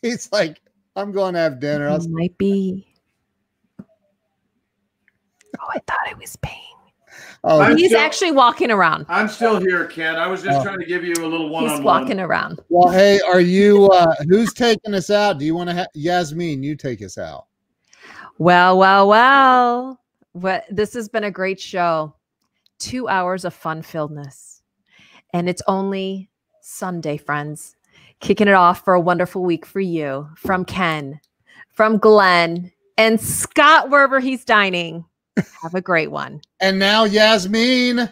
He's like, I'm going to have dinner. I was Might be. Oh, I thought I was paying. oh, He's actually walking around. I'm still here, Ken. I was just Oh. trying to give you a little He's one-on-one. walking around. well, hey, are you, who's taking us out? Do you want to Yasmin, you take us out. Well. This has been a great show. 2 hours of fun-filledness. And it's only Sunday, friends. Kicking it off for a wonderful week for you. From Ken, from Glenn, and Scott, wherever he's dining. Have a great one. And now Yasmin,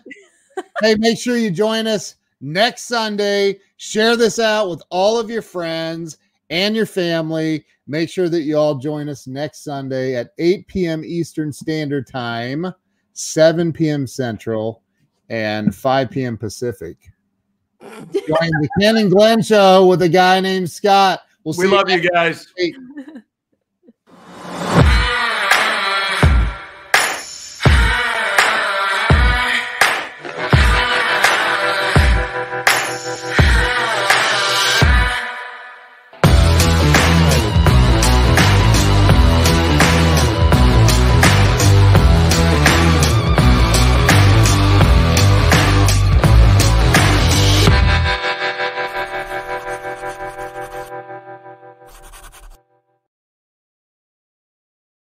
hey, make sure you join us next Sunday. Share this out with all of your friends and your family. Make sure that you all join us next Sunday at 8 p.m. Eastern Standard Time, 7 p.m. Central, and 5 p.m. Pacific. Join the Ken and Glenn show with a guy named Scott. We love you guys. Hey,